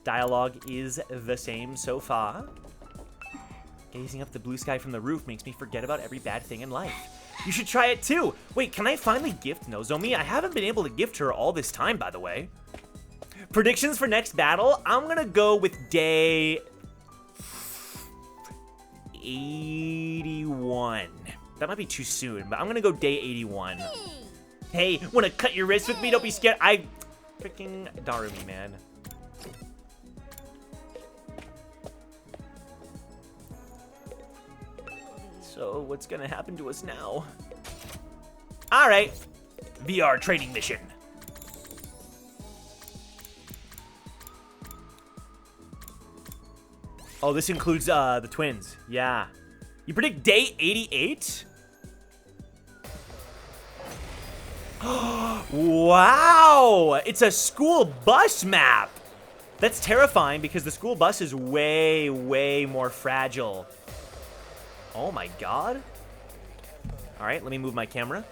Dialogue is the same so far. Gazing up the blue sky from the roof makes me forget about every bad thing in life. You should try it too. Wait, can I finally gift Nozomi? I haven't been able to gift her all this time, by the way. Predictions for next battle? I'm gonna go with day 81. That might be too soon, but I'm gonna go day 81. Hey, wanna cut your wrist with me? Don't be scared. I freaking Darumi, man. So what's gonna happen to us now? All right, VR training mission. Oh, this includes the twins. Yeah. You predict day 88? Wow! It's a school bus map. That's terrifying because the school bus is way, way more fragile. Oh my god. All right, let me move my camera.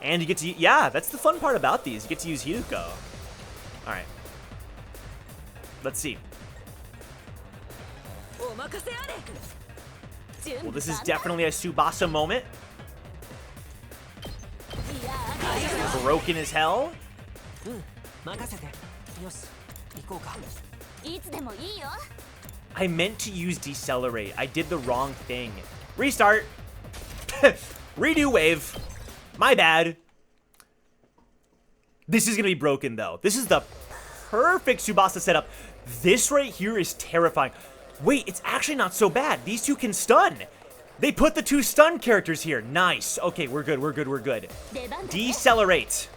And you get to, yeah, that's the fun part about these. You get to use Hideko. All right. Let's see. Well, this is definitely a Tsubasa moment. Broken as hell. I meant to use decelerate. I did the wrong thing. Restart. Redo wave. My bad. This is gonna be broken though. This is the perfect Tsubasa setup. This right here is terrifying. Wait, it's actually not so bad. These two can stun. They put the two stun characters here. Nice. Okay, we're good, we're good, we're good. Decelerate.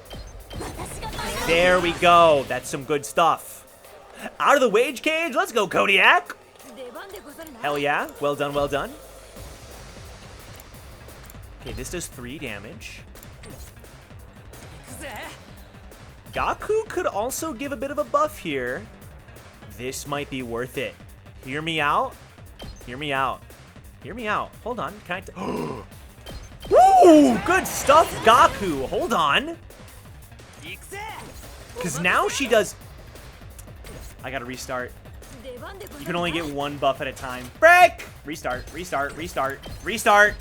There we go. That's some good stuff. Out of the wage cage. Let's go, Kodiak. Hell yeah. Well done, well done. Okay, this does 3 damage. Gaku could also give a bit of a buff here. This might be worth it. Hear me out. Hear me out. Hear me out. Hold on. Can I... Woo! Good stuff, Gaku. Hold on. Because now she does... I gotta restart. You can only get one buff at a time. Break! Restart, restart, restart, restart.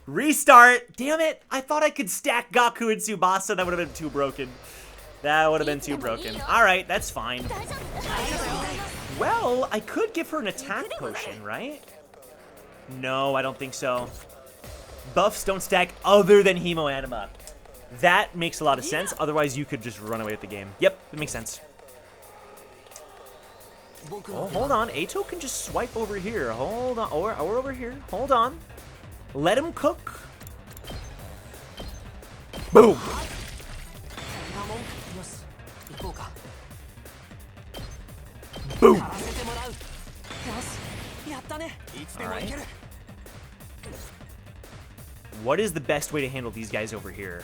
Restart! Damn it! I thought I could stack Gaku and Tsubasa. That would have been too broken. That would have been too broken. Alright, that's fine. Well, I could give her an attack potion, right? No, I don't think so. Buffs don't stack other than Hemo Anima. That makes a lot of sense. Otherwise, you could just run away with the game. Yep, it makes sense. Oh, hold on. Ato can just swipe over here. Hold on. Or over here. Hold on. Let him cook. Boom. Boom. Alright. What is the best way to handle these guys over here?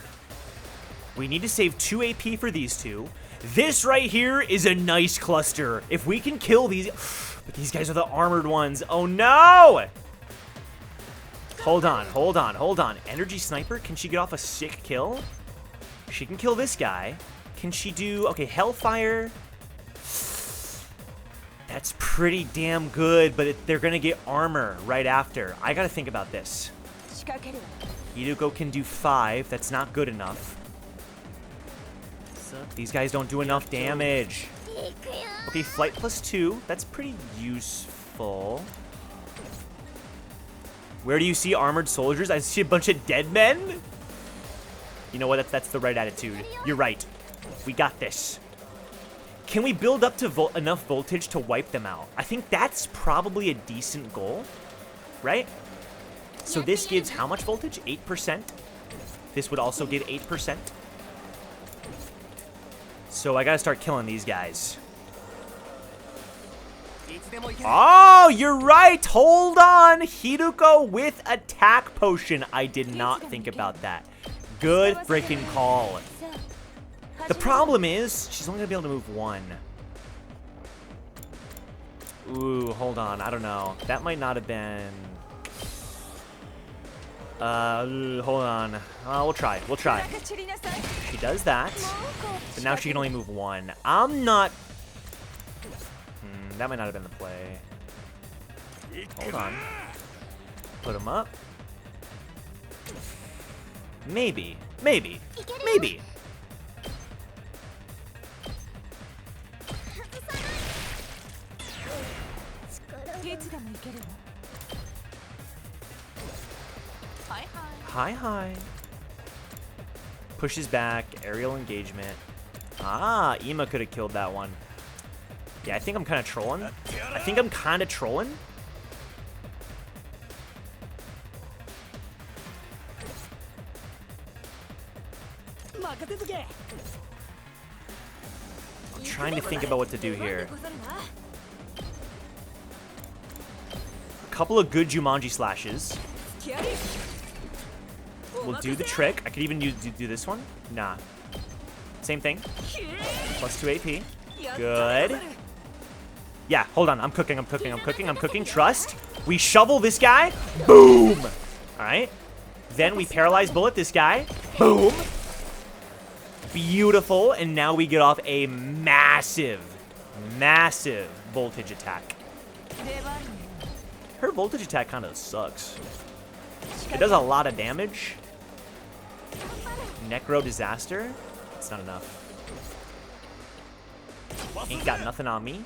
We need to save 2 AP for these two. This right here is a nice cluster. If we can kill these... But these guys are the armored ones. Oh, no! Hold on, hold on, hold on. Energy Sniper, can she get off a sick kill? She can kill this guy. Can she do... Okay, Hellfire. That's pretty damn good, but they're going to get armor right after. I got to think about this. Hiruko can do 5. That's not good enough. These guys don't do enough damage. Okay, flight +2. That's pretty useful. Where do you see armored soldiers? I see a bunch of dead men. You know what? That's the right attitude. You're right. We got this. Can we build up to enough voltage to wipe them out? I think that's probably a decent goal, right? So this gives how much voltage? 8%. This would also give 8%. So I gotta start killing these guys. Oh, you're right. Hold on. Hiruko with attack potion. I did not think about that. Good freaking call. The problem is she's only gonna be able to move 1. Ooh, hold on. I don't know. That might not have been... hold on. We'll try. We'll try. She does that. But now she can only move 1. I'm not... that might not have been the play. Hold on. Put him up. Maybe. Maybe. Maybe. Hi, hi. Pushes back. Aerial engagement. Ah, Ima could have killed that one. Yeah, I think I'm kind of trolling. I think I'm kind of trolling. I'm trying to think about what to do here. A couple of good Jumanji slashes. We'll do the trick. I could even do this one. Nah. Same thing. +2 AP. Good. Yeah, hold on. I'm cooking, I'm cooking, I'm cooking, I'm cooking. Trust. We shovel this guy. Boom. All right. Then we paralyze bullet this guy. Boom. Beautiful. And now we get off a massive, massive voltage attack. Her voltage attack kind of sucks. It does a lot of damage. Necro Disaster. It's not enough. Ain't got nothing on me.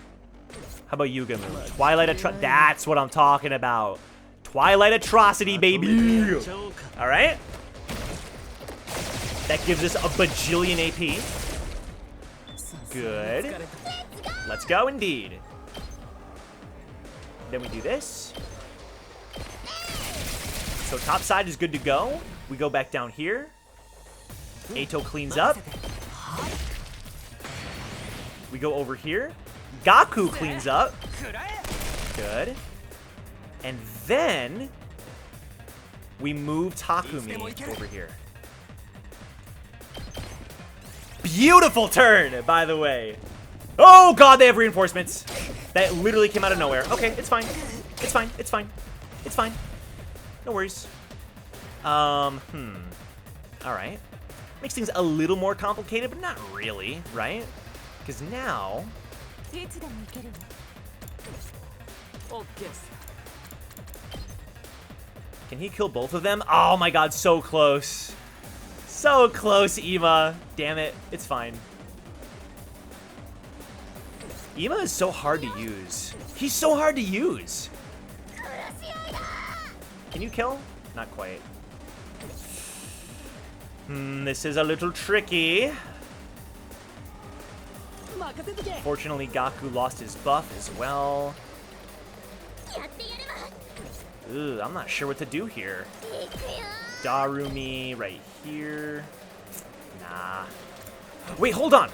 How about you, Gamu? Twilight Atrocity. That's what I'm talking about. Twilight Atrocity, baby. All right. That gives us a bajillion AP. Good. Let's go, indeed. Then we do this. So top side is good to go. We go back down here. Ato cleans up. We go over here. Gaku cleans up. Good. And then we move Takumi over here. Beautiful turn, by the way. Oh god, they have reinforcements. That literally came out of nowhere. Okay, it's fine. It's fine. It's fine. It's fine. No worries. All right. Makes things a little more complicated, but not really, right? Because now... Can he kill both of them? Oh my god, so close. So close, Ima. Damn it. It's fine. Ima is so hard to use. He's so hard to use. Can you kill? Not quite. This is a little tricky. Fortunately, Gaku lost his buff as well. Ooh, I'm not sure what to do here. Darumi right here. Nah. Wait, hold on.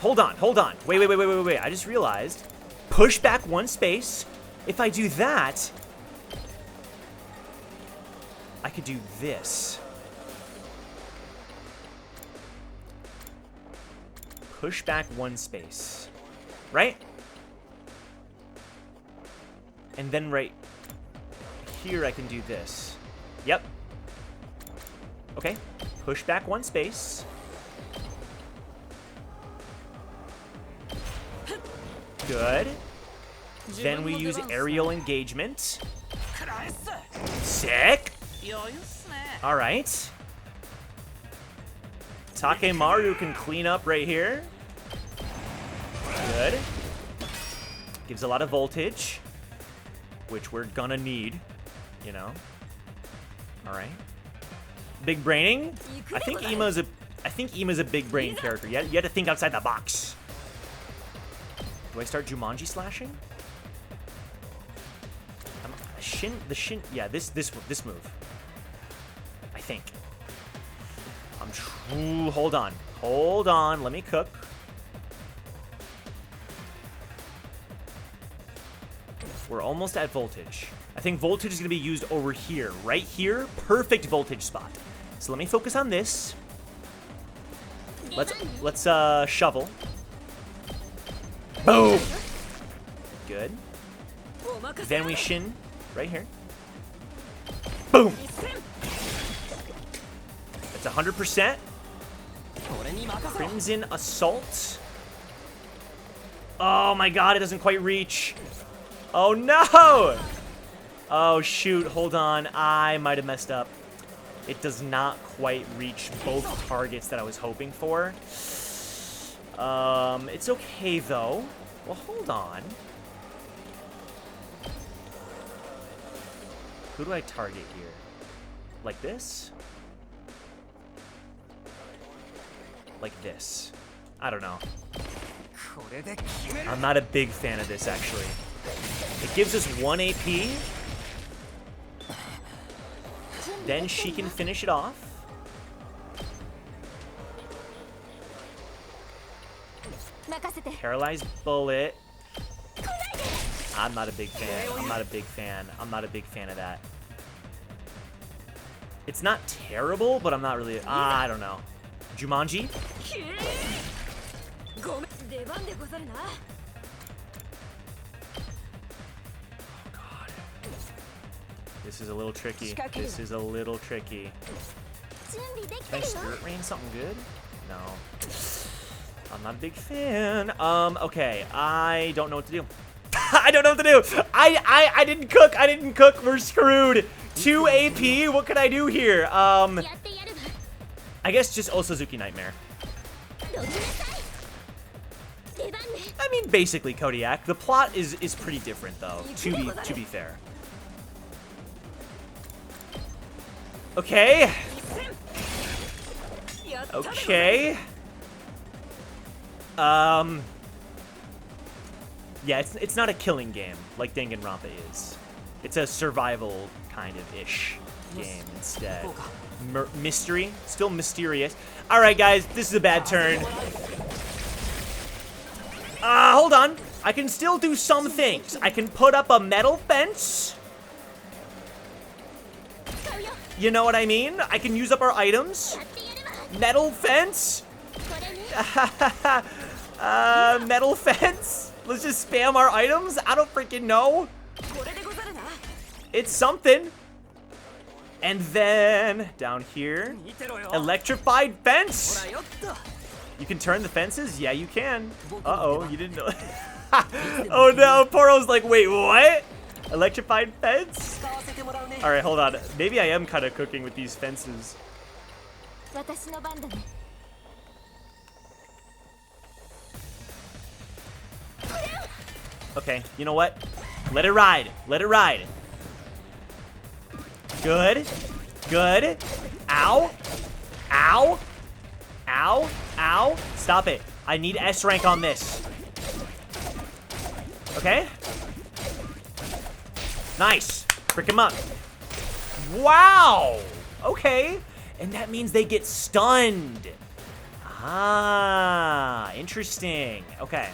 Wait. I just realized. Push back one space. If I do that, I could do this. Push back one space. Right? And then right here I can do this. Yep. Okay. Push back one space. Good. Then we use aerial engagement. Sick. All right. Takemaru can clean up right here. Good. Gives a lot of voltage, which we're gonna need, you know. All right. Big braining. I think Ima's a big brain character. You have to think outside the box. Do I start Jumanji slashing? Yeah, this move. I think. Hold on. Let me cook. We're almost at voltage. I think voltage is gonna be used over here, right here. Perfect voltage spot. So let me focus on this. Let's shovel. Boom. Good. Then we shin right here. Boom. That's 100%. Crimson Assault. Oh my god, it doesn't quite reach. Oh no! Oh shoot, hold on. I might have messed up. It does not quite reach both targets that I was hoping for. It's okay though. Well, hold on. Who do I target here? Like this? Like this. I don't know. I'm not a big fan of this, actually. It gives us 1 AP. Then she can finish it off. Paralyzed bullet. I'm not a big fan. I'm not a big fan of that. It's not terrible, but I'm not really... I don't know. Jumanji? Oh, God. This is a little tricky. Can I Spirit Rain something good? No. I'm not a big fan. Okay. I don't know what to do. I don't know what to do. I didn't cook. We're screwed. 2 AP. What can I do here? I guess just Osazuki Nightmare. I mean, basically Kodiak. The plot is pretty different, though. To be fair. Okay. Okay. Yeah, it's not a killing game like Danganronpa is. It's a survival kind of ish game instead. Mystery, still mysterious. All right, guys, this is a bad turn. Hold on. I can still do some things. I can put up a metal fence. You know what I mean? I can use up our items. Metal fence. Metal fence. Let's just spam our items. I don't freaking know. It's something. And then down here, electrified fence. You can turn the fences? Yeah, you can. Uh-oh, you didn't know. Oh no, Poro's like, wait, what? Electrified fence? All right, hold on. Maybe I am kind of cooking with these fences. 私の番だね Okay, you know what? Let it ride. Let it ride. Good. Good. Ow. Ow. Ow. Ow. Stop it. I need S rank on this. Okay. Nice. Frick him up. Wow. Okay. And that means they get stunned. Ah, interesting. Okay.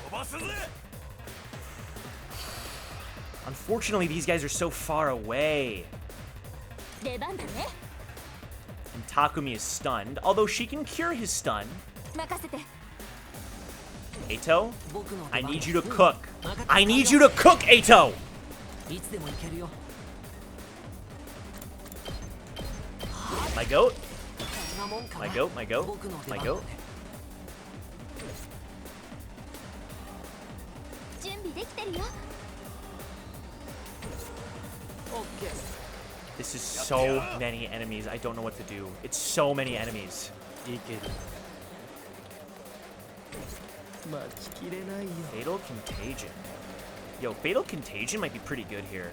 Unfortunately, these guys are so far away. 出番だね And Takumi is stunned, although she can cure his stun. 任せて Eito, I need you to cook. I need you to cook, Eito! いつでもいけるよ My goat, こんなもんかな my goat, my goat, 僕の出 my 番 goat. だね準備できてるよ This is so many enemies. I don't know what to do. It's so many enemies. Fatal Contagion. Yo, Fatal Contagion might be pretty good here.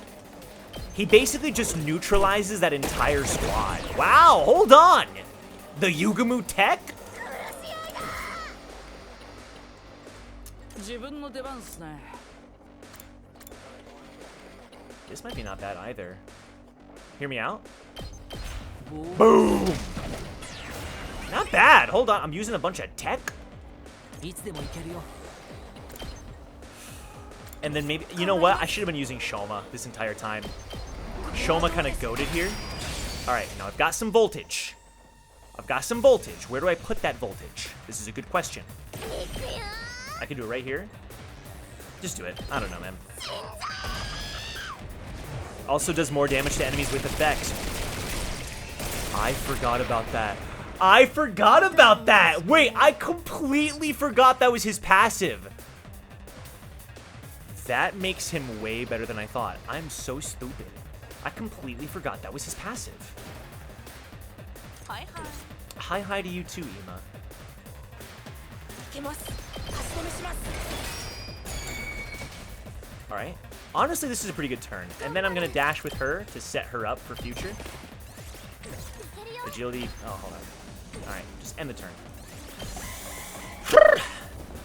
He basically just neutralizes that entire squad. Wow, hold on. The Yugumu tech? 自分の出番っすね This might be not bad either. Hear me out. Boom. Not bad. Hold on. I'm using a bunch of tech. いつでもいけるよ And then maybe, you know what? I should have been using Shoma this entire time. Shoma kind of goated here. All right, now I've got some voltage. I've got some voltage. Where do I put that voltage? This is a good question. I can do it right here. Just do it. I don't know, man. Also does more damage to enemies with effects. I forgot about that. I forgot about that! Wait, I completely forgot that was his passive. That makes him way better than I thought. I'm so stupid. I completely forgot that was his passive. Hi, hi. Hi, hi to you too, Ima. いけます足止めします Alright. Honestly, this is a pretty good turn. And then I'm going to dash with her to set her up for future. Agility. Oh, hold on. Alright, just end the turn.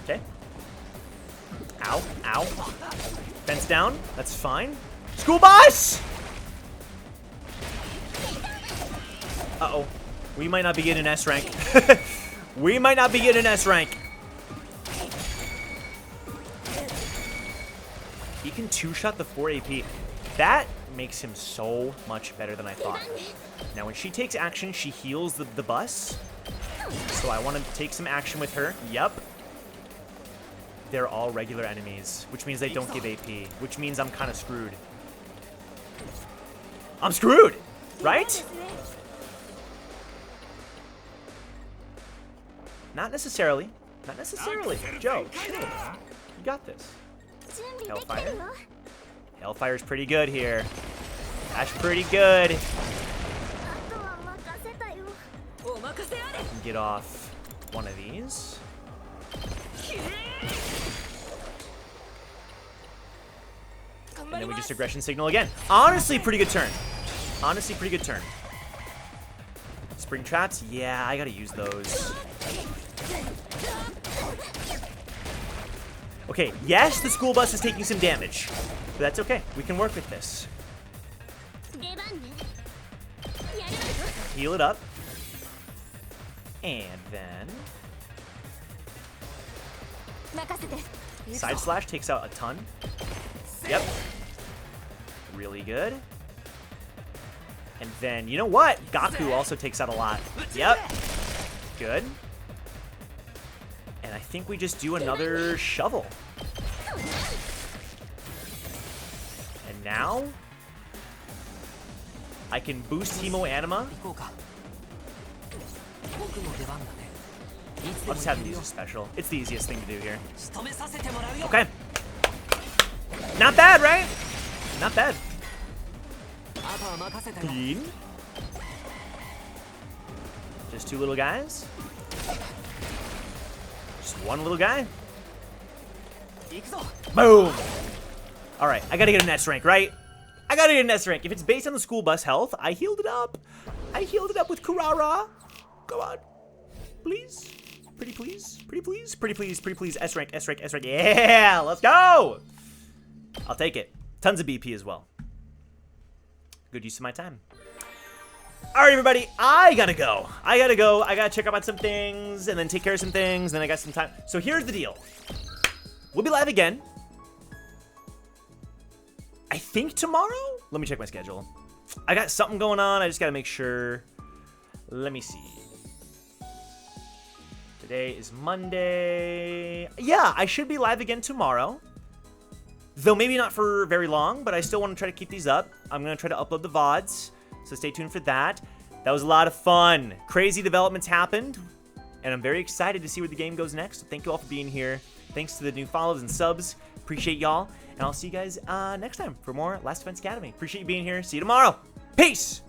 Okay. Ow. Ow. Fence down. That's fine. School bus! Uh-oh. We might not be getting an S rank. We might not be getting an S rank. He can two-shot the 4 AP. That makes him so much better than I thought. Now, when she takes action, she heals the bus. So I want to take some action with her. Yep. They're all regular enemies, which means they don't give AP, which means I'm kind of screwed. I'm screwed, right? Not necessarily. Not necessarily. Joe, chill. You got this. Hellfire. Hellfire's pretty good here. That's pretty good. Get off one of these. And then we just aggression signal again. Honestly, pretty good turn. Honestly, pretty good turn. Spring traps? Yeah, I gotta use those. Okay, yes, the school bus is taking some damage. But that's okay. We can work with this. Heal it up. And then... Side slash takes out a ton. Yep. Really good. And then, you know what? Gaku also takes out a lot. Yep. Good. And I think we just do another shovel. And now... I can boost Hemo Anima. 行こうか。僕も出番だね。いつで I'll も just 行 have け them る use よ a special. It's the easiest thing to do here. 仕留めさせてもらうよ。 Okay. Not bad, right? Not bad. あとは任せたよ。 Clean. Just two little guys. Just one little guy. 行くぞ。 Boom. All right, I gotta get an S rank, right? I gotta get an S rank. If it's based on the school bus health, I healed it up. I healed it up with Kurara. Come on. Please. Pretty please. Pretty please. Pretty please. Pretty please. S rank, S rank, S rank. Yeah, let's go. I'll take it. Tons of BP as well. Good use of my time. All right, everybody, I gotta go. I gotta check up on some things and then take care of some things. Then I got some time. So here's the deal. We'll be live again. I think tomorrow? Let me check my schedule. I got something going on. I just gotta make sure. Let me see. Today is Monday. Yeah, I should be live again tomorrow. Though maybe not for very long, but I still want to try to keep these up. I'm going to try to upload the VODs, so stay tuned for that. That was a lot of fun. Crazy developments happened, and I'm very excited to see where the game goes next. So thank you all for being here. Thanks to the new follows and subs. Appreciate y'all, and I'll see you guys next time for more Last Defense Academy. Appreciate you being here. See you tomorrow. Peace!